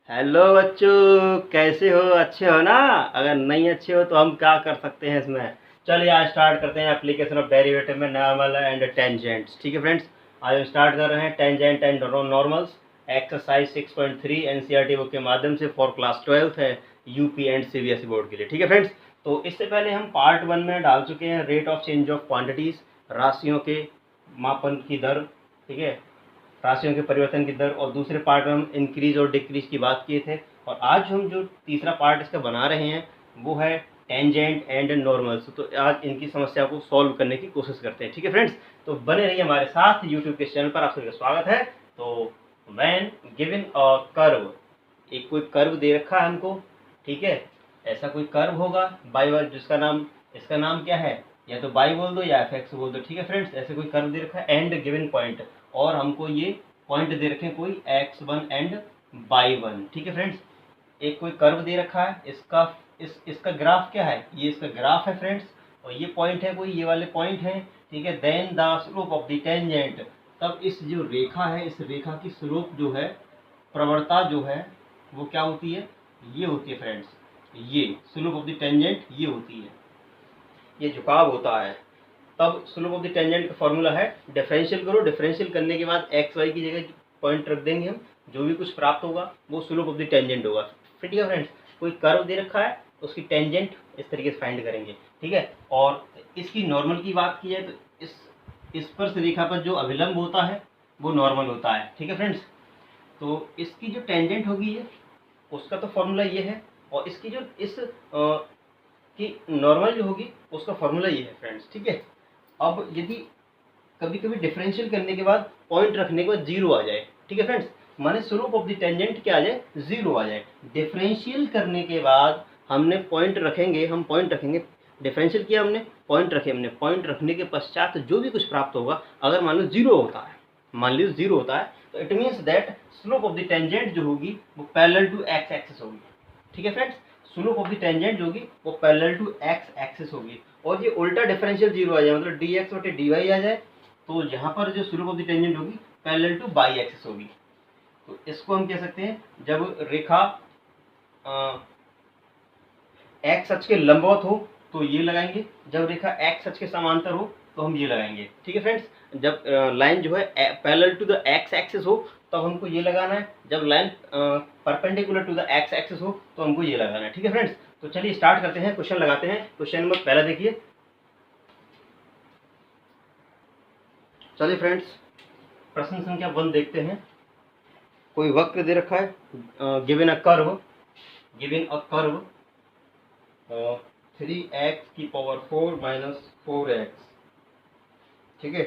Hello बच्चों, कैसे हो? अच्छे हो ना? अगर नहीं अच्छे हो तो हम क्या कर सकते हैं इसमें। चलिए आज स्टार्ट करते हैं एप्लीकेशन ऑफ डेरिवेटिव में नॉर्मल एंड टेंजेंट्स। ठीक है फ्रेंड्स, आज हम स्टार्ट कर रहे हैं tangent and normals, exercise 6.3 NCERT book के माध्यम से फॉर क्लास 12 है, यूपी एंड सीबीएसई बोर्ड के लिए। ठीक है फ्रेंड्स, तो इससे पहले हम पार्ट 1 में डाल चुके हैं rate of change of quantities, राशियों के मापन की दर। ठीक है, राशियों के परिवर्तन की दर। और दूसरे पार्ट में हम इंक्रीज और डिक्रीज की बात किए थे। और आज हम जो तीसरा पार्ट इसका बना रहे हैं वो है टेंजेंट एंड नॉर्मल्स। तो आज इनकी समस्या को सॉल्व करने की कोशिश करते हैं। ठीक है फ्रेंड्स, तो बने रहिए हमारे साथ। यूट्यूब के चैनल पर आप सभी का स्वागत है। तो व्हेन गिवन अ कर्व, एक कोई कर्व दे रखा है हमको। ठीक है, ऐसा कोई कर्व होगा बाई वन, जिसका नाम, इसका नाम क्या है, या तो बाई बोल दो या एफ एक्स बोल दो। ठीक है फ्रेंड्स, ऐसे कोई कर्व दे रखा है एंड गिवन पॉइंट, और हमको ये पॉइंट दे रखे हैं कोई x1 एंड y1। ठीक है फ्रेंड्स, एक कोई कर्व दे रखा है, इसका ग्राफ क्या है, ये इसका ग्राफ है फ्रेंड्स, और ये पॉइंट है कोई, ये वाले पॉइंट है। ठीक है, then the slope of the tangent, तब इस जो रेखा है, इस रेखा की स्लोप जो है, प्रवणता जो है, वो क्या होती है, ये होती है फ्रेंड्स। ये स्लोप ऑफ द टेंजेंट ये होती है, ये झुकाव होता है। तब स्लोप ऑफ द टेंजेंट का फॉर्मूला है, डिफरेंशियल करो, डिफरेंशियल करने के बाद एक्स वाई की जगह पॉइंट रख देंगे हम, जो भी कुछ प्राप्त होगा वो स्लोप ऑफ द टेंजेंट होगा। ठीक है फ्रेंड्स, कोई कर्व दे रखा है, उसकी टेंजेंट इस तरीके से फाइंड करेंगे। ठीक है, और इसकी नॉर्मल की बात की जाए तो इस स्पर्श रेखा पर जो अभिलंब होता है वो नॉर्मल होता है। ठीक है फ्रेंड्स, तो इसकी जो टेंजेंट होगी ये, उसका तो फॉर्मूला ये है, और इसकी जो इस की नॉर्मल जो होगी उसका फॉर्मूला ये है फ्रेंड्स। ठीक है, अब यदि कभी कभी डिफरेंशियल करने के बाद पॉइंट रखने के बाद जीरो आ जाए, ठीक है फ्रेंड्स, माने स्लोप ऑफ द टेंजेंट क्या आ जाए, जीरो आ जाए। डिफरेंशियल करने के बाद हमने पॉइंट रखेंगे, हम पॉइंट रखेंगे, डिफरेंशियल किया हमने, पॉइंट रखे हमने, पॉइंट रखने के पश्चात जो भी कुछ प्राप्त होगा, अगर मान लो जीरो होता है, मान लीजिए जीरो होता है, तो it means that slope of the tangent जो होगी वो पैरेलल टू एक्स एक्सिस होगी। ठीक है friends, slope of the tangent जो होगी वो पैरेलल टू एक्स एक्सिस होगी। और ये उल्टा डिफरेंशियल जीरो आ जाए, मतलब डी एक्स बटे डी वाई आ जाए, तो यहाँ पर जो स्लोप ऑफ द टेंजेंट होगी पैरेलल टू बाई एक्सिस होगी। तो इसको हम कह सकते हैं, जब रेखा एक्स अक्ष के लंबवत हो तो ये लगाएंगे, जब रेखा एक्स अक्ष के समांतर हो तो हम ये लगाएंगे। ठीक है फ्रेंड्स, जब लाइन जो है parallel to the x axis हो तब हमको ये लगाना है, जब line perpendicular to the x axis हो तो हमको ये लगाना है। ठीक है फ्रेंड्स, तो चलिए स्टार्ट करते हैं, क्वेश्चन लगाते हैं। क्वेश्चन नंबर पहला देखिए। चलिए फ्रेंड्स, प्रश्न संख्या 1 देखते हैं। कोई वक्र दे रखा है, given a curve, given a curve 3x की पावर 4 माइनस 4x। ठीक है,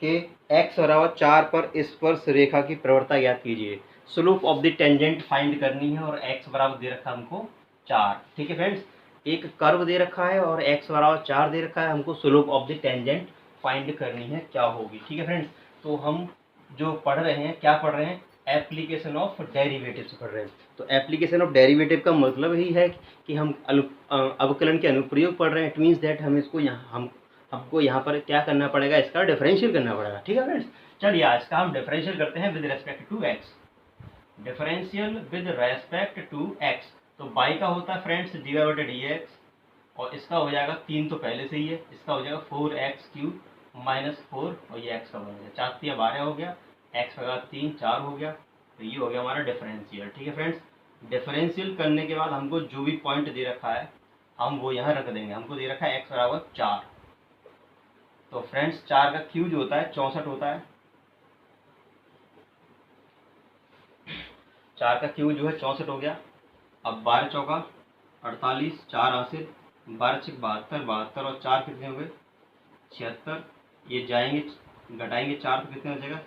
कि x बराबर 4 पर स्पर्श रेखा की प्रवणता ज्ञात कीजिए। Slope of the tangent find करनी है, और x बराबर दे रखा है हमको 4। ठीक है फ्रेंड्स, एक कर्व दे रखा है और x बराबर 4 दे रखा है, हमको slope of the tangent find करनी है, क्या होगी। ठीक है फ्रेंड्स, तो हम जो पढ़ रहे हैं, क्या पढ़ रहे हैं, एप्लीकेशन ऑफ डेरिवेटिव से पढ़ रहे हैं। तो एप्लीकेशन ऑफ डेरिवेटिव का मतलब ही है कि हम अवकलन के अनुप्रयोग पढ़ रहे हैं। इट मीन्स दैट हम इसको हमको यहाँ पर क्या करना पड़ेगा, इसका डिफरेंशियल करना पड़ेगा। ठीक है फ्रेंड्स, चलिए आज का हम डिफरेंशियल करते हैं with respect to x. Differential with respect to x, तो बाई का होता है फ्रेंड्स डी वाई बटे डी एक्स, और इसका हो जाएगा 3 तो पहले से ही है, इसका हो जाएगा 4x³ माइनस 4, और ये x का बन गया 4 3 12 हो गया, x का 3 4 हो गया, तो ये हो गया हमारा डिफरेंशियल। ठीक है फ्रेंड्स, डिफरेंशियल करने के बाद हमको जो भी पॉइंट दे रखा है हम वो यहाँ रख देंगे। हमको दे रखा है x बराबर 4, तो फ्रेंड्स 4 का क्यूब जो होता है 64 होता है, 4 का क्यूब जो है 64 हो गया। अब 12 चौका 48, 4 आंसर, 12 छक 72, 72 और 4 कितने हो गए 76, ये जाएंगे घटाएंगे 4 तो कितने बचेगा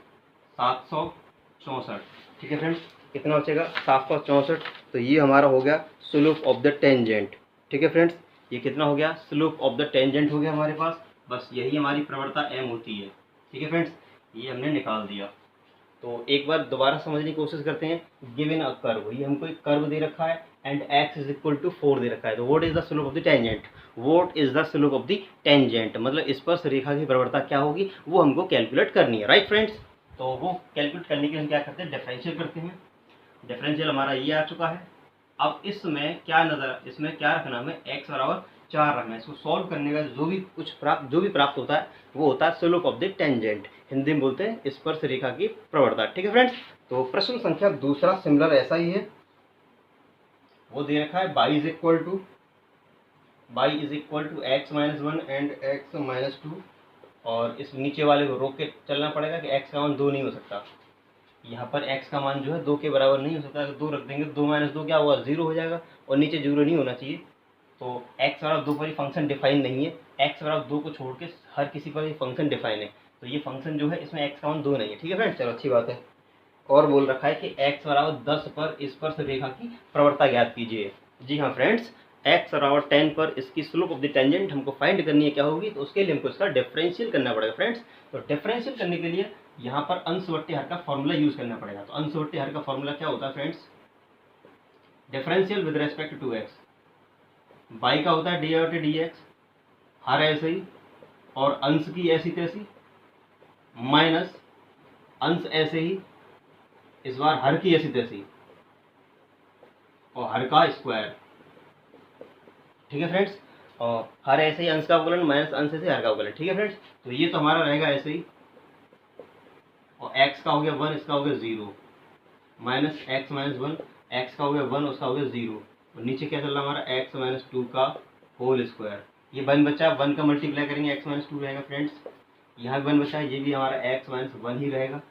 764। ठीक है फ्रेंड्स, कितना बचेगा 764, तो ये हमारा हो गया स्लोप ऑफ द टेंजेंट। ठीक है फ्रेंड्स, ये कितना हो गया, स्लोप ऑफ द टेंजेंट हो गया हमारे पास। बस यही हमारी प्रवणता m होती है। ठीक है फ्रेंड्स, ये हमने निकाल दिया। तो एक बार दोबारा समझने की कोशिश करते हैं। गिवन अ कर्व, ये हमको एक कर्व दे रखा है and x is equal to 4 दे रखा है, तो what is the slope of the tangent, what is the slope of the tangent, मतलब स्पर्श रेखा की प्रवणता क्या होगी वो हमको कैलकुलेट करनी है। राइट फ्रेंड्स, तो वो कैलकुलेट करने के लिए हम क्या करते हैं, डिफरेंशियल करते हैं। डिफरेंशियल हमारा ये आ चुका है। अब इसमें क्या रखना, हमें x बराबर 4 रखना है। इसको सॉल्व करने का जो भी प्राप्त होता है वो होता है slope of the tangent, Hindi में बोलते हैं स्पर्श रेखा की प्रवणता। ठीक है फ्रेंड्स, तो प्रश्न संख्या दूसरा सिमिलर ऐसा ही है। वो दे रखा है y is equal to x minus 1 and x minus 2, और इस नीचे वाले को रोक के चलना पड़ेगा कि x का मान 2 नहीं हो सकता। यहाँ पर x का मान जो है 2 के बराबर नहीं हो सकता। अगर 2 रख देंगे 2 माइनस 2 क्या होगा, 0 हो जाएगा, और नीचे 0 नहीं होना चाहिए। तो x बराबर 2 पर ही फंक्शन डिफाइन नहीं है, x बराबर 2 को छोड़ के हर किसी पर ही फंक्शन डिफाइन है। तो ये फंक्शन जो है इसमें x का मान 2 नहीं है। ठीक है फ्रेंड्स, चलो अच्छी बात है। और बोल रखा है कि x बराबर 10 पर स्पर्श रेखा की प्रवणता ज्ञात कीजिए। जी हाँ फ्रेंड्स, x बराबर 10 पर इसकी स्लोप ऑफ द टेंजेंट हमको फाइंड करनी है, क्या होगी, तो उसके लिए हमको इसका डिफरेंशियल करना पड़ेगा फ्रेंड्स। तो डिफरेंशियल करने के लिए यहाँ पर अंश बट्टे हर का फॉर्मूला यूज करना पड़ेगा। तो अंश बट्टे हर का फॉर्मूला क्या होता है friends, differential with respect to x, y का होता है डी बटे डी एक्स, हर ऐसे ही, और अंश की ऐसी तैसी, माइनस अंश ऐसे ही, इस बार हर की ऐसी तैसी, और हर का स्क्वायर। ठीक है फ्रेंड्स, और हर ऐसे ही अंश का अवकलन माइनस अंश ऐसे हर का अवकलन। ठीक है फ्रेंड्स, तो ये तो हमारा रहेगा ऐसे ही, और x का हो गया 1, इसका हो गया 0, माइनस x माइनस 1, x का हो गया 1, उसका हो गया 0, और नीचे क्या चल रहा है हमारा x माइनस 2 का होल स्क्वायर। ये 1 बचा, 1 का मल्टीप्लाई करेंगे x माइनस 2 रहेगा फ्रेंड्स। यहाँ 1 बचा है, ये भी हमारा x माइनस 1 ही रहेगा।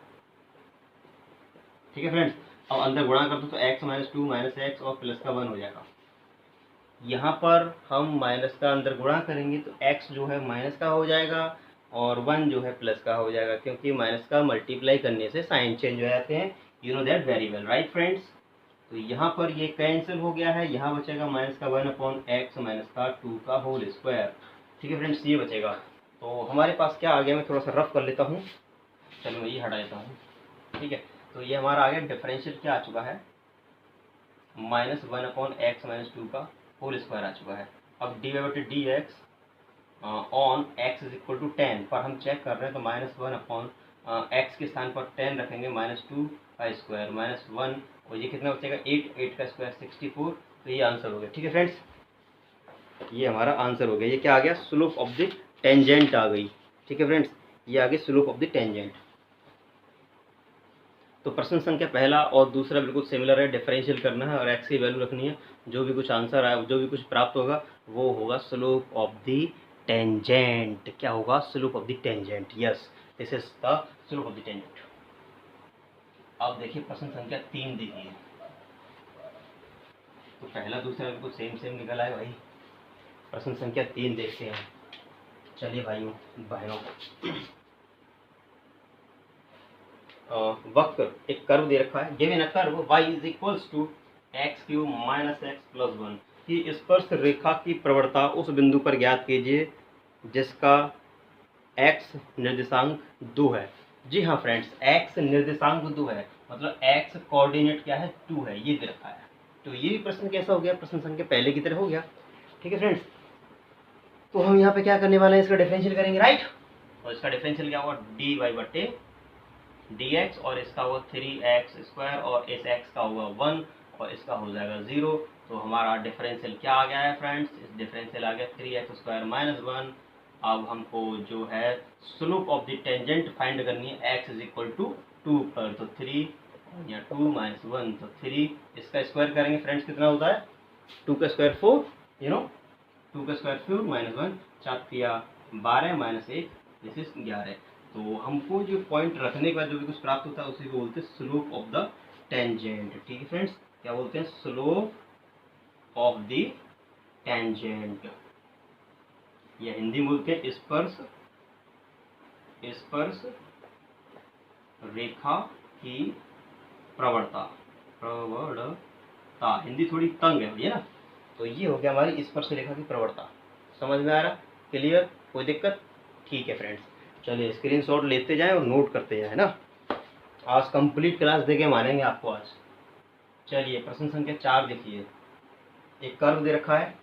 ठीक है फ्रेंड्स, अब अंदर गुणा कर दो तो x माइनस 2 माइनस x और प्लस का 1 हो जाएगा। यहाँ पर हम माइनस का अंदर गुणा करेंगे तो x जो है माइनस का हो जाएगा, और 1 जो है प्लस का हो जाएगा, क्योंकि माइनस का मल्टीप्लाई करने से साइन चेंज हो जाते हैं। You know that very well, right friends. तो यहाँ पर ये कैंसिल हो गया है, यहाँ बचेगा माइनस का 1 अपॉन एक्स माइनस का 2 का होल स्क्वायर। ठीक है फ्रेंड्स, ये बचेगा। तो हमारे पास क्या आ गया, मैं थोड़ा सा रफ कर लेता हूँ, चलो मैं ये हटा देता हूँ। ठीक है, तो ये हमारा आ गया डिफरेंशियल क्या आ चुका है, माइनस 1 अपॉन एक्स माइनस 2 का होल स्क्वायर आ चुका है। अब डी बटे d x on x is equal to 10 पर हम चेक कर रहे हैं, तो माइनस 1 अपॉन एक्स के स्थान पर 10 रखेंगे, माइनस 2 का स्क्वायर माइनस 1, और ये कितना बचेगा 8 का स्क्वायर 64। तो ये आंसर हो गया। ठीक है फ्रेंड्स, ये हमारा आंसर हो गया। ये क्या आ गया, स्लोप ऑफ द टेंजेंट आ गई। ठीक है फ्रेंड्स, ये आ गई स्लोप ऑफ द टेंजेंट। तो प्रश्न संख्या पहला और दूसरा बिल्कुल सिमिलर है, डिफरेंशियल करना है और एक्स की वैल्यू रखनी है। जो भी कुछ आंसर आए, जो भी कुछ प्राप्त होगा वो होगा स्लोप ऑफ द टेंजेंट। क्या होगा, slope of the tangent. Yes, this is the slope of the tangent. अब देखिए प्रश्न संख्या 3 देखिए, तो पहला दूसरा बिल्कुल सेम निकल आए भाई। प्रश्न संख्या 3 देखते हैं। चलिए भाइयों बहनों, वक्र एक कर्व दे रखा है, given a curve y is equals to x cube minus x plus 1 की स्पर्श रेखा की प्रवणता उस बिंदु पर ज्ञात कीजिए जिसका x निर्देशांक 2 है। जी हाँ फ्रेंड्स, x निर्देशांक 2 है, मतलब x कोऑर्डिनेट क्या है, 2 है, ये दे रखा है। तो ये भी प्रश्न कैसा हो गया, प्रश्न संख्या पहले की तरह हो गया। ठीक है फ्रेंड्स, तो हम यहाँ पे क्या करने वाले हैं, इसका डिफरेंशियल करेंगे, राइट। और इसका डिफरेंशियल क्या होगा, डी वाई बटे डी एक्स, और इसका होगा 3x स्क्वायर, और इस x का होगा 1, और इसका हो जाएगा 0। तो हमारा डिफरेंशियल क्या आ गया है फ्रेंड्स, इस डिफरेंशियल आ गया 3x स्क्वायर माइनस 1। अब हमको जो है slope of the tangent find करनी है x इज इक्वल टू 2 पर, तो 3 या 2 माइनस 1 तो 3, इसका स्क्वायर करेंगे फ्रेंड्स कितना होता है, 2 का स्क्वायर 4, यू नो 2 का square 4 minus 1, 4 12 minus 1, this is 11। तो हमको जो पॉइंट रखने के बाद जो भी कुछ प्राप्त होता है उसी को बोलते हैं स्लोप ऑफ द टेंजेंट। ठीक है फ्रेंड्स, क्या बोलते हैं, स्लोप ऑफ द टेंजेंट, या हिंदी में बोलते हैं स्पर्श रेखा की प्रवणता। हिंदी थोड़ी तंग है भैया ना। तो ये हो गया हमारी स्पर्श रेखा की प्रवणता। समझ में आ रहा, क्लियर, कोई दिक्कत। ठीक है फ्रेंड्स, चलिए स्क्रीनशॉट लेते जाएं और नोट करते जाएं ना। आज कंप्लीट क्लास देके मारेंगे आपको आज। चलिए प्रश्न संख्या 4 देखिए, एक कर्व दे रखा है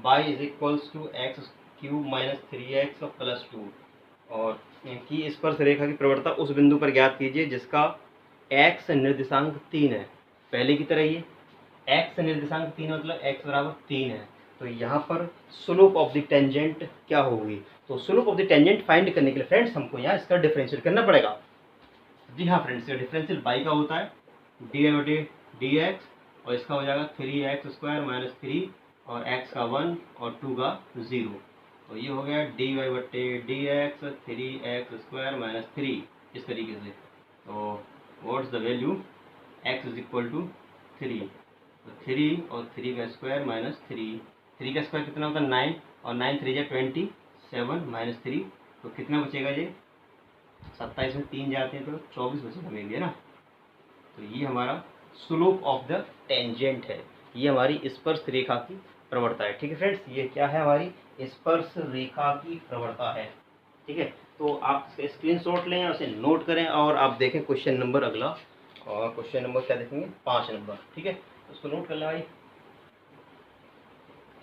y is equals to x cube minus 3x plus 2, और की स्पर्श रेखा की प्रवणता उस बिंदु पर ज्ञात कीजिए जिसका x निर्देशांक 3 है। पहले की तरह ये एक्स निर्देशांक 3 मतलब x बराबर 3 है, तो यहाँ पर स्लोप ऑफ द टेंजेंट क्या होगी? तो slope of the tangent find करने के लिए फ्रेंड्स हमको यहाँ इसका डिफरेंशियल करना पड़ेगा। जी हाँ फ्रेंड्स, ये डिफरेंशियल बाई का होता है डी एक्स, और इसका हो जाएगा 3x² माइनस 3 और x का 1 और 2 का 0। तो ये हो गया dy/dx 3x² माइनस 3 इस तरीके से। तो what's the value x is equal to 3, तो 3 और 3 का स्क्वायर माइनस 3 का स्क्वायर कितना होता है 9, और 9 3 जा 27 माइनस 3, तो कितना बचेगा ये 27 में 3 जाते हैं तो 24 बचेगा मेरे लिए ना। तो ये हमारा स्लोप ऑफ द टेंजेंट है, ये हमारी स्पर्श रेखा की प्रवणता है। ठीक है फ्रेंड्स, ये क्या है हमारी स्पर्श रेखा की प्रवणता है। ठीक है, तो आप स्क्रीनशॉट लें, उसे नोट करें और आप देखें क्वेश्चन नंबर अगला, और क्वेश्चन नंबर क्या देखेंगे 5 नंबर। ठीक है, उसको नोट कर लें भाई,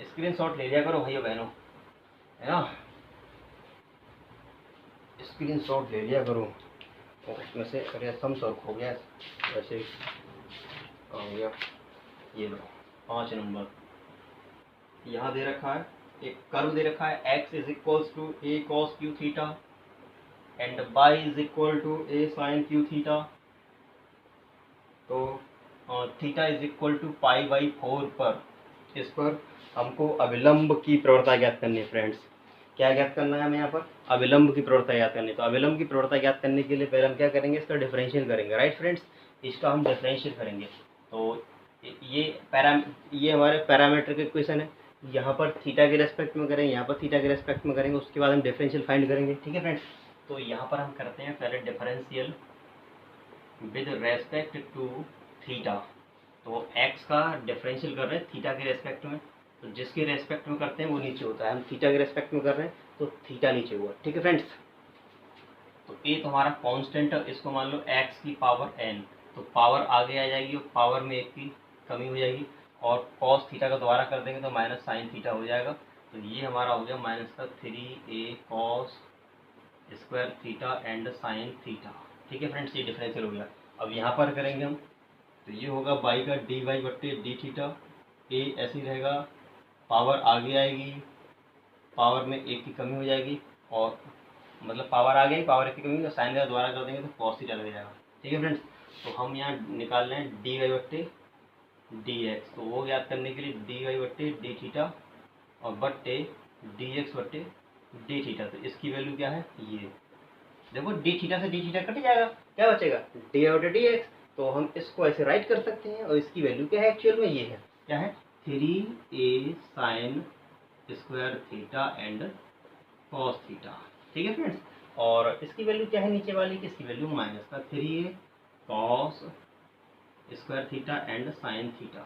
स्क्रीनशॉट ले लिया करो भाइयों बहनों, है ना, स्क्रीनशॉट ले लिया करो। और उसमें से अरे थम्स अप हो गया वैसे हो गया। ये लो 5 नंबर, यहाँ दे रखा है एक कर्व दे रखा है x is equals to a cos q theta and y is equal to a sin q theta. तो थीटा इज इक्वल टू π/4 पर, इस पर हमको अविलंब की प्रवणता ज्ञात करनी है फ्रेंड्स। क्या ज्ञात करना है हमें यहाँ पर? अविलंब की प्रवणता ज्ञात करनी है। तो अविलंब की प्रवणता ज्ञात करने के लिए पहले हम क्या करेंगे, इसका डिफरेंशियल करेंगे। राइट फ्रेंड्स, इसका हम डिफरेंशियल करेंगे। तो ये हमारे पैरामीट्रिक इक्वेशन है, यहाँ पर थीटा के रेस्पेक्ट में करेंगे, यहाँ पर थीटा के रेस्पेक्ट में करेंगे, उसके बाद हम डिफरेंशियल फाइंड करेंगे। ठीक है फ्रेंड्स, तो यहाँ पर हम करते हैं पहले differential with respect to theta. तो x का डिफरेंशियल कर रहे हैं थीटा के रेस्पेक्ट में, तो जिसके रेस्पेक्ट में करते हैं वो नीचे होता है, हम थीटा के रेस्पेक्ट में कर रहे हैं तो थीटा नीचे हुआ। ठीक है फ्रेंड्स, तो a तो हमारा कांस्टेंट है, इसको मान लो x की पावर n, तो पावर आगे आ जाएगी और पावर में 1 की कमी हो जाएगी, और cos थीटा का दोबारा कर देंगे तो माइनस साइन थीटा हो जाएगा। तो ये हमारा हो गया माइनस का 3a cos square theta and sine theta. ठीक है फ्रेंड्स, ये डिफरेंशियल हो गया। अब यहाँ पर करेंगे हम, तो ये होगा बाई का dy/d थीटा, a ऐसे ही रहेगा, पावर आगे आएगी, पावर में 1 की कमी हो जाएगी, और मतलब पावर आ गई, पावर 1 की कमी, तो साइन का दोबारा कर देंगे तो cos थीटा लग जाएगा। ठीक है फ्रेंड्स, तो हम यहाँ निकाल रहे हैं dy/dx, तो वो याद करने के लिए dy/d थीटा और बट्टे dx/d थीटा। तो इसकी वैल्यू क्या है, ये देखो d थीटा से d थीटा कट जाएगा, क्या बचेगा dy/dx। तो हम इसको ऐसे राइट कर सकते हैं, और इसकी वैल्यू क्या है एक्चुअल में, ये है क्या है 3a sine square theta and cos theta. ठीक है फ्रेंड्स, और इसकी वैल्यू क्या है नीचे वाली की, इसकी वैल्यू माइनस का 3a cos square theta and sine theta.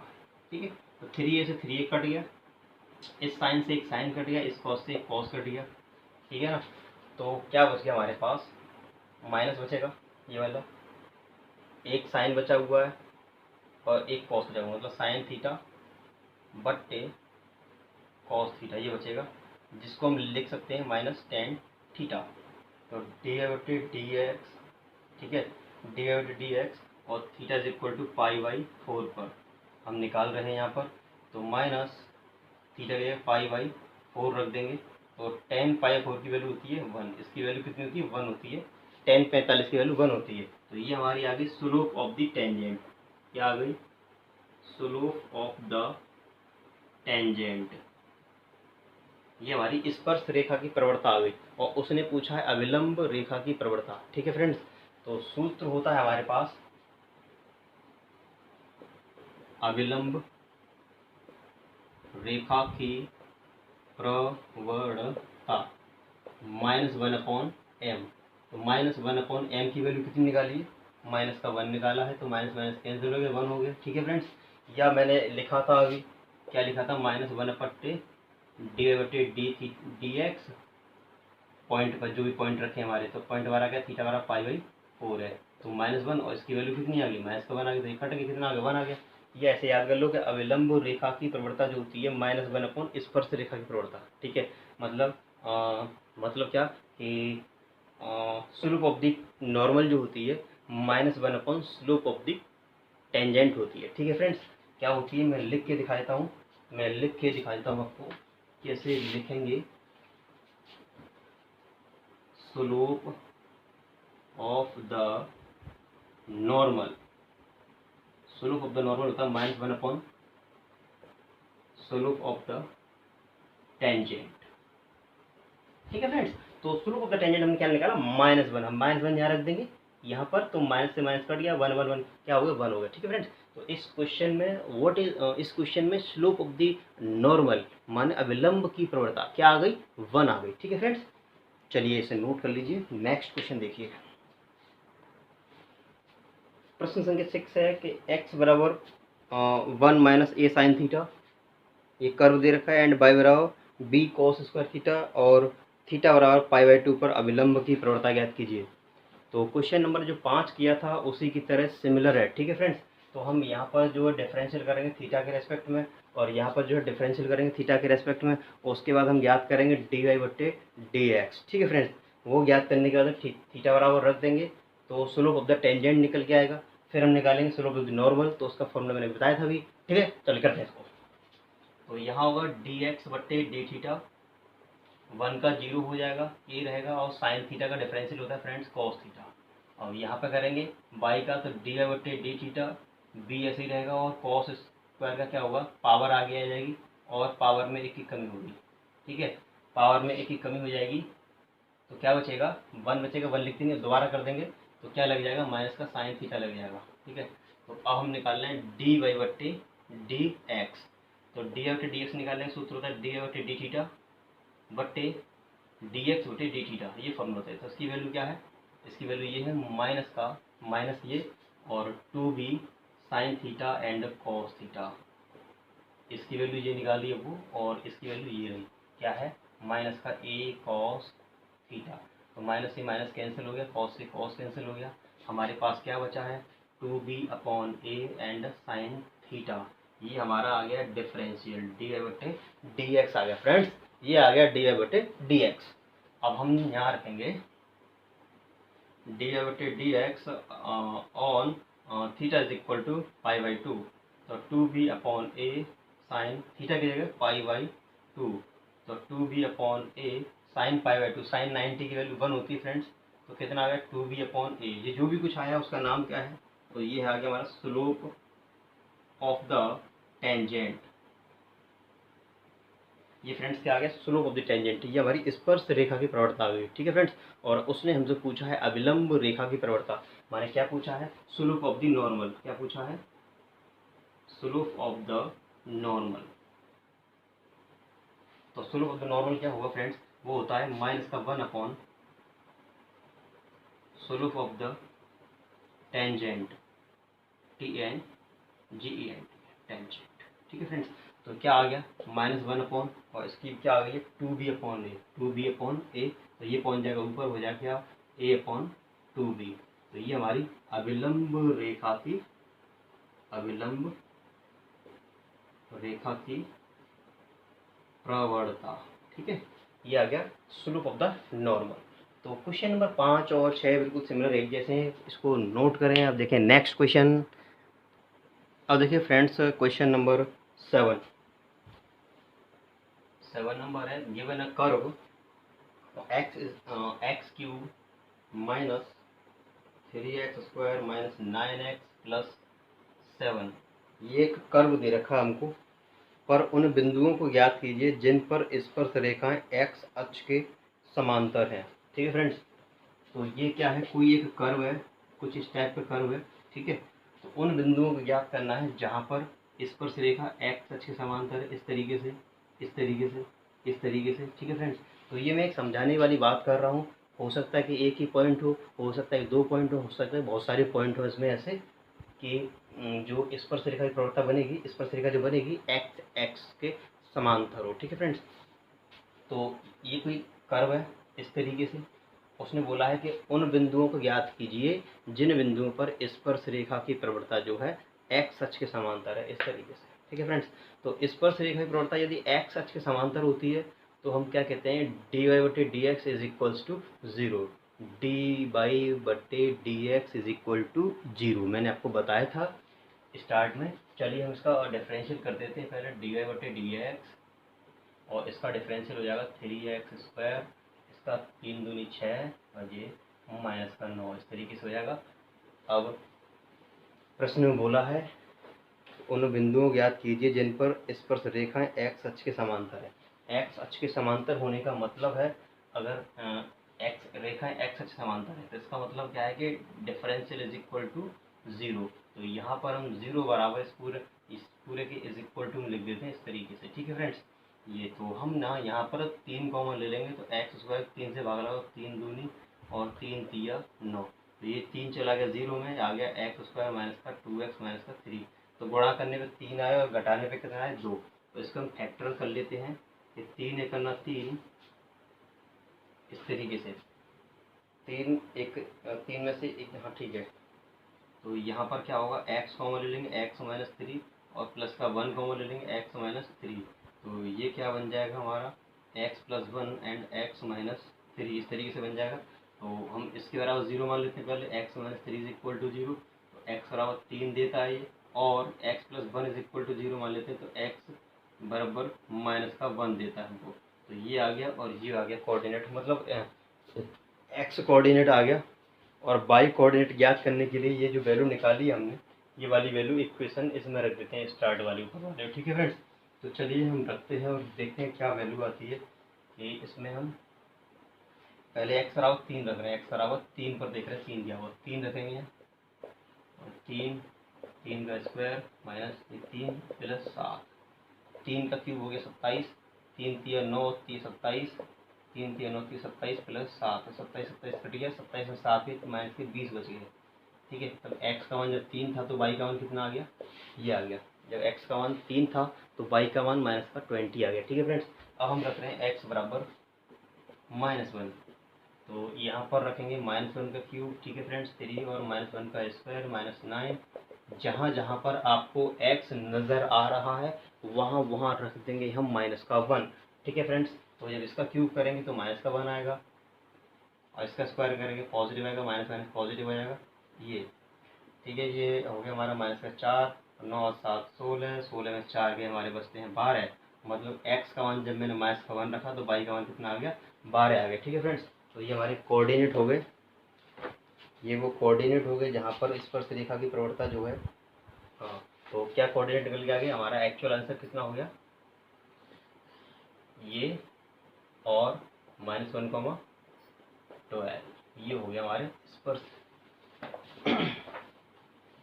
ठीक है, तो 3a से 3a कट गया, इस साइन से एक साइन कट गया, इस कॉस से एक कॉस कट गया। ठीक है ना, तो क्या बच गया हमारे पास, माइनस बचेगा ये वाला, एक साइन बचा हुआ है और एक कॉस बचा हुआ, मतलब साइन थीटा बट्टे कॉस थीटा, ये बचेगा, जिसको हम लिख सकते हैं माइनस टेन थीटा। तो dy/dx, ठीक है, dy/dx और थीटा इज इक्वल टू π/4 पर हम निकाल रहे हैं यहाँ पर, तो माइनस थीटा के π/4 रख देंगे, तो tan π/4 की वैल्यू होती है 1, इसकी वैल्यू कितनी होती है 1 होती है, tan 45 की वैल्यू 1 होती है। तो ये हमारी आ गई स्लोप ऑफ द टेंजेंट, क्या आ गई स्लोप ऑफ द टेंजेंट, ये हमारी स्पर्श रेखा की प्रवणता आ गई। और उसने पूछा है अविलंब रेखा की प्रवणता। ठीक है फ्रेंड्स, तो सूत्र होता है हमारे पास अविलंब रेखा की प्रवणता -1/m। तो -1/m की वैल्यू कितनी निकाली है, माइनस का 1 निकाला है, तो माइनस माइनस कैंसिल हो गया, 1 हो गया। ठीक है फ्रेंड्स, या मैंने लिखा था अभी, क्या लिखा था -1/dx, पॉइंट पर जो भी पॉइंट रखे हमारे, तो पॉइंट हमारा क्या थीटा हमारा π/4 है, तो -1 और इसकी वैल्यू कितनी आ गई, माइनस का 1 आ गया, तो ये कट गया, कितना आ गया 1 आ गया। ये ऐसे याद कर लो कि अविलंब रेखा की प्रवणता जो होती है -1/, स्पर्श रेखा की प्रवणता। ठीक है, मतलब क्या कि स्लोप ऑफ द नॉर्मल जो होती है -1/, स्लोप ऑफ द टेंजेंट होती है। ठीक है फ्रेंड्स, क्या होती है मैं लिख के दिखा देता हूँ, आपको कैसे लिखेंगे। Slope of the normal, slope of the normal होता है -1 स्लोप ऑफ द टेंजेंट। ठीक है फ्रेंड्स, तो स्लोप ऑफ द टेंजेंट हमने क्या निकाला -1, हम -1 यहाँ रख देंगे यहाँ पर, तो माइनस से माइनस कट गया, 1 1 1 क्या हो गया 1 हो गया। ठीक है फ्रेंड्स, तो इस क्वेश्चन में इस क्वेश्चन में स्लोप ऑफ द नॉर्मल माने अविलंब की प्रवणता क्या आ गई 1 आ गई। ठीक है फ्रेंड्स, चलिए इसे नोट कर लीजिए। नेक्स्ट क्वेश्चन देखिए, प्रश्न संख्या 6 है कि x बराबर 1 माइनस ए साइन थीटा, ये कर्व दे रखा है, एंड y बराबर बी कॉस स्क्वायर थीटा और थीटा बराबर π/2 पर अविलंब की प्रवणता ज्ञात कीजिए। तो क्वेश्चन नंबर जो 5 किया था उसी की तरह सिमिलर है। ठीक है फ्रेंड्स, तो हम यहाँ पर जो है डिफरेंशियल करेंगे थीटा के रेस्पेक्ट में, और यहाँ पर जो है डिफरेंशियल करेंगे थीटा के रेस्पेक्ट में, उसके बाद हम ज्ञात करेंगे dy/dx। ठीक है फ्रेंड्स, वो ज्ञात करने के बाद थीटा बराबर रख देंगे तो स्लोप ऑफ द टेंजेंट निकल के आएगा। फिर हम निकालेंगे स्लोप ऑफ द नॉर्मल, तो उसका फॉर्मूला मैंने बताया था अभी। ठीक है, चलिए करते हैं इसको। तो यहाँ होगा dx/d थीटा, 1 का 0 हो जाएगा, ये रहेगा, और साइन थीटा का डिफरेंशियल होता है फ्रेंड्स कॉस थीटा। और यहाँ पे करेंगे y का, तो dy/d थीटा, b ऐसे ही रहेगा, और कॉस स्क्वायर का क्या होगा पावर आगे आ जाएगी, और पावर में 1 की कमी होगी। ठीक है, पावर में 1 की कमी हो जाएगी, तो क्या बचेगा 1 बचेगा, 1 लिख देंगे, दोबारा कर देंगे तो क्या लग जाएगा माइनस का साइन थीटा लग जाएगा। ठीक है, तो अब हम निकाल रहे हैं dy/dx, तो dy/dx निकालने का सूत्र होता है dy/d थीटा बट्टे dx/d थीटा, ये फॉर्मूला होता है। तो इसकी वैल्यू क्या है, इसकी वैल्यू ये है माइनस का माइनस ये, और 2b sine theta and cos theta, इसकी वैल्यू ये निकाली है वो, और इसकी वैल्यू ये रही, क्या है माइनस का a कॉस थीटा। तो माइनस से माइनस कैंसिल हो गया, कॉस से कॉस कैंसिल हो गया, हमारे पास क्या बचा है 2b/a एंड साइन थीटा, ये हमारा आ गया डिफरेंशियल dy/dx आ गया फ्रेंड्स, ये आ गया dy/dx। अब हम यहाँ रखेंगे dy/dx on theta is equal to π/2, तो 2b/a साइन थीटा की जगह π/2, तो 2b/a साइन π/2, साइन 90 की वैल्यू 1 होती है फ्रेंड्स, तो कितना आ गया 2b/a, ये जो भी कुछ आया उसका नाम क्या है, तो ये आ गया हमारा स्लोप ऑफ द टेंजेंट। ये फ्रेंड्स क्या आ गया स्लोप ऑफ द टेंजेंट, ये हमारी स्पर्श रेखा की प्रवणता आ गई। ठीक है फ्रेंड्स, और उसने हमसे पूछा है अविलंब रेखा की प्रवणता, माने क्या पूछा है स्लोप ऑफ द नॉर्मल, क्या पूछा है स्लोप ऑफ द नॉर्मल। तो स्लोप ऑफ द नॉर्मल क्या होगा फ्रेंड्स, वो होता है माइनस का 1 slope of the tangent, TNGENT tangent. ठीक है फ्रेंड्स, तो क्या आ गया -1 और इसकी क्या आ गई है 2b/a, तो ये पहुंच जाएगा ऊपर, हो जाएगा क्या a/2b। तो ये हमारी अविलंब रेखा की प्रवणता। ठीक है, ये आ गया स्लोप ऑफ द नॉर्मल। तो क्वेश्चन नंबर 5 और 6 बिल्कुल सिमिलर एक जैसे हैं, इसको नोट करें। अब देखें नेक्स्ट क्वेश्चन। अब देखिए फ्रेंड्स क्वेश्चन नंबर 7 नंबर है, given a curve x³ minus 3x² minus 9x plus 7, ये एक कर्व दे रखा है हमको, पर उन बिंदुओं को ज्ञात कीजिए जिन पर स्पर्श रेखाएं x अक्ष के समांतर हैं। ठीक है फ्रेंड्स, तो ये क्या है कोई एक कर्व है, कुछ इस टाइप का कर्व है। ठीक है, तो उन बिंदुओं को ज्ञात करना है जहाँ पर स्पर्श रेखा x अक्ष के समांतर है, इस तरीके से, इस तरीके से, इस तरीके से। ठीक है फ्रेंड्स, तो ये मैं एक समझाने वाली बात कर रहा हूँ, हो सकता है कि एक ही पॉइंट हो सकता है 2 पॉइंट हो सकता है बहुत सारे पॉइंट हो इसमें ऐसे कि जो स्पर्श रेखा की प्रवणता बनेगी, स्पर्श रेखा जो बनेगी x के समांतर हो। ठीक है फ्रेंड्स, तो ये कोई कर्व है इस तरीके से, उसने बोला है कि उन बिंदुओं को ज्ञात कीजिए जिन बिंदुओं पर स्पर्श रेखा की प्रवणता जो है x अक्ष के समांतर है, इस तरीके से। ठीक है फ्रेंड्स, तो स्पर्श रेखा की प्रवणता यदि x अक्ष के समांतर होती है तो हम क्या कहते हैं dy/dx is equals to 0, dy/dx is equal to 0। मैंने आपको बताया था स्टार्ट में चलिए हम इसका डिफरेंशियल कर देते हैं पहले, डी वाई बटे डी एक्स, और इसका डिफरेंशियल हो जाएगा 3x², इसका 3 दूनी 6 और ये माइनस का 9, इस तरीके से हो जाएगा। अब प्रश्न में बोला है उन बिंदुओं को ज्ञात कीजिए जिन पर स्पर्श रेखाएं एक्स अक्ष के समांतर है। एक्स अक्ष के समांतर होने का मतलब है, अगर एक्स रेखाएं एक्स अक्ष समांतर है तो इसका मतलब क्या है कि डिफरेंशियल इज इक्वल टू 0। तो यहाँ पर हम 0 बराबर इस पूरे के इज इक्वल टू में लिख देते हैं इस तरीके से, ठीक है फ्रेंड्स। ये तो हम ना यहाँ पर 3 कॉमन ले लेंगे, तो x² 3 से भाग लगा 3 दूनी और 3 तिया 9, तो ये 3 चला गया 0 में, आ गया x² माइनस का 2x माइनस का 3। तो गुणा करने पे 3 आया और घटाने पे कितना है 2। तो इसको हम फैक्टर कर लेते हैं कि 3 एक करना 3, इस तरीके से 3 में से एक, हाँ ठीक है। तो यहाँ पर क्या होगा, x कॉमन ले लेंगे x माइनस 3 और प्लस का 1 कॉमन ले लेंगे x माइनस 3। तो ये क्या बन जाएगा हमारा x plus 1 and x minus 3, इस तरीके से बन जाएगा। तो हम इसके बराबर 0 मान लेते हैं पहले, x minus 3 is equal to 0, तो x बराबर 3 देता है ये, और x plus 1 is equal to 0 मान लेते हैं तो x बराबर माइनस का 1 देता है हमको। तो ये आ गया और ये आ गया कोऑर्डिनेट, मतलब x कोऑर्डिनेट आ गया। और बाई कोऑर्डिनेट ज्ञात करने के लिए ये जो वैल्यू निकाली हमने, ये वाली वैल्यू इक्वेशन इसमें रख देते हैं, स्टार्ट वाली ऊपर वाले, ठीक है फ्रेंड्स। तो चलिए हम रखते हैं और देखते हैं क्या वैल्यू आती है। कि इसमें हम पहले x बराबर 3 रख रहे हैं, x बराबर 3 पर देख रहे हैं 3 दिया हुआ, 3 रखेंगे और 3 का स्क्वायर माइनस 3 प्लस 7, 3 का क्यूब हो गया 27, 3 तिया 9 3 27, 3 तिया 9 3 27 प्लस 7, 27 27 कट गया, 27 में 7 के माइनस के 20 बच गए, ठीक है। तब x का मान जब 3 था तो y का मान कितना आ गया, ये आ गया। जब x का मान 3 था तो y का मान माइनस का 20 आ गया, ठीक है फ्रेंड्स। अब हम रख रहे हैं x बराबर -1, तो यहाँ पर रखेंगे -1 का क्यूब, ठीक है फ्रेंड्स, 3 और -1 का स्क्वायर -9। जहाँ जहाँ पर आपको x नज़र आ रहा है वहाँ वहाँ रख देंगे हम माइनस का 1, ठीक है फ्रेंड्स। तो जब इसका क्यूब करेंगे तो माइनस का 1 आएगा, और इसका स्क्वायर करेंगे पॉजिटिव आएगा, माइनस माइनस पॉजिटिव हो जाएगा ये, ठीक है। ये हो गया हमारा माइनस का 4, 9 और 7 16, 16 में 4 के हमारे बचते हैं 12, मतलब x का मान जब मैंने माइनस का 1 रखा तो y का मान कितना आ गया 12 आ गया, ठीक है फ्रेंड्स। तो ये हमारे कोऑर्डिनेट हो गए, ये वो कोऑर्डिनेट हो गए जहाँ पर स्पर्श रेखा की प्रवणता जो है, हाँ। तो क्या कोऑर्डिनेट निकल के आ गया, हमारा एक्चुअल आंसर कितना हो गया, ये और -1 12, ये हो गया हमारे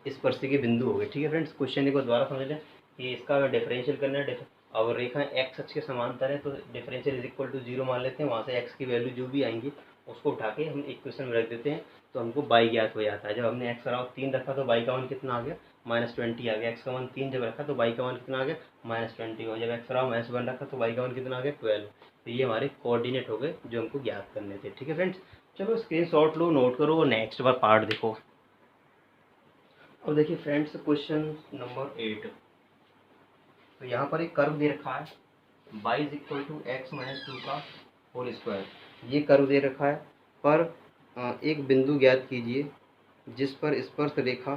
स्पर्शी के बिंदु हो गए, ठीक है फ्रेंड्स। क्वेश्चन को दोबारा समझ लें कि इसका अगर डिफरेंशियल करना है, अगर रेखा एक्स अक्ष के समांतर है तो डिफरेंशियल इज इक्वल टू 0 मान लेते हैं, वहाँ से एक्स की वैल्यू जो भी आएंगी उसको उठा के हम इक्वेशन में रख देते हैं, तो हमको बाई ज्ञात हो जाता है। जब हमने एक्स बराबर 3 रखा तो बाई का मान कितना आ गया -20 आ गया, एक्स का मान 3 जब रखा तो बाई का मान कितना आ गया -20, और जब एक्स बराबर -1 रखा तो बाई का मान कितना आ गया 12। तो ये हमारे कोऑर्डिनेट हो गए जो हमको ज्ञात करने थे, ठीक है फ्रेंड्स। चलो स्क्रीनशॉट लो, नोट करो और नेक्स्ट बार पार्ट देखो। अब देखिए फ्रेंड्स क्वेश्चन नंबर 8, तो यहाँ पर एक कर्व दे रखा है y is equal to x minus 2 का होल स्क्वायर, ये कर्व दे रखा है। पर एक बिंदु ज्ञात कीजिए जिस पर स्पर्श रेखा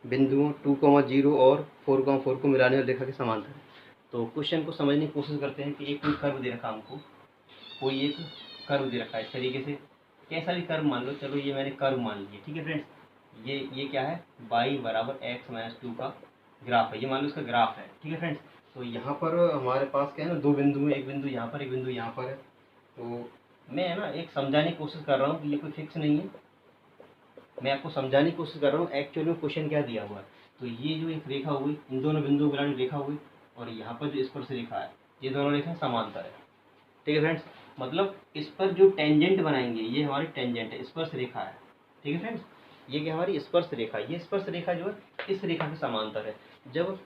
बिंदुओं 2,0 और 4,4 को मिलाने वाली रेखा के समांतर है। तो क्वेश्चन को समझने की कोशिश करते हैं कि एक कोई कर्व दे रखा हमको, कोई एक कर्व दे रखा है इस तरीके से, कैसा भी कर्व मान लो, चलो ये मैंने कर्व मान लिया, ठीक है फ्रेंड्स। ये क्या है, y बराबर एक्स माइनस 2 का ग्राफ है, ये मान लो इसका ग्राफ है, ठीक है फ्रेंड्स। तो यहाँ पर हमारे पास क्या है ना, दो बिंदु है, एक बिंदु यहाँ पर एक बिंदु यहाँ पर है। तो मैं है ना एक समझाने की कोशिश कर रहा हूँ कि ये कोई फिक्स नहीं है, मैं आपको समझाने की कोशिश कर रहा हूँ एक्चुअल में क्वेश्चन क्या दिया हुआ है। तो ये जो एक रेखा हुई, इन दोनों बिंदुओं को मिलाने रेखा हुई, और यहाँ पर जो स्पर्श रेखा है, ये दोनों रेखा समांतर है, ठीक है फ्रेंड्स। मतलब इस पर जो टेंजेंट बनाएंगे ये हमारी टेंजेंट है, स्पर्श रेखा है, ठीक है फ्रेंड्स। ये क्या हमारी स्पर्श रेखा, ये स्पर्श रेखा जो है इस रेखा के समांतर है। जब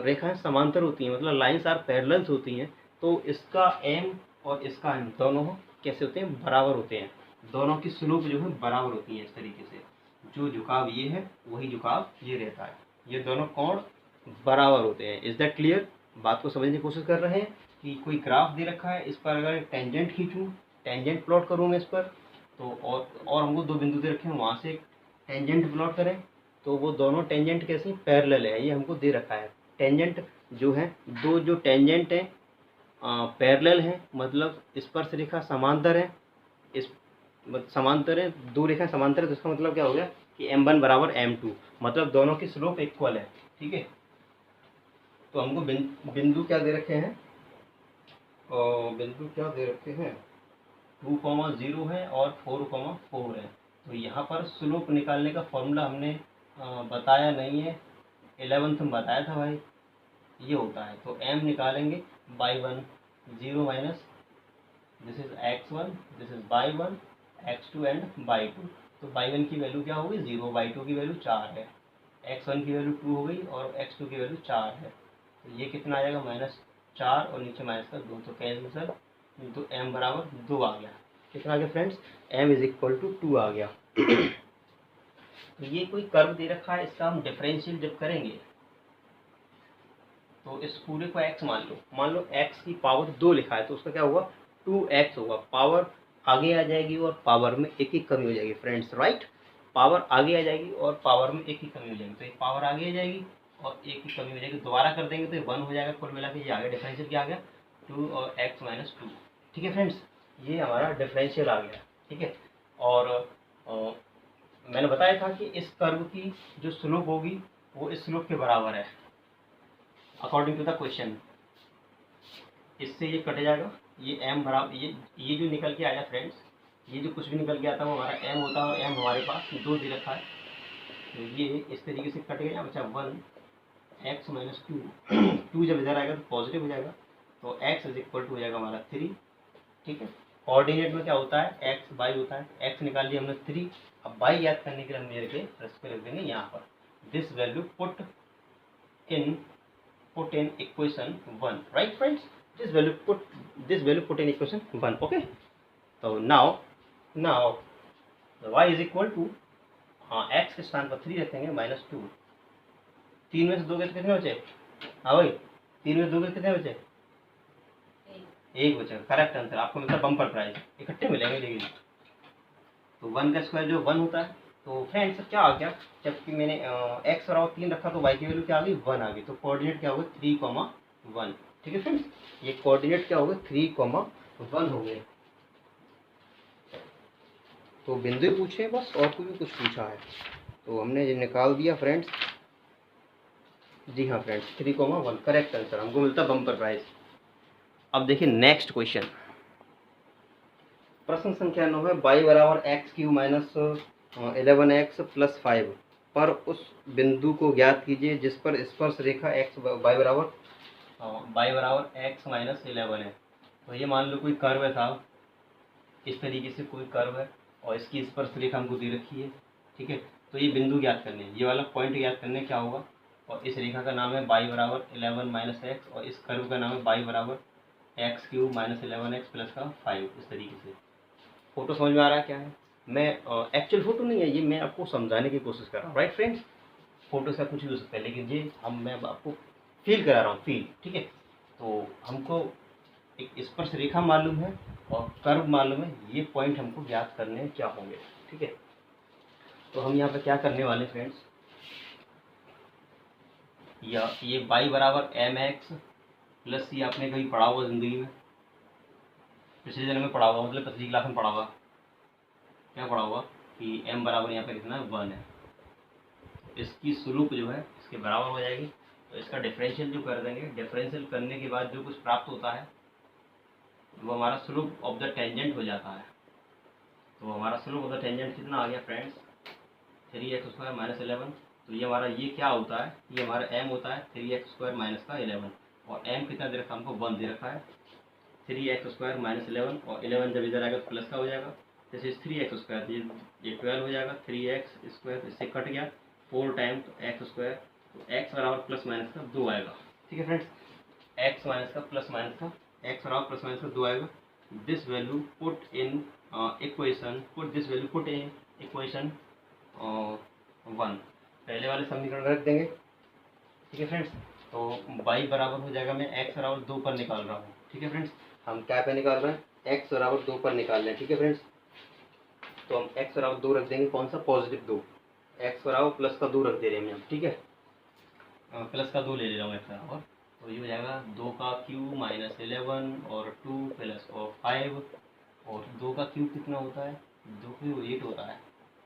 रेखाएं समांतर होती हैं, मतलब लाइन्स आर पैरेलल्स होती हैं, तो इसका एम और इसका एम दोनों कैसे होते हैं, बराबर होते हैं। दोनों की स्लोप जो है बराबर होती है, इस तरीके से जो झुकाव ये है वही झुकाव ये रहता है, ये दोनों कोण बराबर होते हैं। इज दैट क्लियर, बात को समझने की कोशिश कर रहे हैं कि कोई ग्राफ दे रखा है, इस पर अगर टेंजेंट खींचूँ, टेंजेंट प्लॉट करूँ मैं इस पर, तो और हमको दो बिंदु दे रखे हैं, वहाँ से टेंजेंट प्लॉट करें, तो वो दोनों टेंजेंट कैसी पैरेलल है, ये हमको दे रखा है। टेंजेंट जो है, दो जो टेंजेंट हैं पैरेलल हैं, मतलब स्पर्श रेखा समांतर है, इस समांतर है, दो रेखा समांतर है, तो इसका मतलब क्या हो गया कि m1 बराबर m2, मतलब दोनों की स्लोप इक्वल है। ठीक है, तो हमको बिंदु क्या दे रखे हैं, और बिंदु क्या दे रखे हैं 2,0 है और 4,4 है। तो यहाँ पर स्लोप निकालने का फॉर्मूला हमने बताया नहीं है, 11th में बताया था भाई, ये होता है। तो m निकालेंगे y1, 0 minus this is x1, this is y1, x2 and y2। तो y1 की वैल्यू क्या होगी 0, y2 की वैल्यू 4 है, x1 की वैल्यू 2 हो गई और x2 की वैल्यू 4 है। तो ये कितना आ जाएगा -4 और नीचे -2, तो कैंसिल, तो m बराबर 2 आ गया। कितना आ गया friends, m is equal to 2 आ गया। तो ये कोई कर्व दे रखा है, इसका हम डिफरेंशियल जब करेंगे तो इस पूरे को x मान लो x की पावर 2 लिखा है, तो उसका क्या होगा 2x होगा। पावर आगे आ जाएगी और पावर में एक ही कमी हो जाएगी फ्रेंड्स, राइट। पावर आगे आ जाएगी और पावर में एक ही कमी हो जाएगी, तो एक पावर आगे आ जाएगी और एक ही कमी हो जाएगी, दोबारा कर देंगे तो ये 1 हो जाएगा। कुल मिला के ये आ गया डिफरेंशियल, क्या आ गया 2 और x माइनस 2। ठीक है फ्रेंड्स, ये हमारा डिफरेंशियल आ गया। ठीक है, और मैंने बताया था कि इस कर्व की जो स्लोप होगी वो इस स्लोप के बराबर है अकॉर्डिंग टू द क्वेश्चन। इससे ये कट जाएगा, ये m बराबर, ये जो निकल के आया फ्रेंड्स, ये जो कुछ भी निकल के आता है वो हमारा m होता है, और m हमारे पास 2 दे रखा है, तो ये इस तरीके से कट गया, बचा 1 x माइनस 2 जब इधर आएगा तो पॉजिटिव हो जाएगा, तो x इज इक्वल टू हो जाएगा हमारा 3। ठीक है, कोऑर्डिनेट में क्या होता है x y होता है, x निकाल लिया हमने 3, अब y याद करने के लिए हम मेरे के रख देंगे यहाँ पर, this value put in equation 1, right friends, this value put in equation 1, okay। so now the y is equal to x के स्थान पर 3 रखेंगे -2, 3 में से 2 गए तो कितने बचे, हाँ भाई 3 में से 2 गए कितने बचे, एक बचेगा, करेक्ट आंसर। आपको मिलता है बम्पर प्राइज, इकट्ठे मिलेंगे लेकिन। तो 1 का स्क्वायर जो 1 होता है, तो फ्रेंड्स क्या आ गया, जबकि मैंने x बराबर 3 रखा तो y की वैल्यू क्या आ गई 1 आ गई, तो कोऑर्डिनेट क्या होगा 3,1। ठीक है फ्रेंड्स, ये कोऑर्डिनेट क्या होगा 3,1 हो गए। तो बिंदु पूछे बस, और कोई भी कुछ पूछा है तो हमने ये निकाल दिया फ्रेंड्स। जी हाँ फ्रेंड्स, 3,1 करेक्ट आंसर, हमको मिलता बम्पर प्राइज। अब देखिए नेक्स्ट क्वेश्चन, प्रश्न संख्या 9 है, y बराबर x³ माइनस 11x प्लस 5 पर उस बिंदु को ज्ञात कीजिए जिस पर स्पर्श रेखा y बराबर x माइनस 11 है। तो ये मान लो कोई कर्व है साहब, इस तरीके से कोई कर्व है और इसकी स्पर्श रेखा हमको दे रखी है। ठीक है, तो ये बिंदु ज्ञात करने है, ये वाला पॉइंट ज्ञात करने क्या होगा, और इस रेखा का नाम है y बराबर 11 माइनस x, और इस कर्व का नाम है y बराबर x³ माइनस 11x प्लस का 5। इस तरीके से फोटो समझ में आ रहा है क्या है, मैं एक्चुअल फोटो नहीं है ये, मैं आपको समझाने की कोशिश कर रहा हूँ, राइट फ्रेंड्स। फोटो से कुछ भी हो सकता है, लेकिन ये मैं आपको फील करा रहा हूँ, फील। ठीक है, तो हमको एक स्पर्श रेखा मालूम है और कर्व मालूम है, ये पॉइंट हमको ज्ञात करने क्या होंगे। ठीक है, तो हम यहाँ पे क्या करने वाले फ्रेंड्स, या ये y बराबर mx प्लस, ये आपने कहीं पढ़ा हुआ जिंदगी में, पिछले जन्म में पढ़ा हुआ, मतलब पिछली क्लास में पढ़ा हुआ, क्या पढ़ा हुआ कि m बराबर यहाँ पे कितना है 1 है, इसकी स्लोप जो है इसके बराबर हो जाएगी, तो इसका डिफरेंशियल जो कर देंगे, डिफरेंशियल करने के बाद जो कुछ प्राप्त होता है वो हमारा स्लोप ऑफ द टेंजेंट हो जाता है। तो हमारा स्लोप ऑफ द टेंजेंट कितना आ गया फ्रेंड्स 3x² माइनस 11। तो ये हमारा ये क्या होता है, ये हमारा m होता है 3x² माइनस का 11, और m कितना दे रखा हमको 1 दे रखा है, 3x² माइनस 11, और 11 जब इधर आएगा तो प्लस का हो जाएगा, जैसे 3x², ये 12 हो जाएगा, 3x² इससे कट गया 4 टाइम तो x², तो x बराबर प्लस माइनस का 2 आएगा। ठीक है फ्रेंड्स, x माइनस का प्लस माइनस का, x बराबर प्लस माइनस का 2 आएगा। This value put in equation, put in equation 1, पहले वाले समीकरण रख देंगे। ठीक है फ्रेंड्स, तो y बराबर हो जाएगा, मैं x बराबर 2 पर निकाल रहा हूँ। ठीक है फ्रेंड्स, हम क्या पे निकाल रहे हैं, x बराबर 2 पर निकाल रहे हैं। ठीक है फ्रेंड्स, तो हम x बराबर 2 रख देंगे, कौन सा पॉजिटिव 2, एक्स बराबर प्लस का 2 रख दे रहे हैं हम, ठीक है। प्लस का 2 ले रहा हूँ एक्स बराबर, तो ये हो जाएगा 2 का क्यूब माइनस 11 और 2 प्लस और 5, और 2 का क्यूब कितना होता है, 2 क्यूब 8 होता है,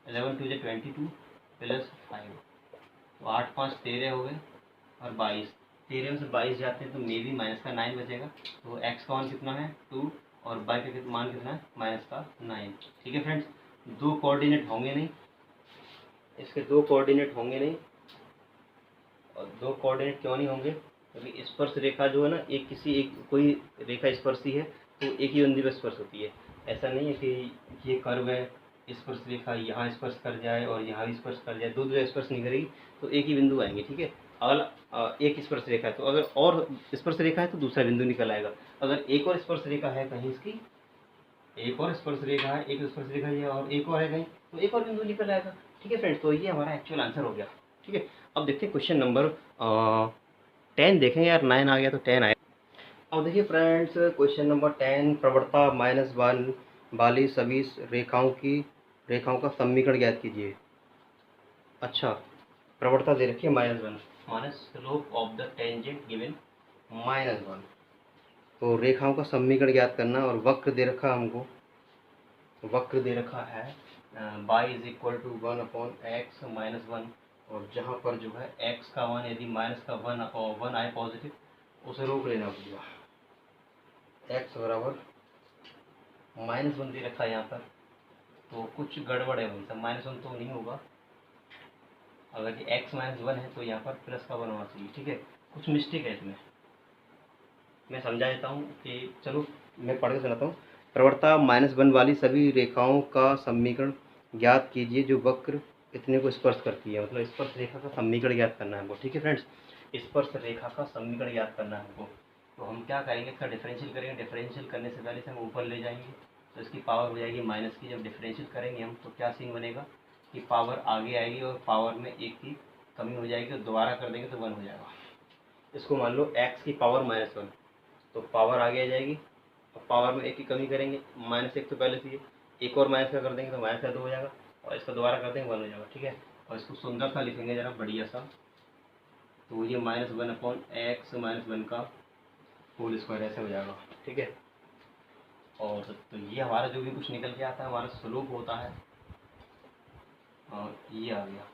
11 टू 22 प्लस 5, तो 8 5 13 हो गए और 22, 13 में से 22 जाते हैं तो मे भी माइनस का 9 बचेगा। तो एक्स का मान कितना है 2 और बाई का मान कितना है माइनस का 9, ठीक है फ्रेंड्स। दो कोऑर्डिनेट होंगे नहीं, इसके दो कोऑर्डिनेट होंगे नहीं, और दो कोऑर्डिनेट क्यों नहीं होंगे, क्योंकि स्पर्श रेखा जो है ना, एक किसी एक कोई रेखा स्पर्शी है तो एक ही बिंदु पर स्पर्श होती है। ऐसा नहीं है कि ये कर्व है, स्पर्श रेखा यहाँ स्पर्श कर जाए और यहाँ भी स्पर्श कर जाए, दो दो स्पर्श नहीं करेगी तो एक ही बिंदु आएंगे, ठीक है। अगर एक स्पर्श रेखा है तो अगर और स्पर्श रेखा है तो दूसरा बिंदु निकल आएगा। अगर एक और स्पर्श रेखा है कहीं, इसकी एक और स्पर्श रेखा है, एक स्पर्श रेखा है और एक और है कहीं, तो एक और बिंदु निकल आएगा, ठीक है फ्रेंड्स। तो ये हमारा एक्चुअल आंसर हो गया, ठीक है। अब देखते हैं क्वेश्चन नंबर 10 देखेंगे यार, 9 आ गया तो 10 आएगा। अब देखिए फ्रेंड्स क्वेश्चन नंबर 10, प्रवणता -1 वाली सभी रेखाओं का समीकरण ज्ञात कीजिए। अच्छा, प्रवणता दे रखी है -1 minus slope of the tangent given -1, तो रेखाओं का समीकरण ज्ञात करना, और वक्र दे रखा हमको, वक्र दे रखा है y is equal to 1/x -1, और जहाँ पर जो है x का मान यदि माइनस का 1 आए पॉजिटिव उसे रोक लेना पड़ेगा। x बराबर -1 दे रखा है यहाँ पर, तो कुछ गड़बड़ है भाई साहब, -1 तो नहीं होगा। अगर ये x -1 है तो यहाँ पर प्लस का 1 होना चाहिए, ठीक है। कुछ मिस्टेक है इसमें, मैं समझा देता हूँ कि चलो मैं पढ़ के सुनाता हूँ। प्रवणता -1 वाली सभी रेखाओं का समीकरण ज्ञात कीजिए जो वक्र इतने को स्पर्श करती है, मतलब स्पर्श रेखा का समीकरण ज्ञात करना है हमको, ठीक है फ्रेंड्स। स्पर्श रेखा का समीकरण ज्ञात करना है हमको, तो हम क्या करेंगे, इसका डिफरेंशियल करेंगे। डिफरेंशियल करने से पहले से हम ऊपर ले जाएंगे तो इसकी पावर हो जाएगी माइनस की। जब डिफरेंशियल करेंगे हम तो क्या सीन बनेगा कि पावर आगे आएगी और पावर में एक की कमी हो जाएगी, और दोबारा कर देंगे तो 1 हो जाएगा। इसको मान लो x की पावर -1, तो पावर आगे आ जाएगी और पावर में एक की कमी करेंगे, -1 तो पहले से ही, एक और माइनस का कर देंगे तो माइनस का 2 हो जाएगा, और इसका दोबारा कर देंगे 1 हो जाएगा, ठीक है। और इसको सुंदर सा लिखेंगे जरा बढ़िया सा, तो ये -1/x -1 का होल स्क्वायर ऐसे हो जाएगा, ठीक है। और तो ये हमारा जो भी कुछ निकल के आता है हमारा स्लोप होता है, और ये आ गया,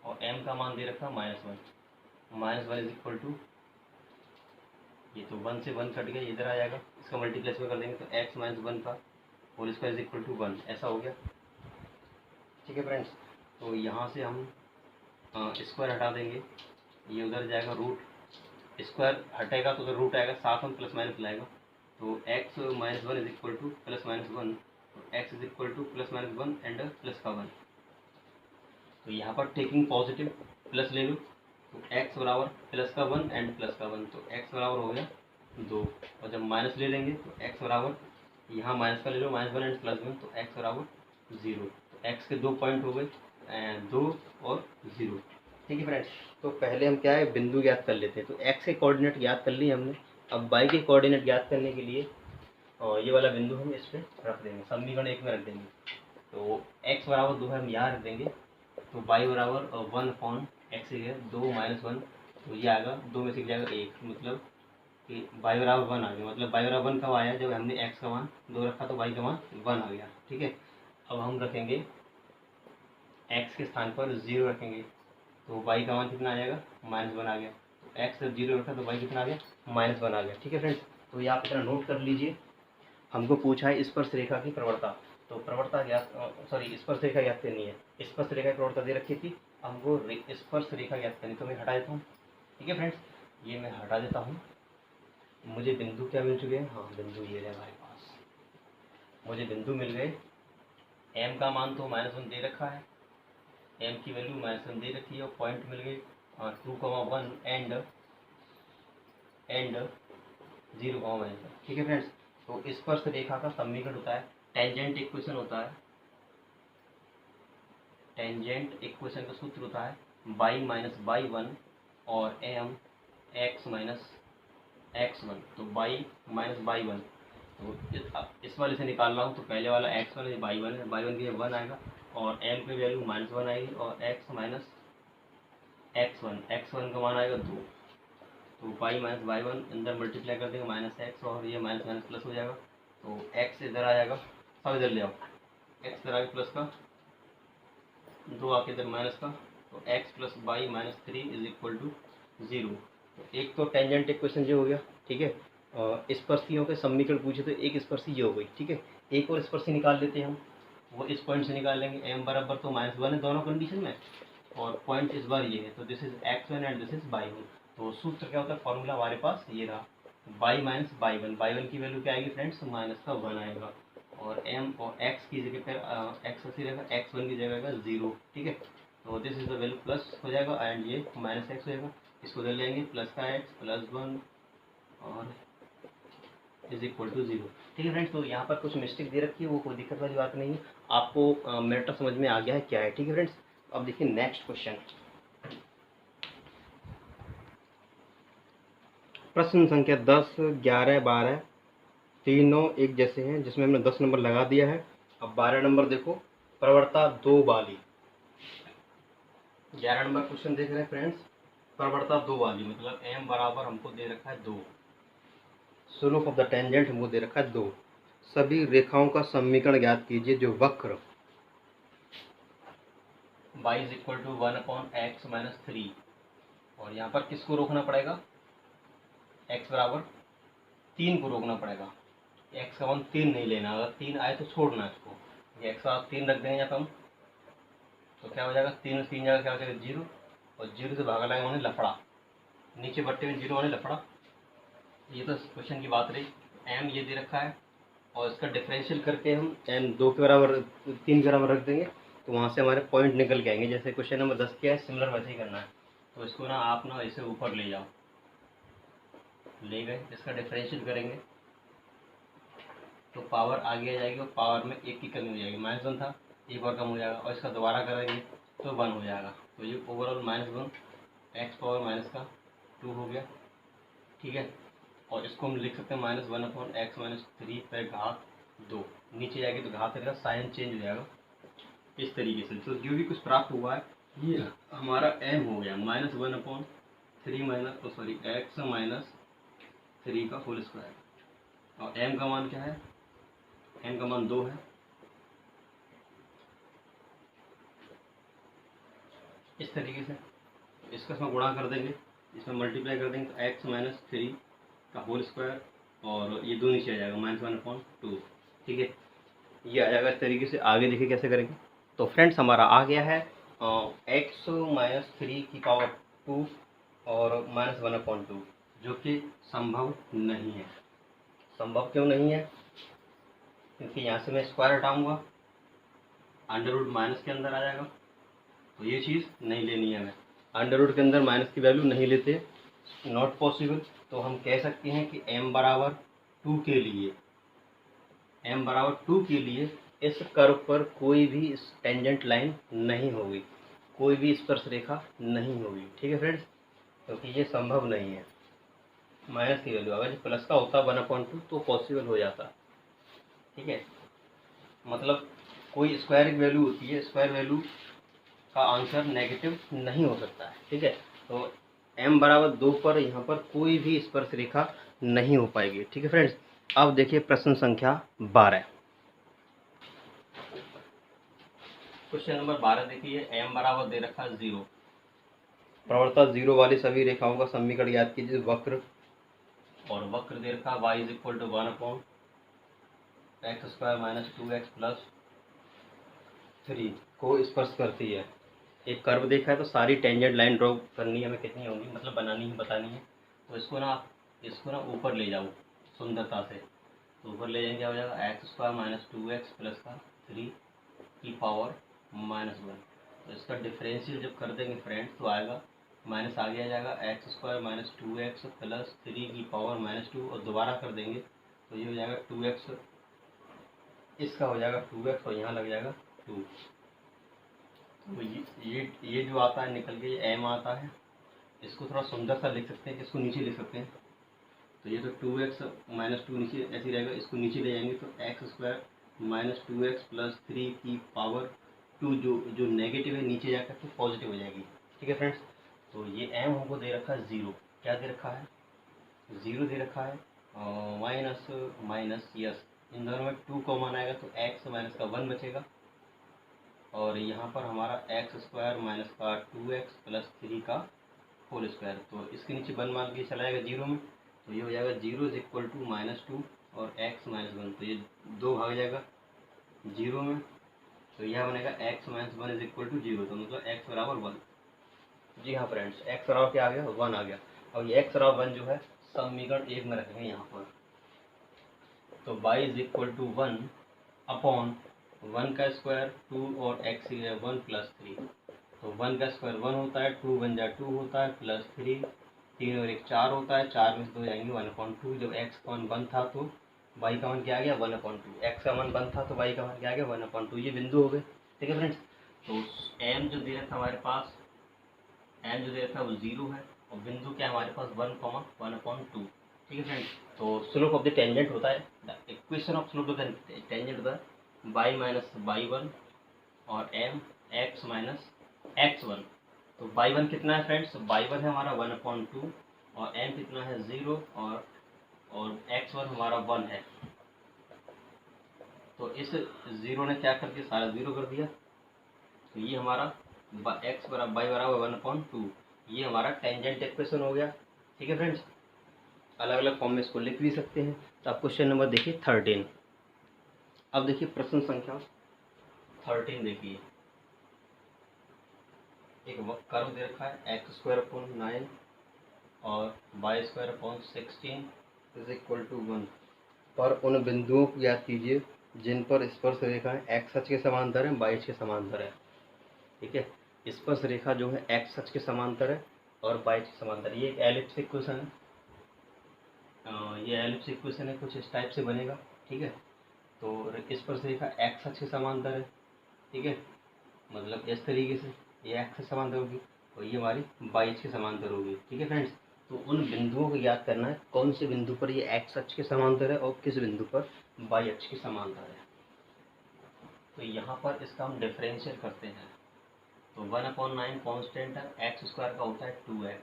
और m का मान दे रखा -1 इज इक्वल टू, ये तो 1 से 1 कट गया, इधर आ जाएगा, इसका मल्टीप्लेक्स में कर देंगे तो x -1 का whole square is equal to 1, ऐसा हो गया, ठीक है फ्रेंड्स। तो यहाँ से हम स्क्वायर हटा देंगे, ये उधर जाएगा, रूट स्क्वायर हटेगा तो उधर रूट आएगा, साथ में प्लस माइनस लाएगा, तो x -1 इज इक्वल टू +1, तो x is equal to +1 and plus का 1। तो यहाँ पर टेकिंग पॉजिटिव प्लस ले लो, तो x बराबर प्लस का 1 एंड प्लस का 1, तो x बराबर हो गया 2, और जब माइनस ले लेंगे तो x बराबर, यहाँ माइनस का ले लो -1 एंड +1, तो x बराबर 0, तो x के 2 पॉइंट हो गए, 2 और 0, ठीक है फ्रेंड्स। तो पहले हम क्या है बिंदु ज्ञात कर लेते हैं, तो x के कोऑर्डिनेट ज्ञात कर लिए हमने। अब y के कोऑर्डिनेट ज्ञात करने के लिए और ये वाला बिंदु हम इस पर रख देंगे, समीकरण 1 में रख देंगे, तो x बराबर 2 है हम यहाँ रख देंगे, तो y बराबर 1/x है 2 -1, तो ये आएगा 2 में से जाएगा 1, मतलब कि y बराबर 1 आ गया, मतलब y बराबर 1 कब आया, जब हमने x का मान 2 रखा तो y का मान 1 आ गया, ठीक है। अब हम रखेंगे x के स्थान पर 0 रखेंगे, तो y का मान कितना आ जाएगा -1 आ गया, तो x जब 0 रखा तो y कितना आ गया -1 आ गया, ठीक है फ्रेंड्स। तो ये आप इतना नोट कर लीजिए। हमको पूछा है स्पर्श रेखा की प्रवणता, तो प्रवणता ज्ञात स्पर्श रेखा ज्ञात करनी है, स्पर्श रेखा की प्रवणता दे रखी थी, हमको स्पर्श रेखा ज्ञात करनी, तो मैं हटा देता हूँ, ठीक है फ्रेंड्स, ये मैं हटा देता हूँ। मुझे बिंदु क्या मिल चुके हैं, हाँ बिंदु ये है हमारे पास, मुझे बिंदु मिल गए। m का मान तो -1 दे रखा है, m की वैल्यू -1 दे रखी है, और पॉइंट मिल गए 2,1 एंड 0,1, ठीक है फ्रेंड्स। तो स्पर्श रेखा का समीकरण होता है, टेंजेंट इक्वेशन होता है, टेंजेंट इक्वेशन का सूत्र होता है y - y1 और m x - x1, तो y - y1, तो इस वाले से निकाल रहा हूँ, तो पहले वाला x1 है, y1 है, y1 की 1 आएगा, और m की वैल्यू -1 आएगी और x माइनस x1 का मान आएगा 2। तो y माइनस y1 अंदर मल्टीप्लाई कर देंगे -x और ये माइनस माइनस प्लस हो जाएगा। तो x इधर आ जाएगा, सब इधर ले आओ, x इधर आगे प्लस का 2 आके इधर माइनस का, तो x plus y minus 3 is equal to 0। तो एक तो टेंजेंट इक्वेशन ये हो गया, ठीक है। स्पर्शियों के समीकरण पूछे तो एक स्पर्शी ये हो गई, ठीक है। एक और स्पर्शी निकाल लेते हैं हम, वो इस पॉइंट से निकाल लेंगे। m बराबर तो -1 है दोनों कंडीशन में, और पॉइंट इस बार ये है, तो this is x1 and this is y1। तो सूत्र क्या होता है, फॉर्मूला हमारे पास ये रहा, y माइनस y1 की वैल्यू क्या आएगी फ्रेंड्स, -1 आएगा। और m और x की जगह पर x ऐसी रहेगा, x1 की जगह पर 0, ठीक है। तो this is the value plus हो जाएगा एंड ये -x हो जाएगा, इसको उधर लेंगे प्लस का x प्लस 1 और इज इक्वल टू 0, ठीक है फ्रेंड्स। तो यहाँ पर कुछ मिस्टेक दे रखी है, वो कोई दिक्कत वाली बात नहीं है, आपको मैटर समझ में आ गया है क्या है, ठीक है फ्रेंड्स। अब देखिए नेक्स्ट क्वेश्चन, प्रश्न संख्या 10, 11, 12 तीनों एक जैसे हैं, जिसमें हमने 10 नंबर लगा दिया है। अब 12 नंबर देखो, प्रवणता 2 वाली। 11 नंबर क्वेश्चन देख रहे हैं फ्रेंड्स, प्रवणता 2 वाली, मतलब m बराबर हमको दे रखा है 2, स्लोप ऑफ द टेंजेंट हमको दे रखा है 2। सभी रेखाओं का समीकरण ज्ञात कीजिए जो वक्र y is equal to 1/x minus 3, और यहाँ पर किसको रोकना पड़ेगा, x बराबर 3 को रोकना पड़ेगा। x का मान 3 नहीं लेना, अगर 3 आए तो छोड़ना इसको, ये x का 3 रख देंगे यहाँ पर हम, तो क्या हो जाएगा, 3 और 3 जगह क्या हो जाएगा 0, और 0 से भागा लगाएंगे माने लफड़ा, नीचे बट्टे में 0 माने लफड़ा। ये तो क्वेश्चन की बात रही, m ये दे रखा है, और इसका डिफरेंशियल करके हम m 2 के बराबर 3 के बराबर रख देंगे, तो वहाँ से हमारे पॉइंट निकल के आएंगे। जैसे क्वेश्चन नंबर 10 किया है, सिमिलर वैसे ही करना है। तो इसको ना आप ना इसे ऊपर ले जाओ, ले गए, इसका डिफरेंशियल करेंगे तो पावर आगे आ जाएगी, और पावर में 1 की कमी हो जाएगी, -1 था 1 और कम हो जाएगा, और इसका दोबारा करेंगे तो 1 हो जाएगा। तो ये ओवरऑल -1 x पावर माइनस का 2 हो गया, ठीक है। और इसको हम लिख सकते हैं -1/x माइनस 3 पर घात 2, नीचे जाएगी तो घात रहेगा, साइन चेंज हो जाएगा इस तरीके से। तो जो भी कुछ प्राप्त हुआ है ये हमारा m हो गया -1/3 माइनस x माइनस 3 का होल स्क्वायर, और m का मान क्या है, m का मान 2 है। इस तरीके से इसका इसमें गुणा कर देंगे, इसमें मल्टीप्लाई कर देंगे, तो x माइनस 3 का होल स्क्वायर, और ये 2 नीचे आ जाएगा -1/2, ठीक है। ये आ जाएगा इस तरीके से। आगे देखिए कैसे करेंगे। तो फ्रेंड्स हमारा आ गया है x माइनस 3 की पावर 2 और -1/2, जो कि संभव नहीं है। संभव क्यों नहीं है, क्योंकि यहाँ से मैं स्क्वायर हटाऊंगा, अंडर रूट माइनस के अंदर आ जाएगा, तो ये चीज़ नहीं लेनी है हमें। अंडर रूट के अंदर माइनस की वैल्यू नहीं लेते, नॉट पॉसिबल। तो हम कह सकते हैं कि m बराबर 2 के लिए, m बराबर 2 के लिए इस कर्व पर कोई भी टेंजेंट लाइन नहीं होगी, कोई भी स्पर्श रेखा नहीं होगी, ठीक है फ्रेंड्स, क्योंकि ये संभव नहीं है। माइनस की वैल्यू अगर प्लस का होता 1/2 तो पॉसिबल हो जाता, ठीक है। मतलब कोई स्क्वायर की वैल्यू होती है, स्क्वायर वैल्यू का आंसर नेगेटिव नहीं हो सकता है, ठीक है। तो m बराबर 2 पर यहाँ पर कोई भी स्पर्श रेखा नहीं हो पाएगी, ठीक है फ्रेंड्स। अब देखिए प्रश्न संख्या 12, क्वेश्चन नंबर 12 देखिए, m बराबर दे रखा है 0, प्रवणता 0 वाली सभी रेखाओं का समीकरण याद कीजिए वक्र, और वक्र दे रखा y is equal to 1/x² minus 2x plus 3 को स्पर्श करती है। एक कर्व देखा है तो सारी टेंजेंट लाइन ड्रॉ करनी है हमें, कितनी होंगी मतलब बनानी है, बतानी है। तो इसको ना ऊपर ले जाओ सुंदरता से, तो ऊपर ले जाएंगे क्या हो जाएगा, x² माइनस 2x प्लस का 3 की पावर -1। तो इसका डिफरेंशियल जब कर देंगे फ्रेंड्स तो आएगा, माइनस आगे आ जाएगा x² माइनस 2x प्लस 3 की पावर -2, और दोबारा कर देंगे तो ये हो जाएगा 2x, इसका हो जाएगा 2x, और यहाँ लग जाएगा 2। तो ये जो आता है निकल के ये m आता है, इसको थोड़ा सुंदर सा लिख सकते हैं, इसको नीचे लिख सकते हैं। तो ये तो 2x माइनस 2 नीचे ऐसे रहेगा, इसको नीचे ले जाएंगे तो x² माइनस 2x प्लस 3 की पावर टू जो जो नेगेटिव है नीचे जाकर के पॉजिटिव हो जाएगी। ठीक है फ्रेंड्स, तो ये एम हमको दे रखा है 0, क्या दे रखा है 0 दे रखा है, माइनस माइनस यस, इन दोनों में 2 कॉमन आएगा तो एक्स माइनस का 1 बचेगा, और यहाँ पर हमारा एक्स स्क्वायर माइनस का 2x प्लस 3 का होल स्क्वायर, तो इसके नीचे 1 मान के चला जाएगा 0 में, तो ये हो जाएगा 0 इज इक्वल टू -2 और x माइनस 1, तो ये 2 भाग जाएगा 0 में, तो यह बनेगा x minus 1 is equal to 0, तो मतलब x बराबर 1। जी हाँ फ्रेंड्स, x बराबर क्या आ गया 1 आ गया। और ये x बराबर 1 जो है समीकरण 1 में रखेंगे यहाँ पर, तो y is equal to 1 upon 1 का स्क्वायर 2 और x है 1 प्लस 3, तो 1 का स्क्वायर 1 होता है, 2 बन जाए 2 होता है, प्लस 3 3 और 1 4 होता है, 4 में से 2 जाएंगे 1/2। जब x का मान 1 था तो y का मान क्या आ गया 1/2, x का मान 1 था तो y का मान क्या आ गया 1/2, ये बिंदु हो गए। ठीक है फ्रेंड्स, तो m जो दे रखा हमारे पास, m जो दे रखा है वो 0 है, और बिंदु क्या है हमारे पास 1,1/2। ठीक है फ्रेंड्स, तो स्लोप ऑफ द टेंजेंट होता है, equation of slope of the tangent होता है y माइनस y1 और m x माइनस x1। तो y1 कितना है फ्रेंड्स, y1 है हमारा 1/2 और m कितना है 0 और x1 हमारा 1 है, तो इस 0 ने क्या कर दिया सारा 0 कर दिया, तो ये हमारा x बराबर y बराबर 1/2, ये हमारा टेंजेंट इक्वेशन हो गया। ठीक है फ्रेंड्स, अलग अलग फॉर्म में इसको लिख भी सकते हैं। तो आप क्वेश्चन नंबर देखिए 13। अब देखिए प्रश्न संख्या 13 देखिए, एक कर्व दे रखा है x² और y² 16 इज इक्वल टू 1 पर उन बिंदुओं को ज्ञात कीजिए जिन पर स्पर्श रेखाएं x अक्ष के समांतर हैं y अक्ष के समांतर है। ठीक है, स्पर्श रेखा जो है x अक्ष के समांतर है और y अक्ष के समांतर, ये एक एलिप्स इक्वेशन है, ये एलिप्स इक्वेशन है, कुछ इस टाइप से बनेगा। ठीक है, तो स्पर्श रेखा x अक्ष के समांतर है, ठीक है, मतलब इस तरीके से ये एक्स से समांतर होगी और ये हमारी वाई अक्ष के समांतर होगी। ठीक है फ्रेंड्स, तो उन बिंदुओं को याद करना है कौन से बिंदु पर ये एक्स अक्ष के समांतर है और किस बिंदु पर वाई अक्ष के समांतर है। तो यहाँ पर इसका हम डिफरेंशियल करते हैं, तो 1/9 कॉन्स्टेंट है, x² का होता है 2x,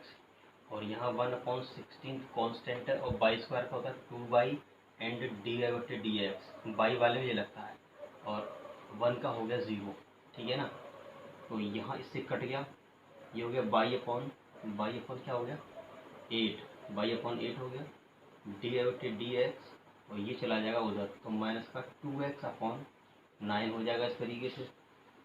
और यहाँ 1/16 कॉन्स्टेंट है और y² का होता है 2y एंड dy/dx, y वाले में ये लगता है, और 1 का हो गया 0। ठीक है ना, तो यहाँ इससे कट गया, ये हो गया y/, क्या हो गया 8, y/8 हो गया, dy/dx, और ये चला जाएगा उधर, तो माइनस का 2x/9 हो जाएगा इस तरीके से।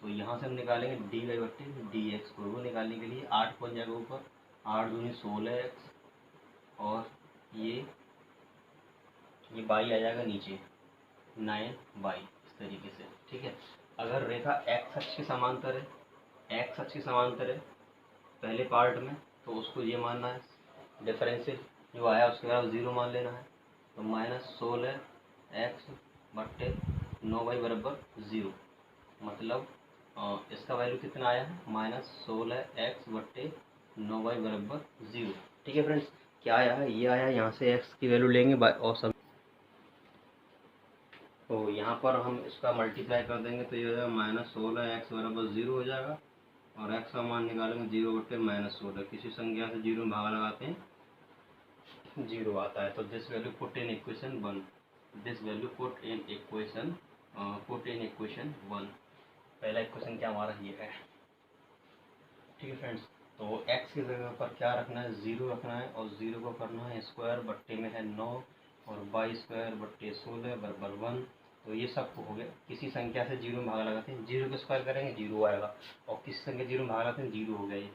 तो यहाँ से हम निकालेंगे dy/dx को, वो निकालने के लिए 8 बन जाएगा ऊपर, 8 दूनी 16x, और ये y आ जाएगा नीचे 9y इस तरीके से। ठीक है, अगर रेखा x अक्ष के समांतर है, x अक्ष के समांतर है पहले पार्ट में, तो उसको ये मानना है, डिफरेंशियल जो आया उसके बाद 0 मान लेना है, तो -16x/9y बराबर 0, मतलब इसका वैल्यू कितना आया है -16x/9y बराबर 0। ठीक है फ्रेंड्स, क्या आया है, ये आया, यहाँ से x की वैल्यू लेंगे और सब, तो यहाँ पर हम इसका मल्टीप्लाई कर देंगे, तो ये हो जाएगा -16x बराबर 0 हो जाएगा, और x का मान निकालेंगे 0/-16, किसी संख्या से 0 में भाग लगाते हैं 0 आता है, तो this value put in equation 1, this value put in equation 1। पहला इक्वेशन क्या हमारा ये है। ठीक है फ्रेंड्स, तो x की जगह पर क्या रखना है 0 रखना है, और 0 को करना है स्क्वायर, बट्टे में है 9, और y²/16 बराबर 1, तो ये सब हो गया, किसी संख्या से 0 में भाग लगाते हैं, 0 को स्क्वायर करेंगे 0 आएगा, और किसी संख्या 0 में भाग लगाते हैं 0 हो गया ये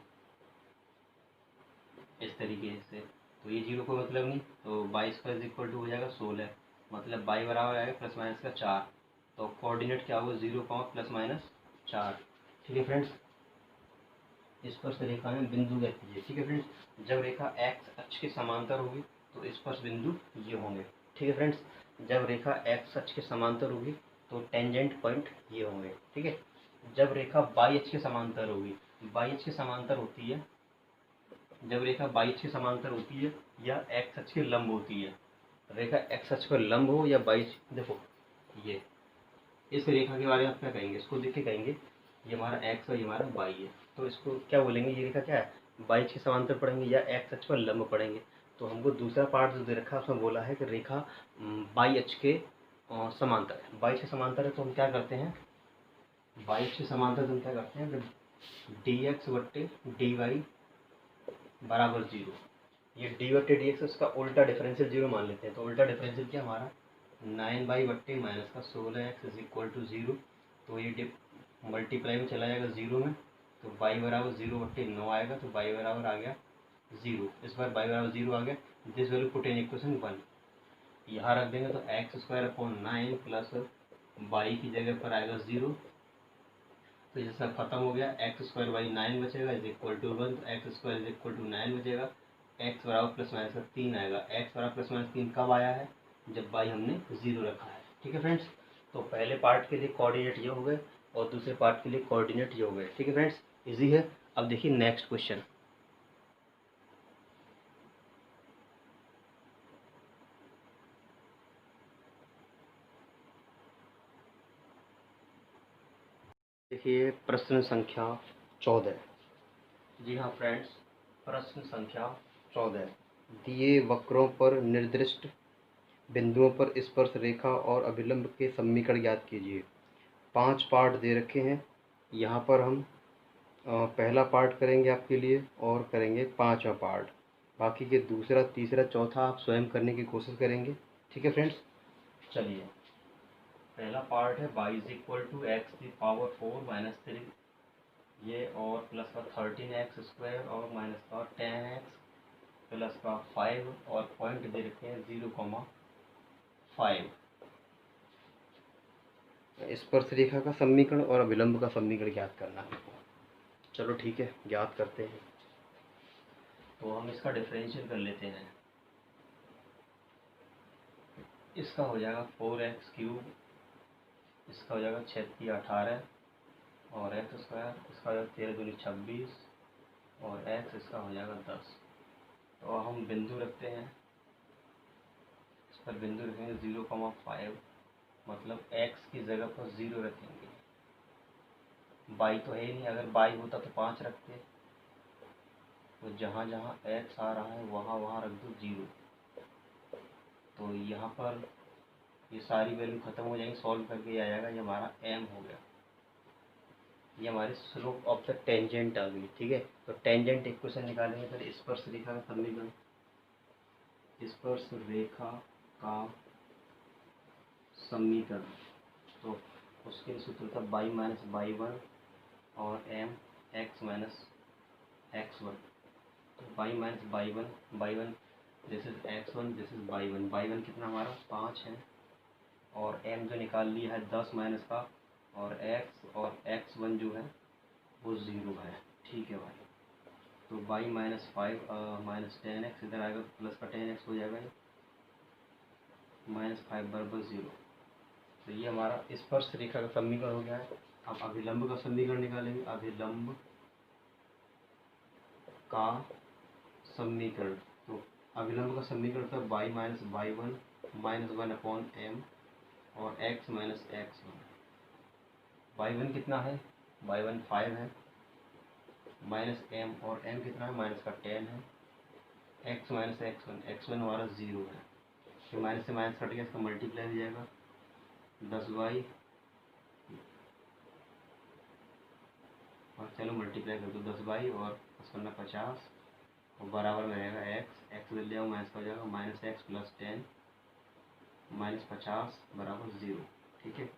इस तरीके से, तो ये 0 को मतलब नहीं, तो y² हो जाएगा 16, मतलब y बराबर आएगा प्लस माइनस का 4, तो कोऑर्डिनेट क्या होगा 0, +/4। ठीक है फ्रेंड्स, स्पर्श रेखा में बिंदु ज्ञात कीजिए। ठीक है फ्रेंड्स, जब रेखा x अक्ष के समांतर होगी तो स्पर्श बिंदु ये होंगे। ठीक है फ्रेंड्स, जब रेखा x अक्ष के समांतर होगी तो टेंजेंट पॉइंट ये होंगे। ठीक है, जब रेखा y अक्ष के समांतर होगी, y अक्ष के समांतर होती है, जब रेखा y अक्ष के समांतर होती है या x अक्ष के लंब होती है, रेखा x अक्ष पर लंब हो या y, देखो ये इस रेखा के बारे में आप क्या कहेंगे, इसको देख के कहेंगे ये हमारा एक्स और ये हमारा वाई है। तो इसको क्या बोलेंगे, ये रेखा क्या है, वाई के समांतर पढ़ेंगे या एक्स अक्ष पर लंब पढ़ेंगे। तो हमको दूसरा पार्ट जो दे रखा है उसमें बोला है कि रेखा वाई अक्ष के समांतर है। वाई के समांतर है तो हम क्या करते हैं, वाई अक्ष के समांतर तो हम क्या करते हैं, डी एक्स बट्टे डी वाई बराबर जीरो। ये डी बट्टे डी एक्स उसका उल्टा डिफरेंशियल जीरो मान लेते हैं। तो उल्टा डिफरेंशियल क्या हमारा 9 बट्टे माइनस का 16x is equal to zero. तो ये मल्टीप्लाई में चला जाएगा जीरो में, तो y बराबर जीरो बट्टे 9 आएगा। तो y बराबर आ गया जीरो। इस बार y बराबर जीरो आ गया। This value put in equation 1 यहाँ रख देंगे तो x square upon 9 plus y की जगह पर आएगा जीरो। तो ये सब खत्म हो गया। एक्स स्क्वायर बाई 9 बचेगा इज इक्वल टू 1। तो x square is equal to 9 बचेगा। एक्स बराबर प्लस माइनस का 3 आएगा। एक्स बराबर प्लस माइनस 3 कब आया है, जब वाई हमने जीरो रखा है। ठीक है फ्रेंड्स, तो पहले पार्ट के लिए कोऑर्डिनेट ये हो गए और दूसरे पार्ट के लिए कोऑर्डिनेट ये हो गए। ठीक है फ्रेंड्स, इजी है। अब देखिए नेक्स्ट क्वेश्चन। देखिए प्रश्न संख्या 14। जी हाँ फ्रेंड्स, प्रश्न संख्या 14। दिए वक्रों पर निर्दिष्ट बिंदुओं पर स्पर्श रेखा और अभिलंब के समीकरण ज्ञात कीजिए। 5 पार्ट दे रखे हैं। यहाँ पर हम पहला पार्ट करेंगे आपके लिए और करेंगे 5वां पार्ट। बाकी के दूसरा तीसरा चौथा आप स्वयं करने की कोशिश करेंगे। ठीक है फ्रेंड्स, चलिए पहला पार्ट है y is equal to x की पावर 4 माइनस 3 ये और प्लस का 13x स्क्वायर और माइनस का 10x प्लस का 5 और पॉइंट दे रखे हैं 0,5। स्पर्श रेखा का समीकरण और अभिलंब का समीकरण ज्ञात करना है। चलो ठीक है, ज्ञात करते हैं। तो हम इसका डिफरेंशियल कर लेते हैं। इसका हो जाएगा 4x क्यूब, इसका हो जाएगा 6 18 और एक्स स्क्वायर, इसका हो जाएगा 13 दूनी 26 और एक्स इसका हो जाएगा 10। तो हम बिंदु रखते हैं, इस पर बिंदु रखेंगे 0,5, मतलब x की जगह पर 0 रखेंगे। y तो है ही नहीं, अगर y होता तो 5 रखते। तो जहाँ जहाँ x आ रहा है वहाँ वहाँ रख दो 0। तो यहाँ पर ये सारी वैल्यू खत्म हो जाएंगी, सॉल्व करके ये आ जाएगा, ये हमारा m हो गया। ये हमारी स्लोप ऑफ द टेंजेंट आ गई। ठीक है, तो टेंजेंट इक्वेशन निकालेंगे। फिर स्पर्श रेखा का समीकरण, स्पर्श रेखा का समीकरण, तो उसके लिए सूत्र था y माइनस वाई वन और m x minus x one. तो y minus y one this is x1, this is y one कितना हमारा 5 है और m जो निकाल लिया है 10 माइनस का और x और x1 जो है वो 0 है। ठीक है भाई, तो y माइनस 5 माइनस 10x इधर आएगा, प्लस का 10x हो जाएगा, माइनस 5 बराबर 0। तो ये हमारा स्पर्श रेखा का समीकरण हो गया है। अब अभिलंब का समीकरण निकालेंगे। अभिलंब का समीकरण, तो अभिलंब का समीकरण था y minus y one minus 1 upon m और x minus x one. Y one कितना है, वाई वन 5 है, माइनस m और m कितना है, माइनस का 10 है, x माइनस एक्स वन हमारा 0 है। फिर माइनस से माइनस कट गया, इसका मल्टीप्लाई हो जाएगा 10y और चलो मल्टीप्लाई कर दो 10y और 50 और बराबर में रहेगा एक्स ले लिया माइनस का हो जाएगा माइनस एक्स प्लस 10 माइनस 50 बराबर 0। ठीक है,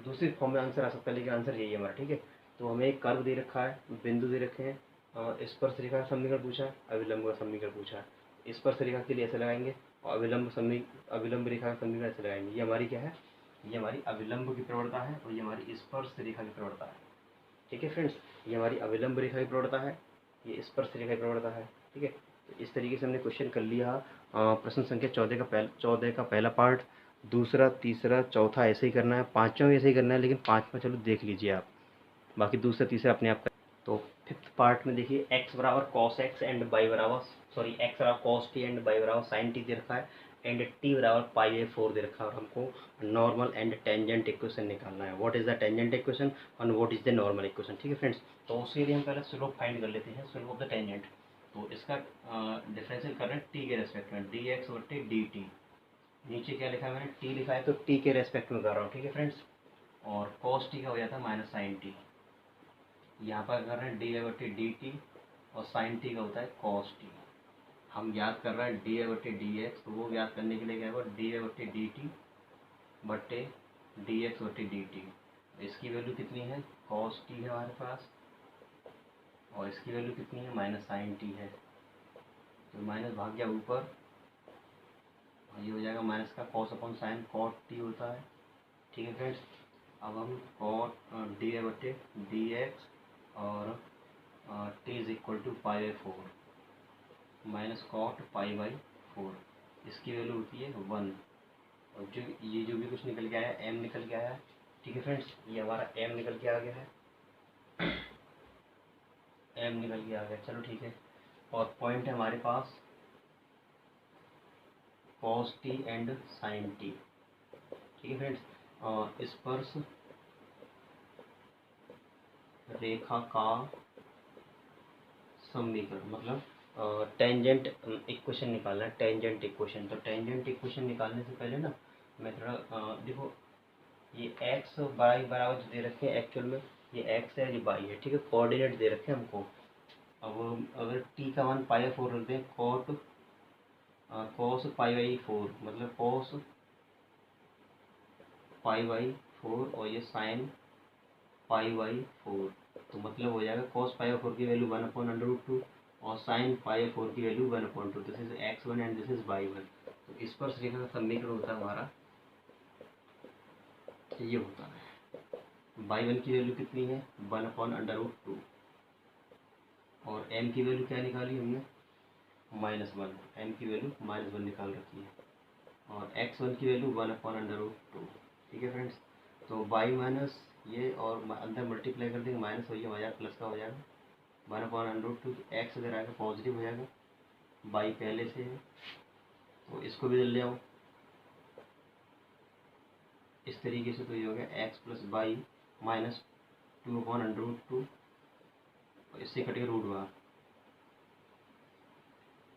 दूसरी फॉर्म में आंसर आ सकता है लेकिन आंसर यही है हमारा। ठीक है, तो हमें एक कर्व दे रखा है, बिंदु दे रखे हैं और स्पर्श रेखा का समीकरण पूछा है, अभिलंब का समीकरण पूछा है। स्पर्श रेखा के लिए ऐसे लगाएंगे और अभिलंब रेखा का समीकरण ऐसे लगाएंगे। ये हमारी क्या है, ये हमारी अभिलंब की प्रवणता है और ये हमारी स्पर्श रेखा की प्रवणता है। ठीक है फ्रेंड्स, ये हमारी अभिलंब रेखा की प्रवणता है, ये स्पर्श रेखा की प्रवणता है। ठीक है, तो इस तरीके से हमने क्वेश्चन कर लिया। प्रश्न संख्या 14 का पहला पार्ट, दूसरा तीसरा चौथा ऐसे ही करना है, पाँचवा भी ऐसे ही करना है, लेकिन पाँचवा चलो देख लीजिए आप, बाकी दूसरा तीसरा अपने आप कर। तो फिफ्थ पार्ट में देखिए x बराबर कॉस एक्स एंड y बराबर एक्स बराबर कॉस टी एंड y बराबर साइन टी दे रखा है। एंड टी बराबर π/4 दे रखा है और हमको नॉर्मल एंड टेंजेंट इक्वेशन निकालना है। What is the tangent equation और what is the normal equation. ठीक है फ्रेंड्स, तो उसके लिए हम पहले स्लोप फाइंड कर लेते हैं, स्लोप ऑफ द टेंजेंट। तो इसका डिफरेंशियल कर रहे हैं टी के रेस्पेक्ट में, dx/dt। नीचे क्या लिखा है मैंने, टी लिखा है तो टी के रेस्पेक्ट में कर रहा हूँ। ठीक है फ्रेंड्स, और cos टी का हो जाता है -sin t। यहाँ पर कर रहे हैं dy/dt और sin t का होता है cos t। हम याद कर रहे हैं dy/dx, तो वो याद करने के लिए क्या होगा, dy/dt बट्टे dx/dt। इसकी वैल्यू कितनी है, cos t है हमारे पास, और इसकी वैल्यू कितनी है, -sin t है। तो माइनस भाग गया ऊपर, ये हो जाएगा माइनस का cos upon sine cot t होता है। ठीक है फ्रेंड्स, अब हम cot dy/dx और t is equal to π/4 minus cot π/4, इसकी वैल्यू होती है 1। और जो भी कुछ निकल के आया, m निकल के आया। ठीक है फ्रेंड्स, ये हमारा m निकल के आ गया है, m निकल के आ गया। चलो ठीक है, और पॉइंट है हमारे पास cos t and sin t। ठीक है फ्रेंड्स, स्पर्श रेखा का समीकरण मतलब टेंजेंट इक्वेशन निकालना है, टेंजेंट इक्वेशन। तो टेंजेंट इक्वेशन निकालने से पहले ना मैं थोड़ा देखो, ये x y बराबर जो दे रखे हैं एक्चुअल में, ये x है, ये y है। ठीक है, कोऑर्डिनेट दे रखे हैं हमको। अब अगर t का मान π/4 रखते हैं, cos π/4 मतलब cos π/4 और ये sin π/4, तो मतलब हो जाएगा cos π/4 की वैल्यू 1/√2 और sin π/4 की value 1/2। This is x1 and this is y1। तो स्पर्श रेखा का समीकरण होता है हमारा, ये होता है y1 की वैल्यू कितनी है, 1/√2, और m की वैल्यू क्या निकाली हमने, -1। m की वैल्यू -1 निकाल रखी है, और x1 की वैल्यू 1/√2। ठीक है फ्रेंड्स, तो y माइनस ये और अंदर मल्टीप्लाई कर देंगे, माइनस हो जाएगा प्लस का हो जाएगा 1/√2। एक्स अगर आएगा पॉजिटिव हो जाएगा, y पहले से है तो इसको भी ले आओ इस तरीके से। तो ये हो गया x प्लस वाई माइनस 2/√2, और इससे कटेगा √1।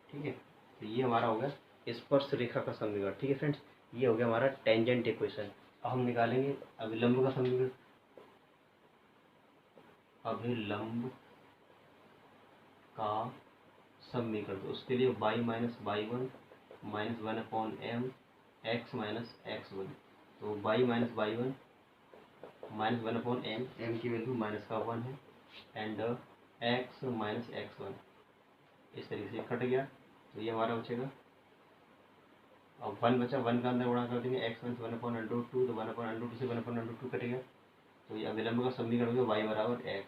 ठीक है, तो ये हमारा हो गया स्पर्श रेखा का समीकरण। ठीक है फ्रेंड्स, ये हो गया हमारा टेंजेंट इक्वेशन। अब हम निकालेंगे अभिलंब का समीकरण। अभिलंब का समीकरण, तो उसके लिए y minus y1 minus 1/m x minus x1। तो y minus y1 minus 1/m, m की वैल्यू माइनस का 1 है, एंड x माइनस x1 इस तरीके से कट गया। तो ये हमारा बचेगा, अब 1 बचा, 1 का अंदर गुणा कर देंगे, x माइनस 1/√2, तो 1/√2 से 1/√2 कटेगा। तो ये अभिलंब का समीकरण हो गया y बराबर x,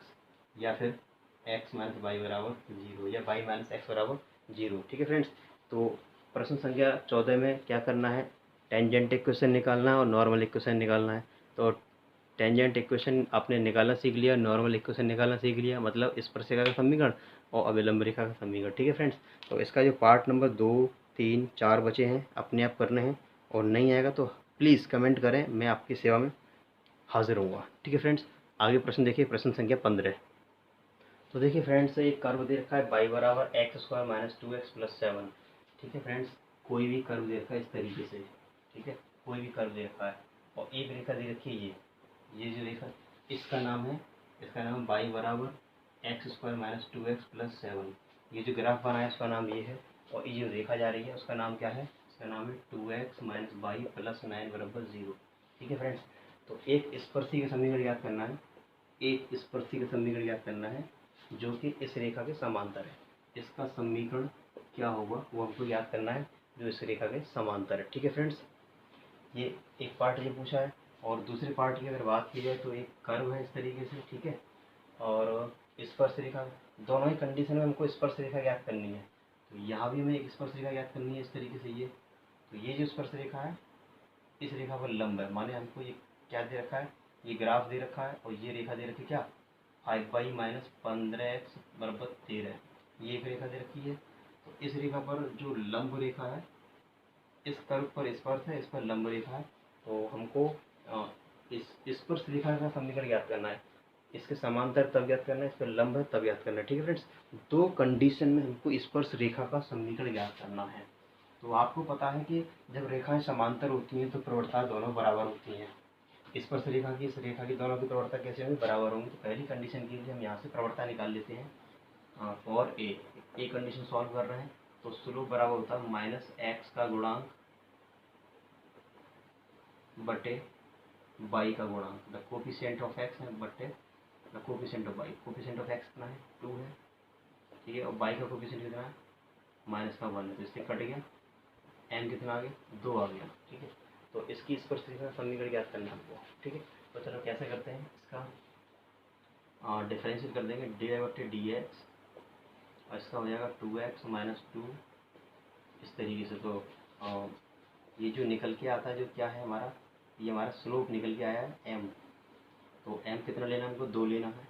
या फिर x माइनस वाई बराबर 0, या y माइनस x बराबर 0। ठीक है फ्रेंड्स, तो प्रश्न संख्या 14 में क्या करना है, टेंजेंट इक्वेशन निकालना है और नॉर्मल इक्वेशन निकालना है। तो टेंजेंट इक्वेशन आपने निकालना सीख लिया, नॉर्मल इक्वेशन निकालना सीख लिया, मतलब स्पर्श रेखा का समीकरण और अभिलंब रेखा का समीकरण। ठीक है फ्रेंड्स, तो इसका जो पार्ट नंबर 2, 3, 4 बचे हैं अपने आप करने हैं, और नहीं आएगा तो प्लीज़ कमेंट करें, मैं आपकी सेवा में हाजिर होऊंगा। ठीक है फ्रेंड्स, आगे प्रश्न देखिए, प्रश्न संख्या 15। तो देखिए फ्रेंड्स, एक कर्व दे रखा है y बराबर x² माइनस 2x प्लस 7। ठीक है फ्रेंड्स, कोई भी कर्व दे रखा है इस तरीके से। ठीक है, कोई भी कर्व दे रखा है, और एक रेखा दे रखी है, ये जो रेखा, इसका नाम है, इसका नाम y बराबर x² माइनस 2x प्लस 7। ये जो ग्राफ बना है उसका नाम ये है, और ये जो रेखा जा रही है उसका नाम क्या है, इसका नाम है 2x माइनस y प्लस 9 बराबर 0। ठीक है फ्रेंड्स, तो एक स्पर्शी का समीकरण याद करना है, एक स्पर्शी का समीकरण याद करना है जो कि इस रेखा के समांतर है। इसका समीकरण क्या होगा वो हमको याद करना है, जो इस रेखा के समांतर है। ठीक है फ्रेंड्स, ये एक पार्ट ये पूछा है, और दूसरे पार्ट की अगर बात की जाए तो एक कर्व है इस तरीके से। ठीक है, और स्पर्श रेखा, दोनों ही कंडीशन में हमको स्पर्श रेखा याद करनी है। तो यहाँ भी हमें एक स्पर्श रेखा याद करनी है इस तरीके से। ये तो ये जो स्पर्श रेखा है इस रेखा पर लंब है, माने हमको ये क्या दे रखा है, ये ग्राफ दे रखा है, और ये रेखा दे रखी है क्या, 5y माइनस 15x बराबर 13, ये एक रेखा दे रखी है। तो इस रेखा पर जो लंब रेखा है इस कर्व पर स्पर्श है, इस पर लंब रेखा है, तो हमको इस स्पर्श रेखा का समीकरण ज्ञात करना है। इसके समांतर तब ज्ञात करना है, इस पर लंब है तब ज्ञात करना है। ठीक है फ्रेंड्स, दो कंडीशन में हमको स्पर्श रेखा का समीकरण ज्ञात करना है। तो आपको पता है कि जब रेखाएं समांतर होती हैं तो प्रवणता दोनों बराबर होती हैं। स्पर्श रेखा की इस रेखा की दोनों की प्रवणता कैसे होंगी? बराबर होंगी। तो पहली कंडीशन के लिए हम यहाँ से प्रवणता निकाल लेते हैं। फॉर ए कंडीशन सॉल्व कर रहे हैं तो स्लोप बराबर होता है माइनस एक्स का गुणांक बटे बाई का गुणांक। द कोफिशिएंट ऑफ एक्स है बटे the coefficient of by. Coefficient of x कितना है? 2 है, ठीक है, और बाई का कोफिशिएंट कितना है? माइनस का 1 है, तो इससे कट गया। एम कितना आ गया? 2 आ गया। ठीक है, तो इसकी स्पर्श रेखा समीकरण ज्ञात करना है हमको। ठीक है, तो चलो कैसे करते हैं इसका डिफरेंशियल कर देंगे। डी वाई बटे डी एक्स, और इसका हो जाएगा 2x माइनस 2 इस तरीके से। तो ये जो निकल के आता है जो क्या है हमारा, ये हमारा स्लोप निकल के आया है m। तो m कितना लेना है हमको? 2 लेना है,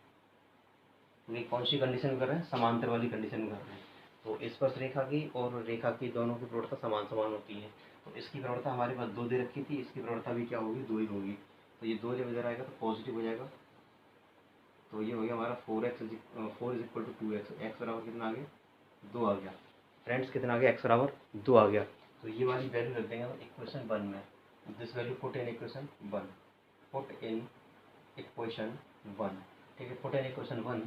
क्योंकि कौन सी कंडीशन में कर रहे हैं? समांतर वाली कंडीशन में कर रहे हैं। तो स्पर्श रेखा की और रेखा की दोनों की प्रवणता समान समान होती है। तो इसकी प्रवणता हमारे पास 2 दे रखी थी, इसकी प्रवणता भी क्या होगी? 2 ही होगी। तो ये 2 जब इधर आएगा तो पॉजिटिव हो जाएगा। तो ये हो गया हमारा 4x is equal to 2x। X बराबर कितना आ गया? 2 आ गया। फ्रेंड्स कितना आ गया? x बराबर 2 आ गया। तो ये वाली वैल्यू रख देंगे इक्वेशन 1 में। This value put in equation 1, put in equation 1। ठीक है, put in equation 1,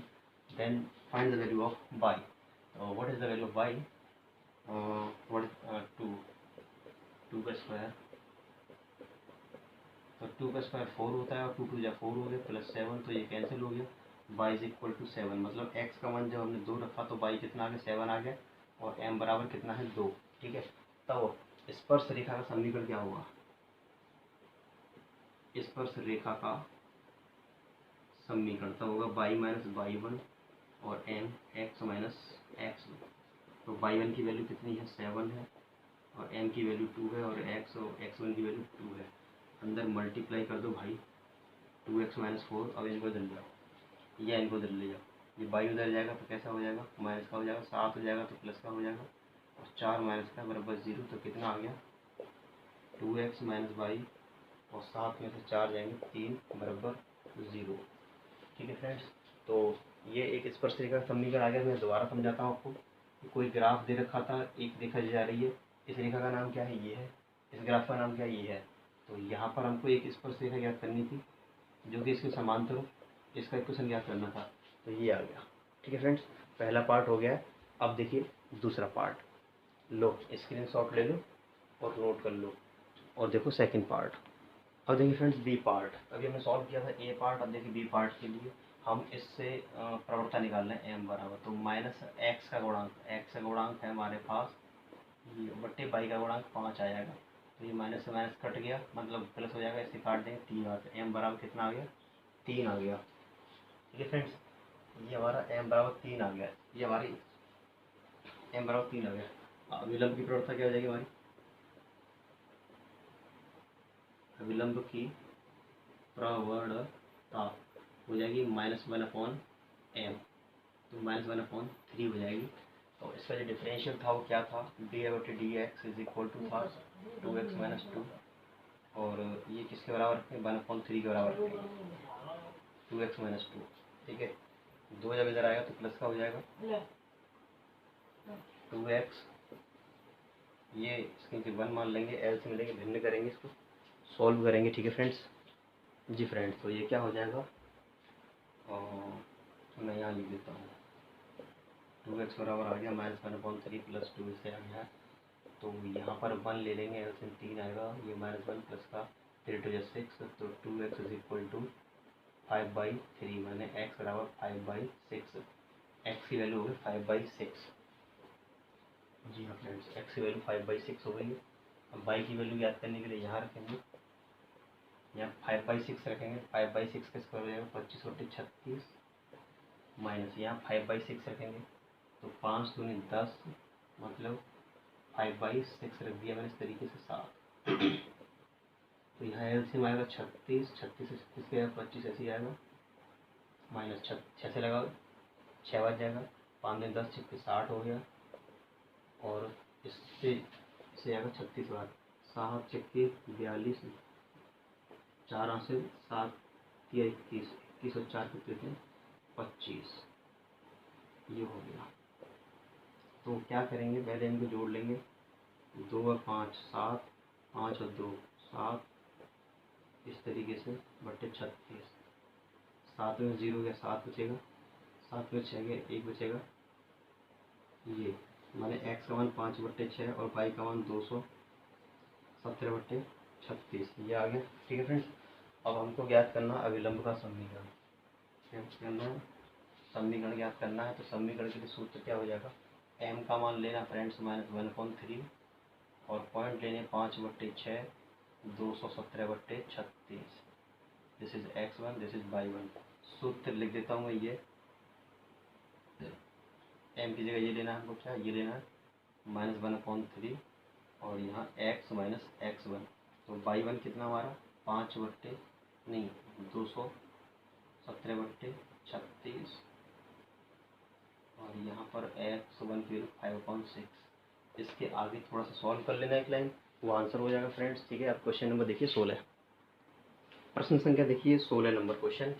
then find the value of y। What is the value of y? What is 2 का स्क्वायर, तो 2 का स्क्वायर 4 होता है, और 2 2 जा 4 हो गया, प्लस 7, तो ये कैंसिल हो गया। y इज इक्वल टू 7, मतलब x का मान जब हमने 2 रखा तो y कितना आ गया? 7 आ गया, और m बराबर कितना है? 2। ठीक है, तब स्पर्श रेखा का समीकरण क्या होगा? स्पर्श रेखा का समीकरण तब होगा y माइनस y1 और m x माइनस x। तो y1 की वैल्यू कितनी है? 7 है, और m की वैल्यू 2 है, और x1 की वैल्यू 2 है। अंदर मल्टीप्लाई कर दो भाई, 2x माइनस 4। अब इनको दल जाओ, ये इनको दल ले जाओ, ये y उधर जाएगा तो कैसा हो जाएगा? माइनस का हो जाएगा। 7 हो जाएगा तो प्लस का हो जाएगा, और 4 माइनस का बराबर 0। तो कितना आ गया? 2x माइनस y, और 7 में से 4 जाएंगे 3 बराबर 0। ठीक है फ्रेंड्स, तो ये एक स्पर्श रेखा समीकरण आ गया। मैं दोबारा समझाता हूँ आपको। कोई ग्राफ दे रखा था, एक रेखा जा रही है, इस रेखा का नाम क्या है? ये है। इस ग्राफ का नाम क्या है? ये है। तो यहाँ पर हमको एक स्पर्श रेखा ज्ञात करनी थी जो कि इसके समांतर हो, इसका इक्वेशन ज्ञात करना था, तो ये आ गया। ठीक है फ्रेंड्स, पहला पार्ट हो गया है। अब देखिए दूसरा पार्ट, लो स्क्रीनशॉट ले लो और नोट कर लो, और देखो सेकंड पार्ट। अब देखिए फ्रेंड्स बी पार्ट, अभी हमने सॉल्व किया था ए पार्ट। अब देखिए बी पार्ट के लिए हम इससे प्रवणता निकाल रहे हैं m बराबर, तो माइनस एक्स का गुणांक, एक्स का गुणांक है हमारे पास ये बट्टे बाई का गुणांक 5 आ जाएगा। तो ये माइनस से माइनस कट गया, मतलब प्लस हो जाएगा, इससे काट देंगे 3 बार। m बराबर कितना आ गया? 3 आ गया। ठीक है फ्रेंड्स, ये हमारा m बराबर 3 आ गया। ये हमारी m बराबर 3 आ गया। अविलंब की प्रवणता क्या हो जाएगी हमारी? अविलंब की प्रवणता हो जाएगी -1/m, तो -1/3 हो जाएगी। तो इसका जो डिफरेंशियल था वो क्या था? डी बटे d x is equal to था 2x माइनस 2, और ये किसके बराबर रखें? 1/3 के बराबर रखें, 2x माइनस 2। ठीक है, 2 जब इधर आएगा तो प्लस का हो जाएगा 2x, ये इसके 1 मान लेंगे, एल से मिलेंगे, भिन्न करेंगे, इसको सॉल्व करेंगे। ठीक है फ्रेंड्स, जी फ्रेंड्स, तो ये क्या हो जाएगा? और मैं यहाँ लिख देता हूँ, 2x बराबर आ गया -1/3 प्लस 2 से आ गया। तो यहाँ पर 1 ले लेंगे, एलसीएम 3 आएगा, ये -1 प्लस का 3 2 6, तो 2x इज इक्वल टू 5/3, मैंने x बराबर 5/6। x की वैल्यू हो गई 5/6। जी हाँ फ्रेंड्स, x की वैल्यू 5/6 हो गई। अब y की वैल्यू याद करने के लिए यहाँ रखेंगे, यहाँ 5/6 रखेंगे। 5/6 का स्क्वायर हो जाएगा 25 बटे 36, माइनस यहाँ 5/6 रखेंगे तो 5 दूनी 10, मतलब 5/6 रख दिया मैंने इस तरीके से 7। तो यहाँ एलसीएम आएगा 36, 36 से 36 के 25 ऐसे ही आएगा, माइनस 6 से लगाओ, 6 बच जाएगा, 5 दिन 10 6 60 हो गया, और इससे आएगा 36 बार, 7 चक्के 42, 4 से 7 या 21, 21 और 4 कितने थे 25, ये हो गया। तो क्या करेंगे, पहले इनको जोड़ लेंगे, 2 और 5 7, 5 और 2 7, इस तरीके से बट्टे 36, 7 में 0 गया 7 बचेगा, 7 में 6 गया 1 बचेगा, ये माने x का मान 5/6 और y का मान 217/36, ये आ गया। ठीक है फ्रेंड्स, अब हमको ज्ञात करना अविलंब का समीकरण। समीकरण ज्ञात करना है, तो समीकरण के लिए सूत्र क्या हो जाएगा, m का मान लेना फ्रेंड्स -1/3 और पॉइंट लेने 5/6, 217/36, this is x1, this is y1। सूत्र लिख देता हूँ मैं, ये m की जगह ये लेना है हमको, क्या ये लेना है -1/3 और यहाँ x माइनस x1, तो y1 कितना हमारा 217/36 और यहाँ पर x1 की 5/6। इसके आगे थोड़ा सा सॉल्व कर लेना एक लाइन, वो आंसर हो जाएगा फ्रेंड्स। ठीक है, आप क्वेश्चन नंबर देखिए 16, प्रश्न संख्या देखिए 16 नंबर क्वेश्चन।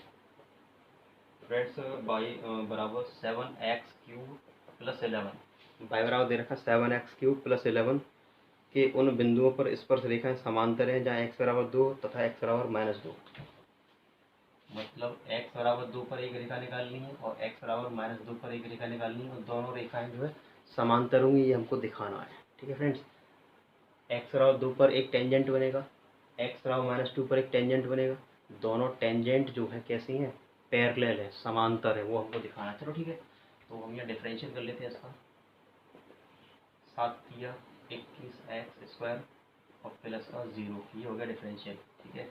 फ्रेंड्स y बराबर 7x³ + 11, y बराबर दे रखा 7x³ + 11 के उन बिंदुओं पर स्पर्श रेखाएं समांतर हैं जहाँ x बराबर 2 तथा x बराबर -2। मतलब x बराबर 2 पर एक रेखा निकालनी है और x बराबर -2 पर एक रेखा निकालनी है और दोनों रेखाएं जो है समांतर होंगी, ये हमको दिखाना है। ठीक है फ्रेंड्स, x बराबर 2 पर एक टेंजेंट बनेगा, x बराबर -2 पर एक टेंजेंट बनेगा, दोनों टेंजेंट जो है कैसी हैं, पैरेलल है, समांतर है, वो हमको दिखाना है। चलो ठीक है, तो हम यहाँ डिफरेंशियल कर लेते हैं इसका, 7 या 21x² और प्लस का 0, ये हो गया डिफरेंशियल। ठीक है,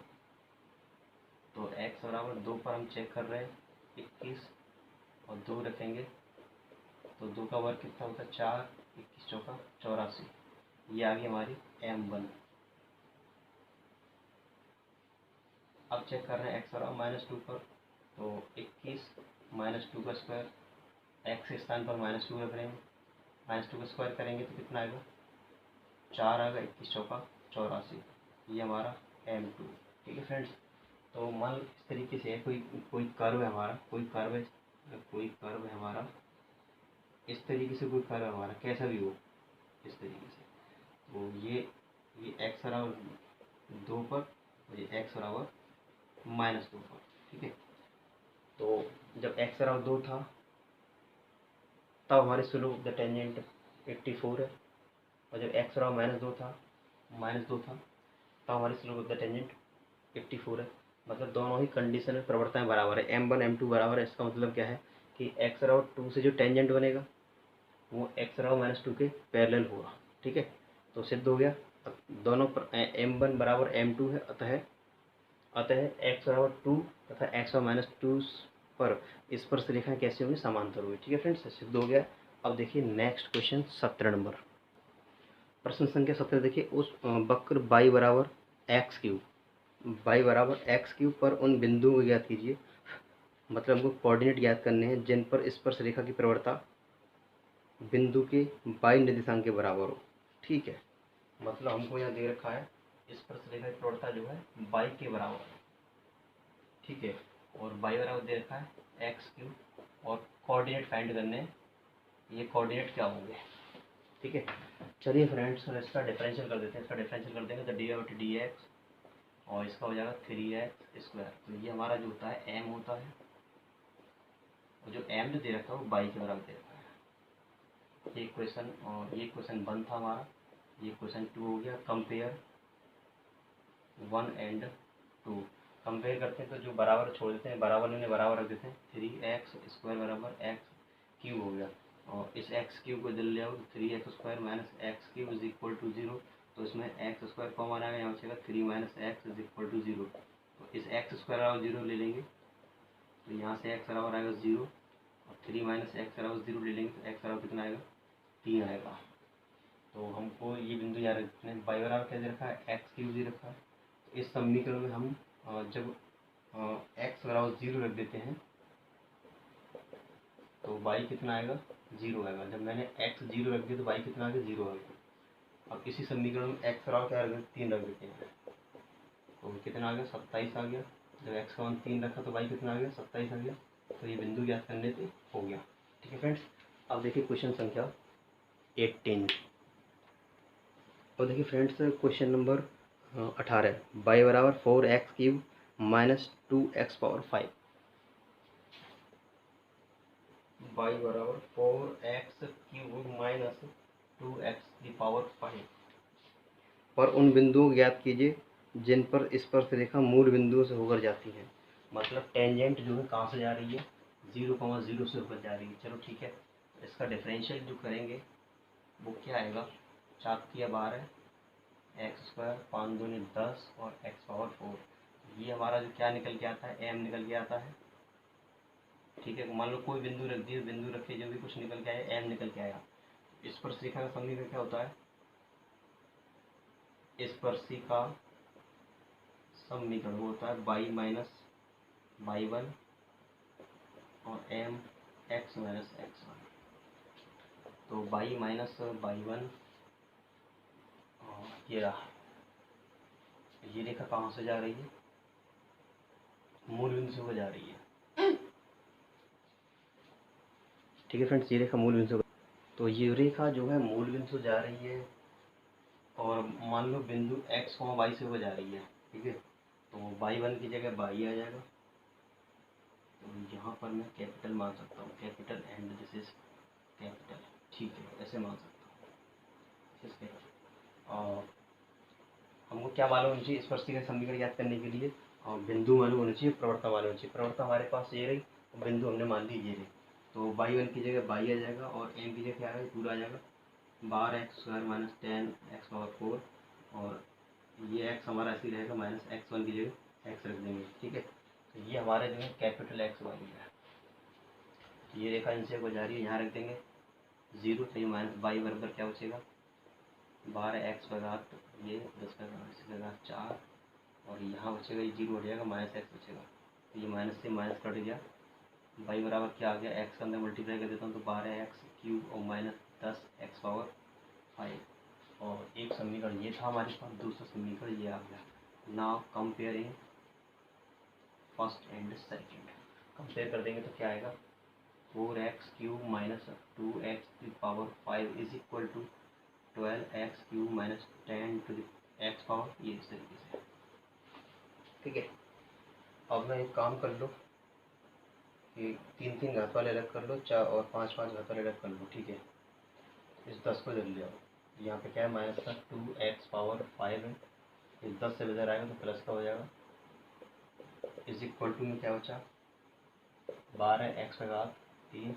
तो x बराबर 2 पर हम चेक कर रहे हैं 21 और 2 रखेंगे, तो 2 का वर्ग कितना होता है 4, 21 चौका 84, ये आ गई हमारी m1। अब चेक कर रहे हैं x बराबर -2 पर, तो 21 -2 का स्क्वायर, x के स्थान पर -2 रख रहे हैं, -2 का स्क्वायर करेंगे तो कितना आएगा 4 आएगा, 21 चौका 84, ये हमारा m2। ठीक है फ्रेंड्स, तो मान इस तरीके से कोई कर्व है हमारा, कोई कर्व है हमारा, इस तरीके से कोई कर्व है हमारा, कैसा भी हो इस तरीके से, तो ये x बराबर 2 पर और ये x बराबर -2 पर। ठीक है, तो जब x बराबर 2 था तब हमारे स्लोप ऑफ द टेंजेंट 84 है, और जब x बराबर -2 था तब हमारे स्लोप ऑफ द टेंजेंट 84 है। मतलब दोनों ही कंडीशन में प्रवणताएं बराबर है, m1 m2 बराबर है। इसका मतलब क्या है कि x बराबर 2 से जो टेंजेंट बनेगा वो x बराबर -2 के पैरेलल होगा। ठीक है, तो सिद्ध हो गया। अब दोनों पर m1 बराबर m2 है, अतः x बराबर 2 तथा x बराबर -2 पर स्पर्श रेखाएं कैसी होंगी, समांतर होगी। ठीक है फ्रेंड्स, सिद्ध हो गया। अब देखिए नेक्स्ट क्वेश्चन 17 नंबर, प्रश्न संख्या 17 देखिए, उस वक्र y बराबर x³ पर उन बिंदुओं को ज्ञात कीजिए, मतलब हमको कोऑर्डिनेट ज्ञात करने हैं जिन पर स्पर्श रेखा की प्रवणता बिंदु के y निर्देशांक के बराबर हो। ठीक है, मतलब हमको यहाँ दे रखा है स्पर्श रेखा की प्रवणता जो है y के बराबर है। ठीक है, और y बराबर दे रखा है x³ और कोऑर्डिनेट फाइंड करने हैं, ये कोऑर्डिनेट क्या होंगे। ठीक है, चलिए फ्रेंड्स इसका डिफरेंशियल कर देते हैं। इसका डिफरेंशियल कर देंगे तो dy/dx और इसका हो जाएगा 3x²। तो ये हमारा जो होता है m होता है, और जो m जो दे रखा है वो y के बराबर दे रखा है। ये क्वेश्चन 1 था हमारा, ये क्वेश्चन 2 हो गया। कंपेयर 1 and 2, कंपेयर करते हैं तो जो बराबर छोड़ देते हैं, बराबर नहीं बराबर रख देते हैं, 3x² बराबर x³ हो गया, और इस x³ को जल ले आओ, 3x² - x³ = 0, तो इसमें x² कॉमन आएगा, यहाँ बचेगा 3 - x = 0। तो इस x² बराबर 0 ले लेंगे, तो यहाँ से x बराबर आएगा 0 और 3 - x बराबर 0 ले लेंगे, तो x बराबर कितना आएगा 3 आएगा। तो हमको ये बिंदु याद रखना है। y बराबर क्या दे रखा है, x³ दे रखा है। तो इस समीकरण में हम जब x बराबर 0 रख देते हैं तो y कितना आएगा 0 आएगा। जब मैंने x 0 रख दिया तो y कितना आएगा 0 आएगा। अब इसी समीकरण में एक्स बराबर क्या रख देते, 3 रख देते हैं, तो कितना आ गया, 27 आ गया। जब एक्स का मान 3 रखा तो वाई कितना आ गया, 27 आ गया। तो ये बिंदु ज्ञात करने से हो गया। ठीक है फ्रेंड्स, अब देखिए क्वेश्चन संख्या 18। और देखिए फ्रेंड्स क्वेश्चन नंबर 18, वाई बराबर 4x³ माइनस 2x⁵। वाई बराबर 4x³ माइनस 2x⁵ पर उन बिंदुओं को ज्ञात कीजिए जिन पर स्पर्शरेखा मूल बिंदुओं से होकर जाती है। मतलब टेंजेंट जो है कहाँ से जा रही है, 0,0 से होकर जा रही है। चलो ठीक है, इसका डिफरेंशियल जो करेंगे वो क्या आएगा, 4×12 x², 5 दूनी 10 और x⁴। ये हमारा जो क्या निकल के आता है, m निकल के आता है। ठीक है, मान लो कोई बिंदु रख दिए, बिंदु रखे जो भी कुछ निकल के आया, m निकल के आया। स्पर्शरेखा का समीकरण क्या होता है, स्पर्शिका समीकरण होता है y माइनस y1 और m x माइनस x1। तो y माइनस y1 और ये रहा, ये रेखा कहाँ से जा रही है, मूल बिंदु से हो जा रही है। ठीक है फ्रेंड्स, ये रेखा मूल बिंदु से, तो ये रेखा जो है मूल बिंदु से जा रही है और मान लो बिंदु x, y से हो जा रही है। ठीक है, तो y1 की जगह y आ जाएगा। तो यहाँ पर मैं कैपिटल मान सकता हूँ, capital and this is capital. ठीक है, ऐसे मान सकता हूँ। ठीक है, और हमको क्या मालूम होनी चाहिए, स्पर्शिका समीकरण याद करने के लिए और बिंदु मालूम होनी चाहिए, प्रवणता मालूम होनी चाहिए। प्रवणता हमारे पास ये रही, बिंदु हमने मान ली ये रही। तो y1 की जगह y आ जाएगा और m की जगह क्या आएगा, पूरा आ जाएगा 12x² माइनस 10x⁴। और ये x हमारा ऐसे रहेगा, माइनस x1 की जगह x रख देंगे। ठीक है, तो ये हमारे जो है कैपिटल X वाई है। ये रेखा इनसे हो जा रही है, यहाँ रख देंगे 0। तो ये माइनस y बराबर क्या बचेगा, 12x², ये 10⁴ और यहाँ बचेगा, ये 0 हो जाएगा, माइनस x बचेगा। तो ये माइनस से माइनस कट गया, y बराबर क्या आ गया, x के अंदर मल्टीप्लाई कर देता हूँ तो 12x³ और माइनस 10x⁴। और एक समीकरण ये था हमारे पास, दूसरा समीकरण ये आ गया। Now comparing first and second, compare कर देंगे तो क्या आएगा, 4x³ minus 2x⁵ is equal to 12x³ minus 10x⁴। ये इस तरीके से। ठीक है, अब मैं एक काम कर लो कि 3 घात वाले अलग कर लो, 4 और 5 घात वाले अलग कर लो। ठीक है, इस 10 को जल्दी आओ, यहाँ पे क्या है, माइनस का 2x⁵ है। इस 10 से बाहर आएगा तो प्लस का हो जाएगा, इज इक्वल टू में क्या बचा, 12x⁵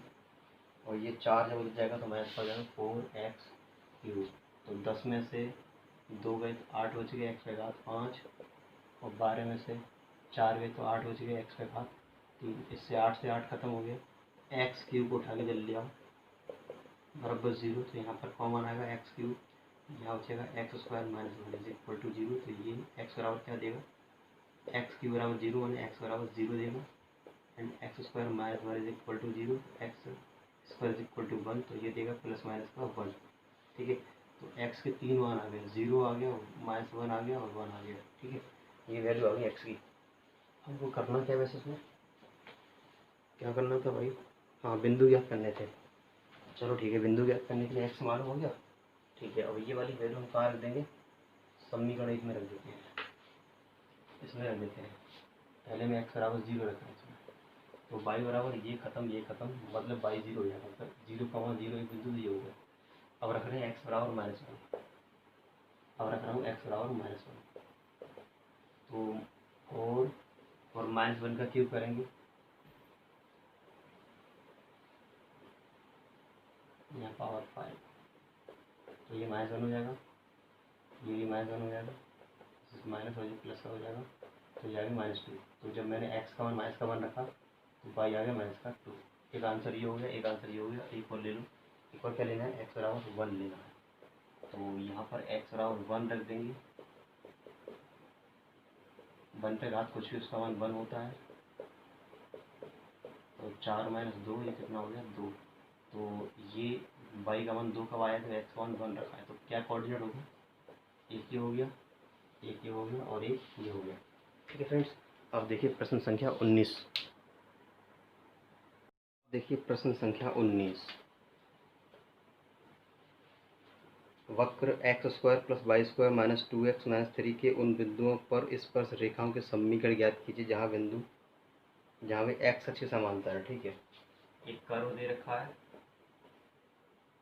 और ये 4 जब बच जाएगा तो माइनस का हो जाएगा 4x³ तो 10 में से 2 गए तो 8 बच गए, x⁵ 5 और 12 में से 4 गए तो 8 बच गए, x⁵3। इससे 8 से 8 खत्म हो गया, x³ को उठा के जल्दी आओ, बराबर 0। तो यहाँ पर कॉमन आएगा x³, यहाँ बचेगा x² minus 1 is equal to 0। तो ये x बराबर क्या देगा, x³ बराबर 0 यानी x बराबर 0 देगा, and x² minus 1 is equal to 0, x² is equal to 1। तो ये देगा प्लस माइनस का 1। ठीक है, तो x के 3 मान आ गए, 0 आ गया, माइनस 1 आ गया और 1 आ गया। ठीक है, ये वैल्यू आ गई x की। हमको करना क्या, वैसे इसमें क्या करना था भाई, हाँ बिंदु ज्ञात करने थे। चलो ठीक है, बिंदु ज्ञात करने के लिए x मालूम हो गया। ठीक है, अब ये वाली वैल्यू हम कहाँ रख देंगे, समीकरण 1 में रख देते हैं, इसमें रख देते हैं। पहले में x बराबर 0 रखा है इसमें, तो y बराबर ये खत्म, मतलब y 0 हो जाएगा, मतलब 0,0 एक बिंदु ये हो गया। अब रख रहे हैं x बराबर -1, अब रख रहा हूँ x बराबर -1। तो 4 और -1 का क्यूब करेंगे, यहाँ पावर 5, तो ये -1 हो जाएगा, ये भी -1 हो जाएगा, माइनस हो जाएगा, प्लस का हो जाएगा, तो ये आ गया -2। तो जब मैंने x का मान -1 रखा तो y आ गया -2। एक आंसर ये हो गया, एक आंसर ये हो गया। एक और ले लो, एक और क्या लेना है, x बराबर 1 लेना है। तो यहाँ पर x बराबर 1 रख देंगे, 1 पे घात कुछ भी उसका मान 1 होता है। तो 4 - 2 ये कितना हो गया, 2। तो ये y का मान 2 कब आया, तो x का मान 1 रखा है, तो क्या कोऑर्डिनेट होगा, एक ये हो गया, एक ये हो गया और एक ये हो गया। ठीक है फ्रेंड्स, अब देखिए प्रश्न संख्या 19। देखिए प्रश्न संख्या 19, वक्र x square plus y square minus 2x minus 3 के उन बिंदुओं पर स्पर्श रेखाओं के समीकरण ज्ञात कीजिए जहाँ वे एक्स अक्ष के समांतर है। ठीक है, एक कर्व दे रखा है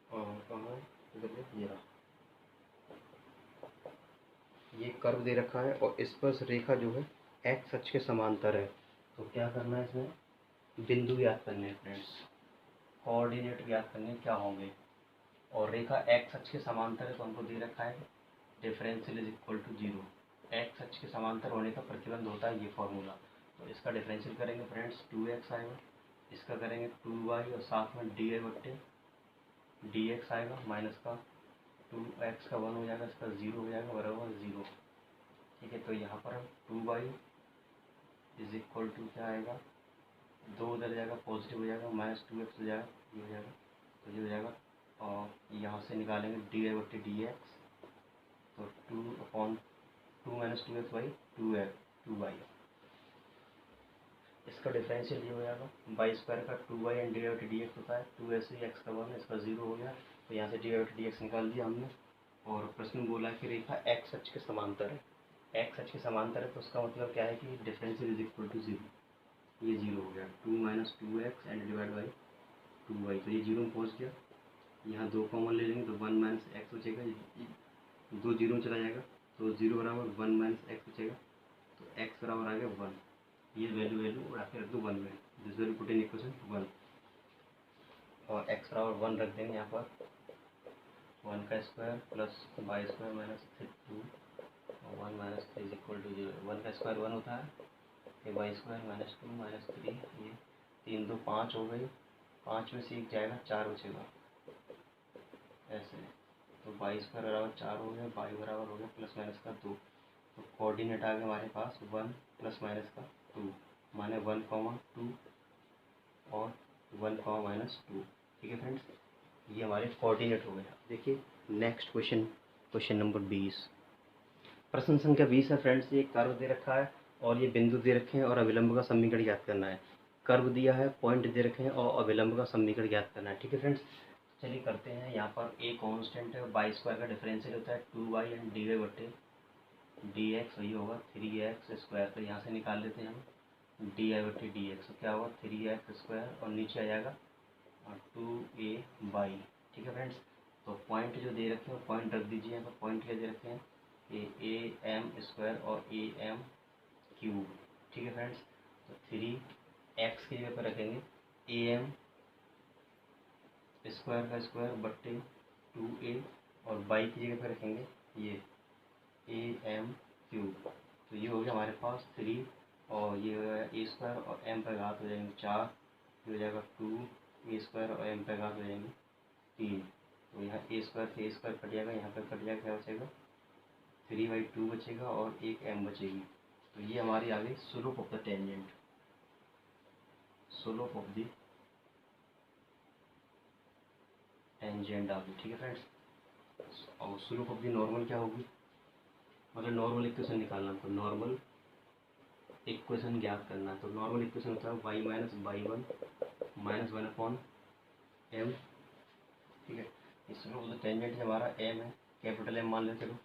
और कहाँ है? इधर ये रहा। ये कर्व दे रखा है और स्पर्श रेखा जो है एक्स अक्ष के समांतर है। तो क्या करना है, इसमें बिंदु ज्ञात करने हैं फ्रेंड्स, कोऑर्डिनेट ज्ञात करने क्या होंगे। और रेखा एक्स अक्ष के समांतर है तो हमको दे रखा है differential is equal to 0। X अक्ष के समांतर होने का प्रतिबंध होता है ये फॉर्मूला। तो इसका डिफरेंशियल करेंगे फ्रेंड्स, 2x आएगा, इसका करेंगे 2y और साथ में dy बट्टे dx आएगा, माइनस का 2x का 1 हो जाएगा, इसका 0 हो जाएगा, बराबर 0। ठीक है, तो यहाँ पर हम 2y इज इक्वल टू क्या आएगा, 2 उधर जाएगा पॉजिटिव हो जाएगा, माइनस 2x हो जाएगा, ये हो जाएगा, तो ये हो जाएगा। और यहाँ से निकालेंगे dy बट्टे dx, तो 2 माइनस 2x बाई 2y। इसका डिफरेंशियल ये हो जाएगा, बाई स्क्वायर का 2y एंड डी बट्टे डी एक्स होता है, 2 से एक्स का 1, इसका 0 हो गया, तो यहाँ से डी बट्टे डी एक्स निकाल दिया हमने। और प्रश्न बोला कि रेखा एक्स अक्ष के समांतर है, एक्स अक्ष के समांतर है तो उसका मतलब क्या है कि डिफरेंशियल इज इक्वल टू 0, ये 0 हो गया, 2 minus 2x and divide by 2y, तो ये 0 में पहुँच गया। यहाँ 2 कॉमन ले लेंगे तो 1 माइनस एक्स बचेगा, 2 0 में चला जाएगा तो 0 बराबर 1 माइनस एक्स बचेगा, तो एक्स बराबर आ गया 1। ये वैल्यू उड़ा के रख दो 1 में, this value put in equation 1, और एक्स बराबर 1 रख देंगे यहाँ पर, 1 का square plus y square minus 2 और 1 माइनस 3 इज इक्वल टू 0। 1 का स्क्वायर 1 होता है, फिर वाई स्क्वायर माइनस 2 माइनस 3, ये 3 2 5 हो गई, 5 में से 1 जाएगा, 4 बचेगा ऐसे। तो वाई स्क्वायर बराबर 4 हो गया, वाई बराबर हो गया प्लस माइनस का 2, तो कोऑर्डिनेट आ गया हमारे पास 1 प्लस माइनस का 2, माने 1, 2 और 1, माइनस 2। ठीक है फ्रेंड्स, ये हमारे कोऑर्डिनेट हो गया। देखिए नेक्स्ट क्वेश्चन, क्वेश्चन नंबर 20, प्रश्न संख्या 20 है फ्रेंड्स। ये कर्व दे रखा है और ये बिंदु दे रखे हैं और अविलंब का समीकरण ज्ञात करना है। कर्व दिया है, पॉइंट दे रखे हैं और अविलंब का समीकरण ज्ञात करना है। ठीक है फ्रेंड्स, चलिए करते हैं। यहाँ पर ए कांस्टेंट है, वाई स्क्वायर का डिफरेंशियल होता है 2y एंड डी वाई बट्टे डी एक्स, वही होगा 3x स्क्वायर, तो यहाँ से निकाल लेते हैं हम डी आई बट्टे डी एक्स, तो क्या होगा 3x स्क्वायर और नीचे आ जाएगा 2ay। ठीक है फ्रेंड्स, तो पॉइंट जो दे रखे हैं पॉइंट रख दीजिए यहाँ पर। पॉइंट क्या दे रखे हैं, ए एम स्क्वायर और ए एम क्यूब। ठीक है फ्रेंड्स, तो 3x की जगह पर रखेंगे ए एम स्क्वायर का स्क्वायर बट्टे 2a, और y की जगह पर रखेंगे ये ए एम क्यूब। तो ये हो गया हमारे पास 3 और ये हो जाएगा ए स्क्वायर और एम पर घात हो जाएंगे 4, ये हो जाएगा 2 ए स्क्वायर और एम पर घात हो जाएंगे 3। तो यहाँ ए स्क्वायर से ए स्क्वायर कट जाएगा, यहाँ पर कट जाएगा, क्या बचेगा 3/2 बचेगा और एक एम बचेगी। तो ये हमारी आ गई slope of the tangent, slope of the tangent आ गई। ठीक है फ्रेंड्स, और स्लोप ऑफ द नॉर्मल क्या होगी, मतलब नॉर्मल इक्वेशन निकालना, तो नॉर्मल इक्वेशन ज्ञात करना। तो नॉर्मल इक्वेशन होता है y minus y 1 minus 1 upon m. ठीक है, इसमें टेंजेंट हमारा एम है, कैपिटल एम मान लेते, चलो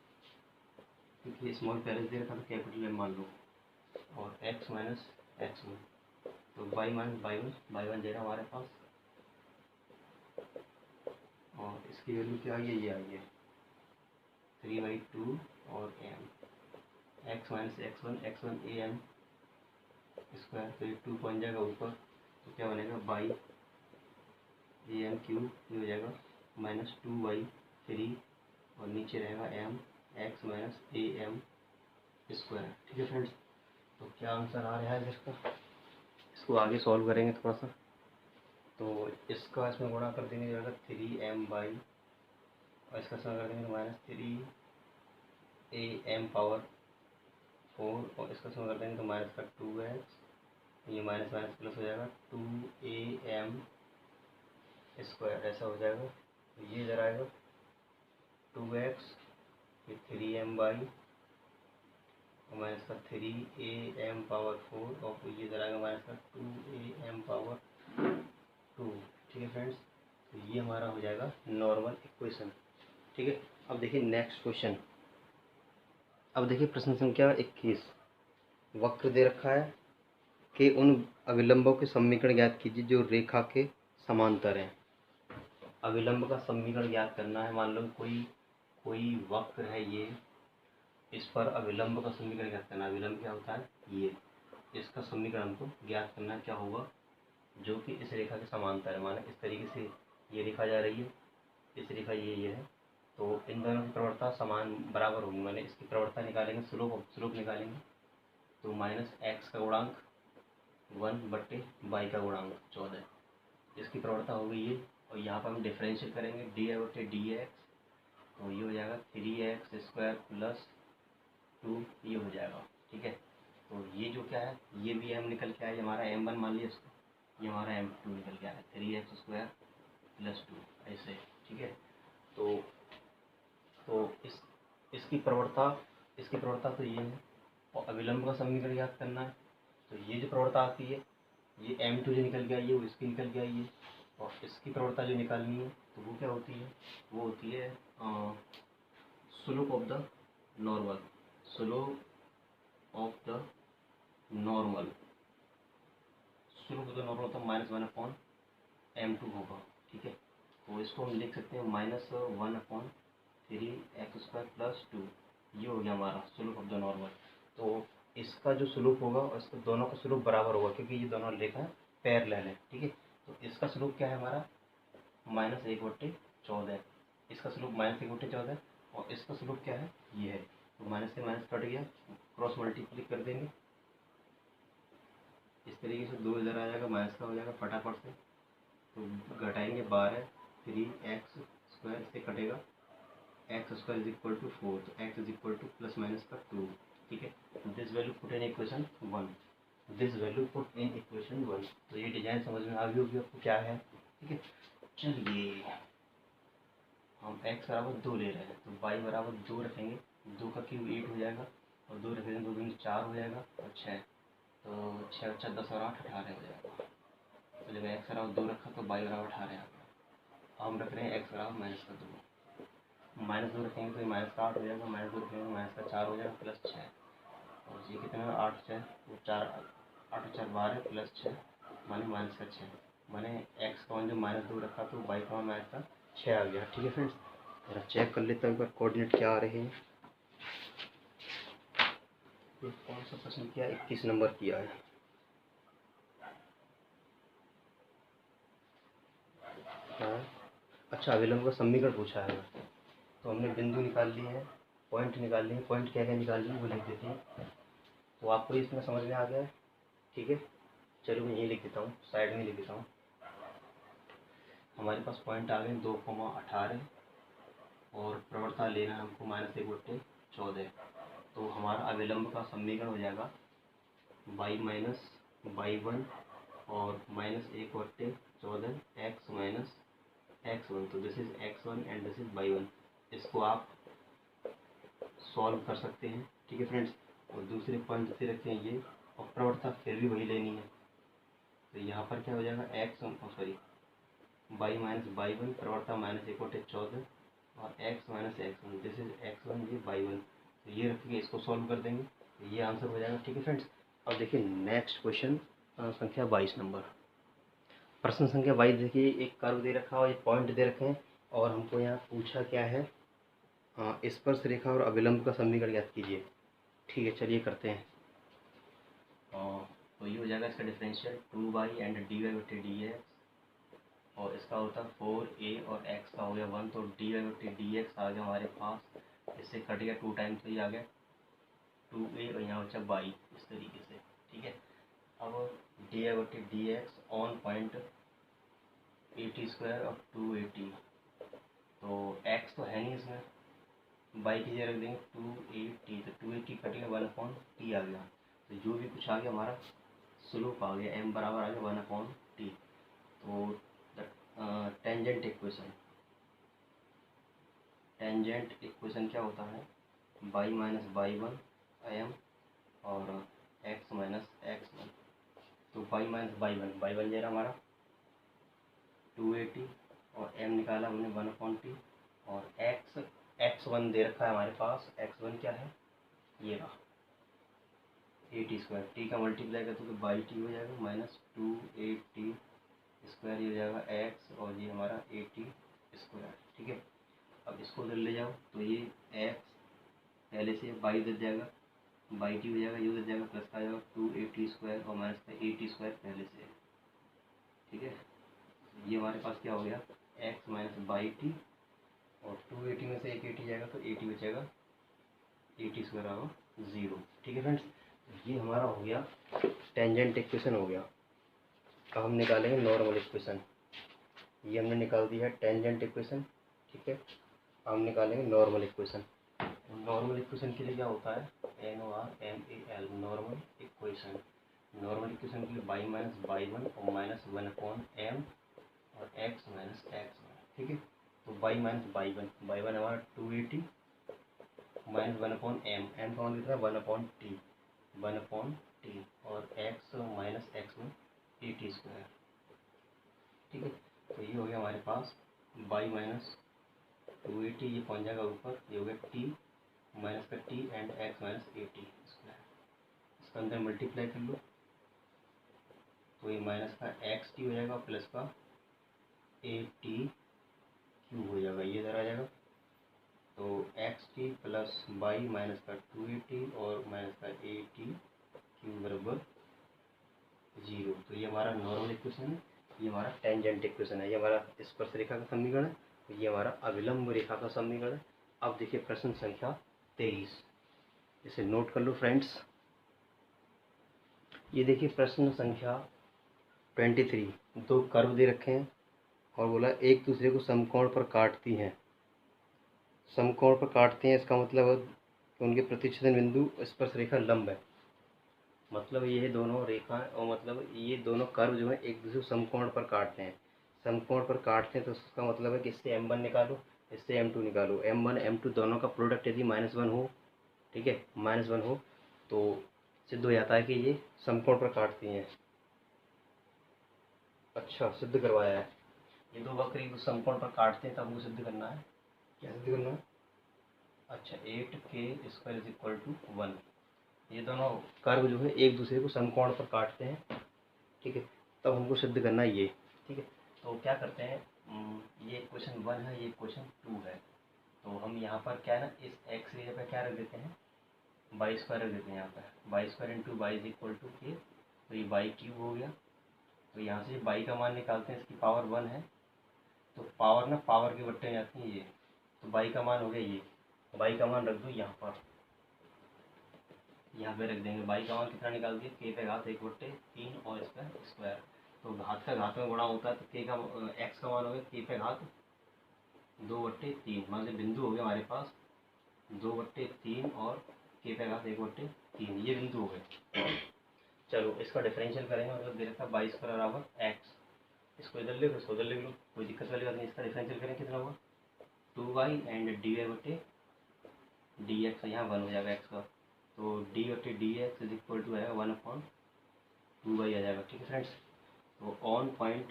क्योंकि स्मॉल पहले दे रखा तो कैपिटल एम मान लो, और x माइनस एक्स 1, तो y माइनस बाई 1 दे रहा हमारे पास, और इसकी वैल्यू क्या आई है, ये आई है 3/2 और m, x minus x1 a m square, तो ये 2 बन जाएगा ऊपर, तो क्या बनेगा बाई ए एम क्यूब, ये हो जाएगा माइनस 2/3 और नीचे रहेगा m x minus a m square. ठीक है फ्रेंड्स, तो क्या आंसर आ रहा है इसका, इसको आगे सॉल्व करेंगे थोड़ा सा। तो इसका इसमें गुणा कर देंगे जो है 3m बाई, और इसका इसमें कर देंगे माइनस 3am पावर 4, और इसका इसमें कर देंगे तो माइनस का 2x, ये माइनस माइनस प्लस हो जाएगा 2am स्क्वायर, ऐसा हो जाएगा। तो ये इधर आएगा 2x, ये 3m/, और माइनस का 3am⁴, और ये इधर आएगा माइनस का 2am⁴, ठीक है फ्रेंड्स। तो ये हमारा हो जाएगा नॉर्मल इक्वेशन, ठीक है। अब देखिए नेक्स्ट क्वेश्चन। अब देखिए प्रश्न संख्या 21। वक्र दे रखा है कि उन अविलंबों के समीकरण ज्ञात कीजिए जो रेखा के समांतर हैं। अविलंब का समीकरण ज्ञात करना है। मान लो कोई वक्र है, ये इस पर अविलंब का समीकरण ज्ञात करना है। अविलंब क्या होता है? ये इसका समीकरण हमको ज्ञात करना क्या होगा, जो कि इस रेखा के समांतर है। माना इस तरीके से ये रेखा जा रही है, इस रेखा ये है, तो इन दोनों की प्रवणता समान बराबर होगी। मैंने इसकी प्रवणता निकालेंगे, स्लोप निकालेंगे, तो -x का गुणांक 1/y का गुणांक 14, इसकी प्रवणता हो गई ये। और यहाँ पर हम डिफरेंशियल करेंगे dy/dx, तो ये हो जाएगा 3x² + 2, ये हो जाएगा, ठीक है। तो ये जो क्या है, ये भी m निकल के आया, हमारा m1 मान लिया इसको, ये हमारा m2 निकल के आया, 3x² + 2 ऐसे, ठीक है। तो इसकी प्रवणता तो ये है, और अविलंब का समीकरण याद करना है। तो ये जो प्रवणता आती है, ये m2 जो निकल के आई है वो इसकी निकल के आई है, और इसकी प्रवणता जो निकालनी है तो वो क्या होती है, वो होती है slope of the normal. Slope of the normal तो -1/m2 होगा, ठीक है। तो इसको हम लिख सकते हैं -1/3x² + 2, ये हो गया हमारा स्लोप ऑफ द नॉर्मल। तो इसका जो स्लोप होगा और इसका दोनों का स्लोप बराबर होगा, क्योंकि ये दोनों रेखा पैरेलल है, ठीक है। तो इसका स्लोप क्या है हमारा, -1/14, इसका स्लोप -1/14, और इसका स्लोप क्या है, ये है। तो माइनस से माइनस कट गया, क्रॉस मल्टीप्लाई कर देंगे, इस तरीके से 2 इधर आ जाएगा, माइनस का हो जाएगा फटाफट से। तो घटाएंगे 12, 3x² से कटेगा, x² = 4, तो x = ±2, ठीक है। This value put in equation 1, तो ये डिजाइन समझ में आ गई होगी आपको क्या है, ठीक है। चलिए हम x = 2 ले रहे हैं, तो y = 2 रखेंगे, 2 का क्यूब 8 हो जाएगा, और 2 रखेंगे 2 दूनी 4 हो जाएगा, और 6, तो 6 × 10 और 8 18 हो जाएगा। तो जब x = 2 रखा तो y = 18 आ गया। हम रख रहे हैं x = -2, -2 रखेंगे तो -8 हो जाएगा, -2 रखेंगे तो -4 हो जाएगा, +6, और ये कितना 8 6 वो 4, 8 4 12 +6 माने -6, मैंने x का मान जो -2 रखा तो y का मान -6 आ गया, ठीक है फ्रेंड्स। जरा चेक कर लेता हूँ एक बार कोऑर्डिनेट क्या आ रहे हैं। ये कौन सा प्रश्न किया, 21 नंबर किया है। हाँ अच्छा, अविलंब का समीकरण पूछा है, तो हमने बिंदु निकाल लिए हैं, पॉइंट निकाल लिए हैं, पॉइंट क्या क्या निकाल लिए वो लिख देते हैं। तो आपको इसमें समझ में आ गया है, ठीक है। चलो मैं यही लिख देता हूँ, साइड में लिख देता हूँ। हमारे पास पॉइंट आ गए 2,18, और प्रवणता लेना है हमको -1/14। तो हमारा अविलंब का समीकरण हो जाएगा y - y1 और -1/14 x - तो this is x1 and this is y1। इसको आप सॉल्व कर सकते हैं, ठीक है फ्रेंड्स। और दूसरे पॉइंट से रखते हैं ये, और प्रवणता फिर भी वही लेनी है। तो यहाँ पर क्या हो जाएगा y - y1, प्रवणता -1/14, और x - x1, this is x1, ये y1। तो ये रखेंगे, इसको सॉल्व कर देंगे, तो ये आंसर हो जाएगा, ठीक है फ्रेंड्स। अब देखिए नेक्स्ट क्वेश्चन संख्या 22 नंबर। प्रश्न संख्या 22 देखिए, एक कर्व दे रखा है और एक पॉइंट दे रखे हैं, और हमको यहाँ पूछा क्या है, स्पर्श रेखा और अविलंब का समीकरण ज्ञात कीजिए, ठीक है। चलिए करते हैं। तो ये हो जाएगा इसका डिफरेंशियल 2y एंड dy/dx, और इसका होता है 4a, और x का हो गया 1, तो dy/dx आ गया हमारे पास, इससे कट गया 2 टाइम्स, तो ये आ गया 2a, और यहाँ बचा y, इस तरीके से, ठीक है। अब dy/dx ऑन पॉइंट 80² और 280, तो x तो है नहीं इसमें, y की जगह रख देंगे 280, तो 280 कट गया 1/t आ गया। तो जो भी कुछ आ गया हमारा स्लोप आ गया, m बराबर आ गया 1/t। तो टेंजेंट इक्वेशन, टेंजेंट इक्वेशन क्या होता है, y minus y one m और एक्स माइनस एक्स वन। तो बाई माइनस बाई वन जरा हमारा 280 और एम निकाला हमने 1/t और एक्स वन दे रखा है हमारे पास। एक्स वन क्या है, ये रहा 80 स्क्वायर। टी का मल्टीप्लाई करते तो बाई टी हो जाएगा माइनस 280 स्क्वायर, ये हो जाएगा एक्स और ये हमारा 80 स्क्वायर। ठीक है, अब इसको इधर ले जाओ तो ये एक्स पहले से बाई इधर जाएगा, बाई टी हो जाएगा, ये उधर जाएगा, प्लस का आ जाएगा 280 स्क्वायर और माइनस का 80 स्क्वायर पहले से। ठीक है, ये हमारे पास क्या हो गया, एक्स माइनस बाई टी और 280 में से एक 80 जाएगा तो 80 बचेगा, 80 स्क्वायर आएगा 0। ठीक है फ्रेंड्स, ये हमारा हो गया टेंजेंट इक्वेशन हो गया। अब हम निकालेंगे नॉर्मल इक्वेशन। ये हमने निकाल दी है टेंजेंट इक्वेशन। ठीक है, अब हम निकालेंगे नॉर्मल इक्वेशन। नॉर्मल इक्वेशन के लिए क्या होता है, NORMAL normal equation. Normal equation के लिए बाई माइनस बाई वन और माइनस 1/m और एक्स माइनस एक्स वन। ठीक है, तो बाई माइनस बाई वन हमारा 280 माइनस 1/m, एम का मान कितना है 1/t और x minus x one 80 square. ठीक है, तो ये हो गया हमारे पास बाई माइनस 280, ये पहुँच जाएगा ऊपर, ये हो गया टी माइनस का T and x minus 80 square. इसका अंदर मल्टीप्लाई कर लो तो ये माइनस का एक्स टी हो जाएगा प्लस का 80 क्यूब हो जाएगा, ये इधर आ जाएगा। तो x T plus by minus का 280 और माइनस का 80 क्यूब बराबर 0। तो ये हमारा नॉर्मल इक्वेशन है, ये हमारा टेंजेंट इक्वेशन है, ये हमारा स्पर्श रेखा का समीकरण है, ये हमारा अविलंब रेखा का समीकरण है। अब देखिए प्रश्न संख्या 23, इसे नोट कर लो फ्रेंड्स। ये देखिए प्रश्न संख्या 23, दो कर्व दे रखे हैं और बोला एक दूसरे को समकोण पर काटती हैं। समकोण पर काटते हैं इसका मतलब है कि उनके प्रतिच्छेदन बिंदु स्पर्श रेखा लंब है। मतलब ये दोनों रेखा और मतलब ये दोनों कर्व जो है एक दूसरे को समकोण पर काटते हैं। समकोण पर काटते हैं तो उसका मतलब है कि इससे m1 निकालो, इससे m2 निकालो। m1 m2 दोनों का प्रोडक्ट यदि -1 हो, ठीक है, -1 हो तो सिद्ध हो जाता है कि ये समकोण पर काटती हैं। अच्छा, सिद्ध करवाया है। ये दो वक्र को समकोण पर काटते हैं तब हमको सिद्ध करना है। क्या सिद्ध करना है? अच्छा, 8k² = 1। ये दोनों कर्व जो है एक दूसरे को समकोण पर काटते हैं। ठीक है, तब हमको सिद्ध करना है ये। ठीक है, तो क्या करते हैं, ये क्वेश्चन 1 है, ये क्वेश्चन 2 है। तो हम यहाँ पर क्या है ना, इस x की जगह क्या रख देते हैं, बाई स्क्वायर रख देते हैं। यहाँ पर y square into y is equal to k, तो ये बाई क्यूब हो गया। तो यहाँ से बाई का मान निकालते हैं, इसकी पावर 1 है तो पावर ना पावर के बट्टे में आती है ये, तो बाई का मान हो गया ये। बाई का मान रख दो यहाँ पर, यहाँ पे रख देंगे। बाई का मान कितना निकाल दिया, k पे घात 1/3 और इसका स्क्वायर। तो घात का घात में गुणा होता है तो k का x का मान हो गया k पे घात 2/3। मान लीजिए बिंदु हो गया हमारे पास 2/3 और k पे घात 1/3, ये बिंदु हो गए। चलो इसका डिफरेंशियल करेंगे, मतलब दे रखा है बाई स्क्वायर बराबर x। इसको इधर ले लो, इसको उधर ले लो, कोई दिक्कत वाली बात नहीं। इसका डिफरेंशियल करें कितना होगा, 2y एंड dy/dx, यहाँ 1 हो जाएगा x का। तो d/dx इज इक्वल टू आएगा 1/2y आ जाएगा। ठीक है फ्रेंड्स, तो ऑन पॉइंट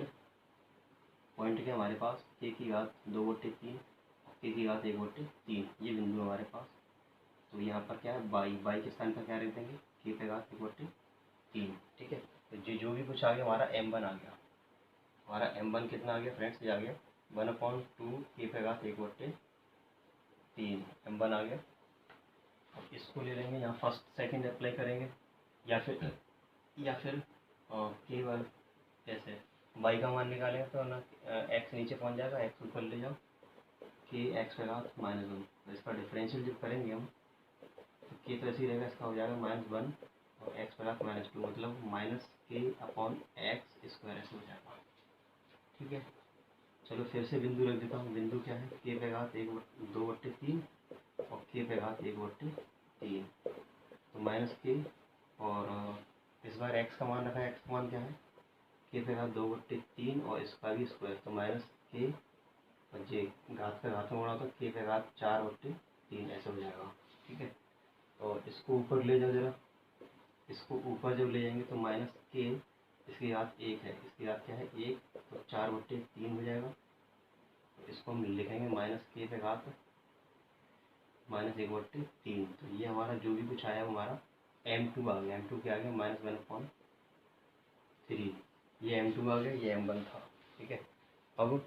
के हमारे पास k की घात 2/3 k की घात 1/3, ये बिंदु हमारे पास। तो यहाँ पर क्या है, बाई के स्थान पर क्या रख देंगे, k पे घात 1/3। ठीक है, तो जो भी कुछ आ गया हमारा m1 आ गया। हमारा m1 कितना आ गया फ्रेंड्स, ये आ गया 1/2 k पे घात 1/3, m1 आ गया। अब इसको ले लेंगे, यहाँ फर्स्ट सेकंड अप्लाई करेंगे या फिर केवल कैसे बाई का मान निकालेंगे तो ना एक्स नीचे पहुँच जाएगा, एक्स ऊपर ले जाओ, के एक्स पे घात -1। तो इसका डिफरेंशियल जब करेंगे हम तो के तो ऐसे ही रहेगा, इसका हो जाएगा -1 और एक्स पे घात -2, मतलब -k/x² ऐसे हो जाएगा। ठीक है, चलो फिर से बिंदु रख देता हूँ। बिंदु क्या है, k पे घात 2/3 और k पे घात 1/3, तो -k और इस बार x का मान रखा है। x का मान क्या है, k पे घात 2/3 और इसका भी स्क्वायर, तो -k और ये घात का घात में गुणा तो के का घात 4/3 ऐसा हो जाएगा। ठीक है, और इसको ऊपर ले जाओ जरा, इसको ऊपर जब ले जाएंगे तो माइनस के, इसकी घात 1 है, इसकी घात क्या है 1, तो 4/3 हो जाएगा। तो इसको हम लिखेंगे माइनस के पे घात -1/3। तो ये हमारा जो भी कुछ आया हमारा m2 आ गया, m2 क्या आ गया -1/3। ये m2 आ गया, ये m1 था। ठीक है, अब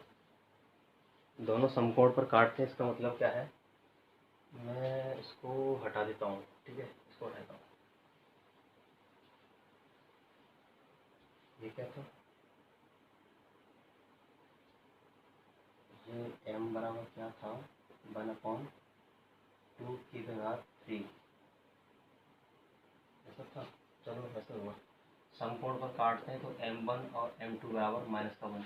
दोनों समकोण पर काटते हैं, इसका मतलब क्या है, मैं इसको हटा देता हूँ। ठीक है, इसको हटाता हूँ। ये क्या था, ये m बराबर क्या था 1/2 की घात 3 ऐसा था। चलो ऐसा हुआ, समकोण पर काटते हैं तो m1 और m2 बराबर -1।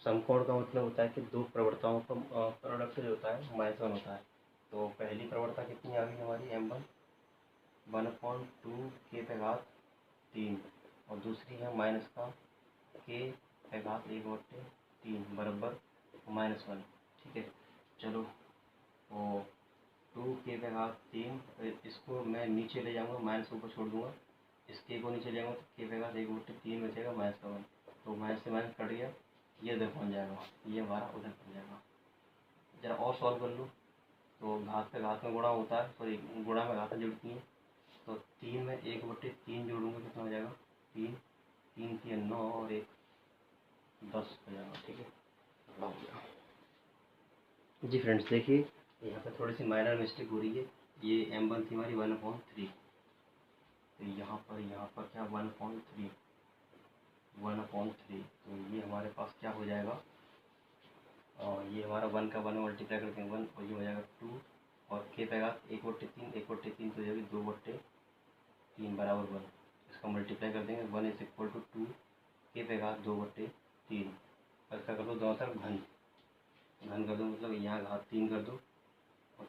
समकोण का मतलब होता है कि दो प्रवणताओं का प्रोडक्ट जो होता है -1 होता है। तो पहली प्रवणता कितनी आ गई हमारी m1 1/2 के पे घात 3, और दूसरी है माइनस का के पे घात 1/3 बराबर -1। ठीक है, चलो वो 2 के पे घात 3, इसको मैं नीचे ले जाऊंगा, माइनस ऊपर छोड़ दूंगा, इस के को नीचे ले जाऊंगा तो के पे घात 1/3 बचेगा -1। तो माइनस से माइनस कट गया, ये उधर पहुँच जाएगा, ये हमारा उधर पहुँच जाएगा। जरा और सॉल्व कर लो, तो घात पे घात में गुणा होता है, सॉरी गुणा में घात जुड़ती है, तो 3 में 1/3 जोड़ूंगा कितना हो जाएगा 3, 3 3 9 और 1 10 हो जाएगा। ठीक है, हो गया जी फ्रेंड्स। देखिए यहाँ पे थोड़ी सी माइनर मिस्टेक हो रही है, ये m1 थी हमारी 1/3, तो यहाँ पर क्या 1/3, तो ये हमारे पास क्या हो जाएगा, और ये हमारा 1 का 1 मल्टीप्लाई करके 1, और ये हो जाएगा 2, और के पे घात 1/3, 1/3 तो जाएगी 2/3 बराबर 1। इसका मल्टीप्लाई कर देंगे, 1 = 2 के पे घात 2/3। इसका कर दो दोनों तरफ घन कर दो, मतलब यहाँ घात 3 कर दो और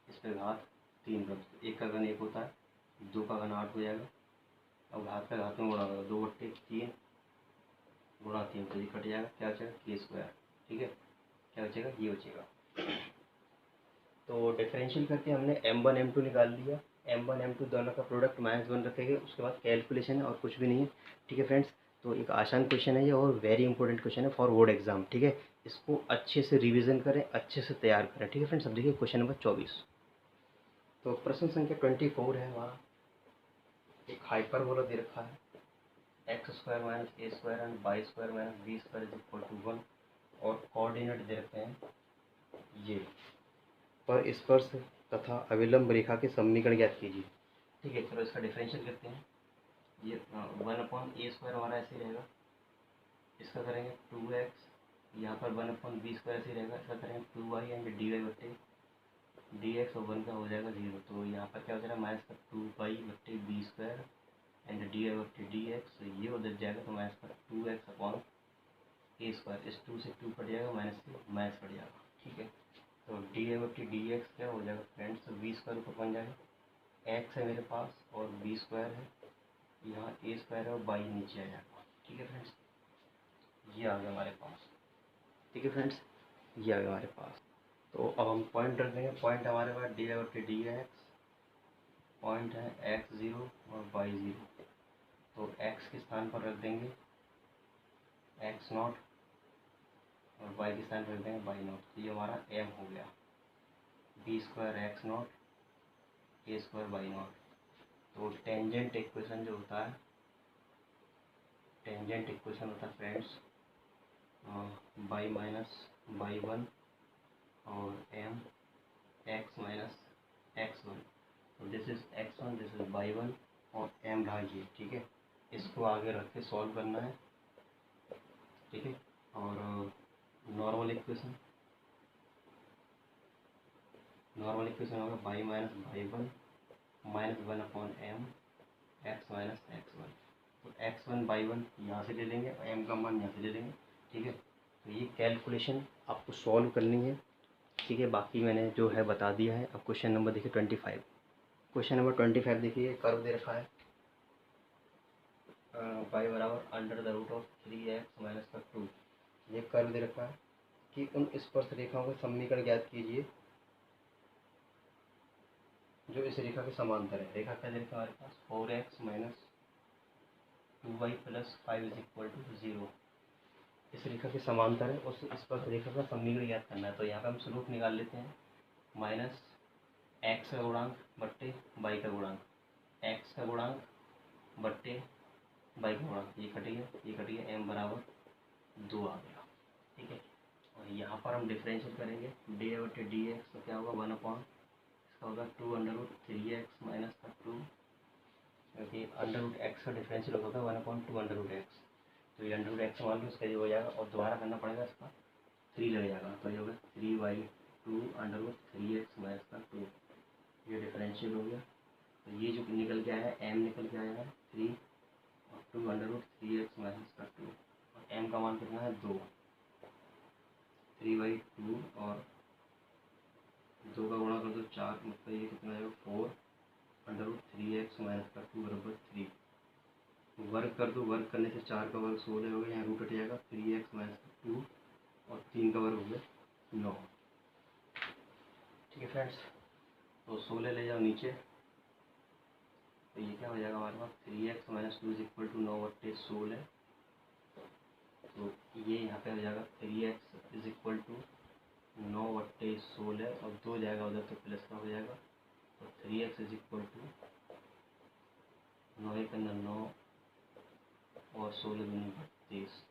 इस पर घात 3 कर दो। 1 का घन 1 होता है, 2 का घन 8 हो जाएगा। अब घात का घात में गुणा करो, 2/3 गुणा 3, तो ये कट जाएगा, क्या बचेगा k²। ठीक है, क्या बचेगा, ये बचेगा। तो डिफरेंशियल करके हमने m1 m2 निकाल लिया, m1 m2 दोनों का प्रोडक्ट -1 रखेंगे, उसके बाद कैलकुलेशन है और कुछ भी नहीं है। ठीक है फ्रेंड्स, तो एक आसान क्वेश्चन है ये और वेरी इंपॉर्टेंट क्वेश्चन है फॉर बोर्ड एग्जाम। ठीक है, इसको अच्छे से रिवीजन करें, अच्छे से तैयार करें। ठीक है फ्रेंड्स, अब देखिए क्वेश्चन नंबर 24। तो प्रश्न संख्या 24 है हमारा। एक हाइपरबोला दे रखा है, x² - a² and y² - b² = 1, और कोऑर्डिनेट दे रखे हैं ये, पर स्पर्श तथा अविलंब रेखा के समीकरण ज्ञात कीजिए। ठीक है, चलो इसका डिफरेंशियल करते हैं। ये 1/a² हमारा ऐसे ही रहेगा, इसका करेंगे 2x, यहाँ पर 1/b² ऐसे ही रहेगा, इसका करेंगे 2y एंड dx, और 1 का हो जाएगा 0। तो यहाँ पर क्या हो जाएगा माइनस का 2y/b² एंड dy/dx, ये उधर जाएगा तो माइनस का 2x/a²। इस 2 से 2 कट जाएगा, माइनस से माइनस कट जाएगा। ठीक है, तो dy/dx क्या हो जाएगा फ्रेंड्स, तो b² ऊपर बन जाएगा, x है मेरे पास और b² है, यहाँ a² है और y नीचे आ जाएगा। ठीक है फ्रेंड्स, ये आ गया हमारे पास। ठीक है फ्रेंड्स, ये आ गया हमारे पास। तो अब हम पॉइंट रख देंगे, पॉइंट हमारे पास dy/dx पॉइंट है x0 और y0, तो x के स्थान पर रख देंगे x0 और y के स्थान पर रख देंगे y0, तो ये हमारा m हो गया, b² x0 a² y0। तो टेंजेंट इक्वेशन जो होता है, टेंजेंट इक्वेशन होता है फ्रेंड्स y - y1 और m x - x1, तो this is x1, this is y1 और m रहा ये। ठीक है, इसको आगे रख के सॉल्व करना है। ठीक है, और नॉर्मल इक्वेशन होगा y - y1 -1/m x - x1, तो x1 y1 यहाँ से ले लेंगे और m का मान यहाँ से ले लेंगे। ठीक है, तो ये कैलकुलेशन आपको सॉल्व करनी है। ठीक है, बाकी मैंने जो है बता दिया है। अब क्वेश्चन नंबर देखिए 25। क्वेश्चन नंबर 25 देखिए, कर्व दे रखा है y = √3x - 2, ये कर्व दे रखा है कि उन स्पर्श रेखाओं का समीकरण ज्ञात कीजिए जो इस रेखा के समांतर है। रेखा क्या दे रखा है हमारे पास, 4x minus 2y plus 5 is equal to 0। इस रेखा के समांतर है, उस स्पर्श रेखा का समीकरण ज्ञात करना है। तो यहाँ पे हम स्वरूप निकाल लेते हैं, माइनस एक्स का गुणांक बट्टे वाई का गुणांक, एक्स का गुणांक बट्टे वाई का गुणांक, ये कट गया, एम बराबर 2 आ गया। ठीक है, और यहाँ पर हम डिफरेंशियल करेंगे डी बटे डी एक्स, तो क्या होगा 1 अपॉन इसका होगा 2√3x माइनस का 2, क्योंकि √x का डिफरेंशियल होगा 1 अपॉन 2√x। तो ये √x मान लो, इसका ये हो जाएगा और दोबारा करना पड़ेगा, इसका 3 लग जाएगा, तो ये होगा 3/2 √3x माइनस का 2। ये डिफरेंशियल हो गया। तो ये जो निकल के आया है m निकल के आया है 3 और 2√3x माइनस का 2, और m का मान कितना है 2। 3/2 और 2 का गुणा कर दो 4, मतलब ये कितना है 4√3x माइनस का 2 बराबर 3। वर्ग कर दो, वर्ग करने से 4 का वर्ग 16 हो गया, यहाँ रूट हट जाएगा, 3x माइनस का 2 और 3 का वर्ग हो गया 9। ठीक है फ्रेंड्स, तो 16 ले जाओ नीचे, तो ये क्या हो जाएगा हमारे पास 3x minus 2 is equal to 9/16। तो ये यहाँ पे हो जाएगा 3x इज इक्वल टू 9/16 और 2 जाएगा उधर तो प्लस का हो जाएगा। तो 3x इज इक्वल टू 9 के अंदर 9 और 16 दूनी 32।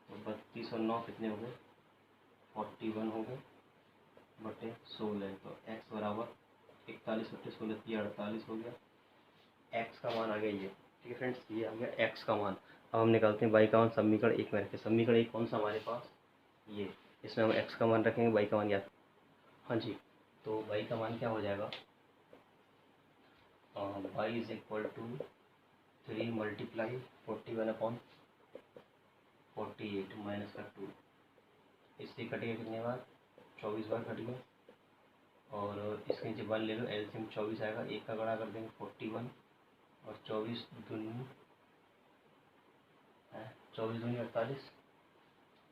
तो 32 और 9 कितने हो गए 41 हो गए बटे 16। तो x बराबर 41/16 48 हो गया। x का मान आ गया ये। ठीक है फ्रेंड्स, ये आ गया x का मान। अब हम निकालते हैं y का मान समीकरण 1 में रखें। समीकरण 1 कौन सा हमारे पास, ये, इसमें हम x का मान रखेंगे, y का मान याद, हाँ जी। तो y का मान क्या हो जाएगा, y is equal to 3 multiply 41/48 minus का 2। इससे कटेगा कितने बार, 24 बार कट गया, और इसके नीचे 1 ले लो, एलसीएम 24 आएगा, एक का गणा कर देंगे 41 और 24 दूनी 48।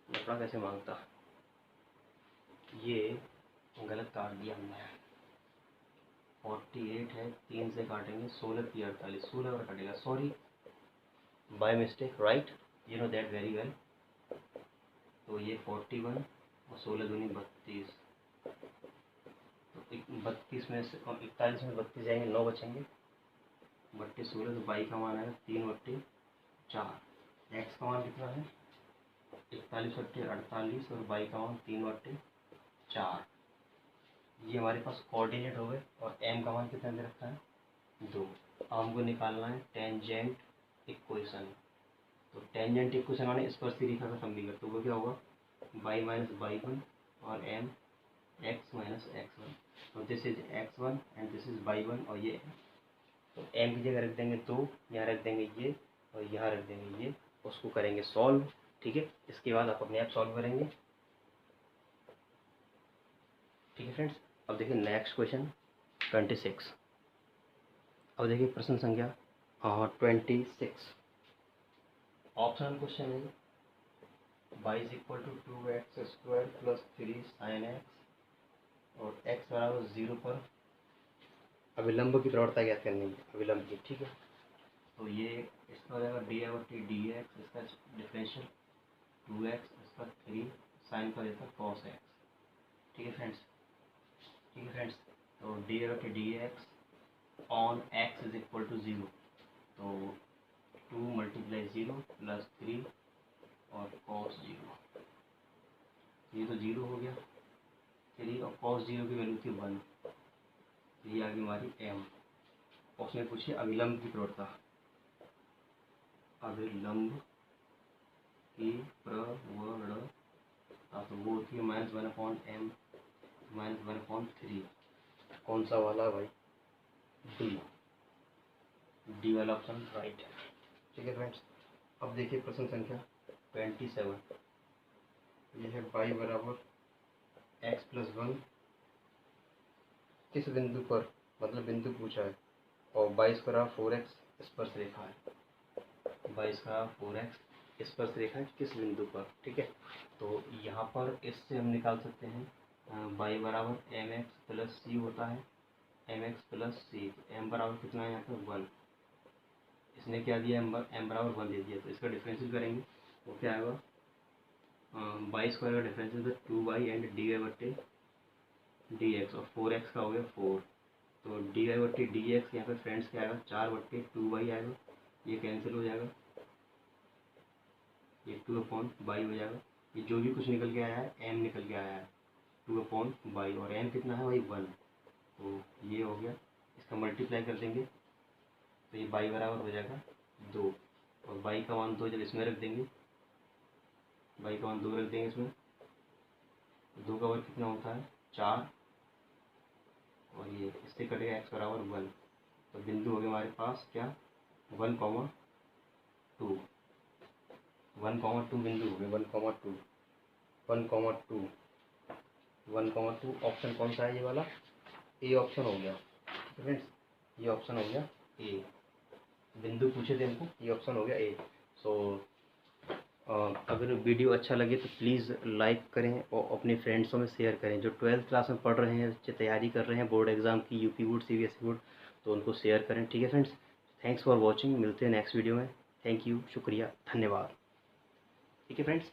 लफड़ा कैसे मांगता, ये गलत काट दिया हमने। 48 है, 3 से काटेंगे, 16 3 48, 16 बार कटेगा, sorry by mistake, right, you know that very well. तो ये 41 और 16 दूनी 32। तो 32 में से 41 में 32 जाएंगे, 9 बचेंगे, बट्टे 16, तो बाई का मान आएगा 3/4। एक्स का मान कितना है 41/48 और बाई का मान 3/4। ये हमारे पास कोऑर्डिनेट हो गए, और m का मान कितना दे रखा है 2। हमको निकालना है टेंजेंट इक्वेशन। तो टेंजेंट इक्वेशन माने स्पर्शी रेखा का समीकरण, तो वो क्या होगा y माइनस y1 और m x माइनस x1। तो this is x1 and this is y1 और ये m। तो m की जगह रख देंगे 2, यहाँ रख देंगे ये और यहाँ रख देंगे ये, उसको करेंगे सॉल्व। ठीक है, इसके बाद आप अपने आप सॉल्व करेंगे। ठीक है फ्रेंड्स, अब देखिए नेक्स्ट क्वेश्चन 26। अब देखिए प्रश्न संख्या 26, ऑप्शनल क्वेश्चन है। y is equal to 2x² plus 3 sin x और x बराबर 0 पर अविलंब की प्रवणता ज्ञात करनी है, अविलंब की। ठीक है, तो ये इसका हो जाएगा dy/dx, इसका डिफरेंशियल 2x, इसका 3 साइन का देता cos x। ठीक है फ्रेंड्स, तो dy/dx on x is equal to 0, तो 2 × 0 प्लस 3 और cos 0, ये तो 0 हो गया, 3 और cos 0 की वैल्यू थी 1, ये आ गई हमारी m। उसने पूछी अविलंब की प्रवणता, अविलंब की प्रवणता, तो वो होती है -1/m -1/3। कौन सा वाला भाई, डी वाला ऑप्शन राइट है। ठीक है फ्रेंड्स, अब देखिए प्रश्न संख्या 27। यह है y बराबर x + 1 किस बिंदु पर, मतलब बिंदु पूछा है, और y² 4x स्पर्श रेखा है। y² 4x इस पर से रेखा किस बिंदु पर, ठीक है। तो यहाँ पर इससे हम निकाल सकते हैं y बराबर एम एक्स प्लस सी होता है, एम एक्स प्लस सी। एम बराबर कितना है यहाँ पर 1, इसने क्या दिया एम बराबर 1 दे दिया, तो इसका डिफरेंशियल करेंगे वो क्या आएगा, वाई स्क्वायर का डिफरेंशियल तो 2y एंड डी वाई बट्टे डी एक्स, और 4x का हो गया 4, तो डी वाई बट्टे डी एक्स यहाँ पे फ्रेंड्स क्या आएगा 4/2y आएगा, ये कैंसिल हो जाएगा, ये 2/y हो जाएगा। ये जो भी कुछ निकल के आया है m निकल के आया है 2/y, और m कितना है भाई 1, तो ये हो गया। इसका मल्टीप्लाई कर देंगे तो ये y बराबर हो जाएगा 2, और y का मान 2 जब इसमें रख देंगे, y का मान 2 रख देंगे इसमें, 2 का वर्ग कितना होता है 4, और ये इससे कटेगा x बराबर 1, तो बिंदु हो गया हमारे पास क्या 1,2, 1,2 बिंदु हो गए, 1,2, 1,2, 1,2। ऑप्शन कौन सा है ये वाला, ए ऑप्शन हो गया फ्रेंड्स, ये ऑप्शन हो गया ए, बिंदु पूछे थे हमको, ये ऑप्शन हो गया ए। सो अगर वीडियो अच्छा लगे तो प्लीज़ लाइक करें और अपने फ्रेंड्सों में शेयर करें, जो 12th क्लास में पढ़ रहे हैं, बच्चे तैयारी कर रहे हैं बोर्ड एग्ज़ाम की, यूपी बोर्ड सीबीएसई बोर्ड, तो उनको शेयर करें, ठीक है फ्रेंड्स। थैंक्स फॉर वॉचिंग, मिलते हैं नेक्स्ट वीडियो में। थैंक यू, शुक्रिया, धन्यवाद, ठीक है फ्रेंड्स।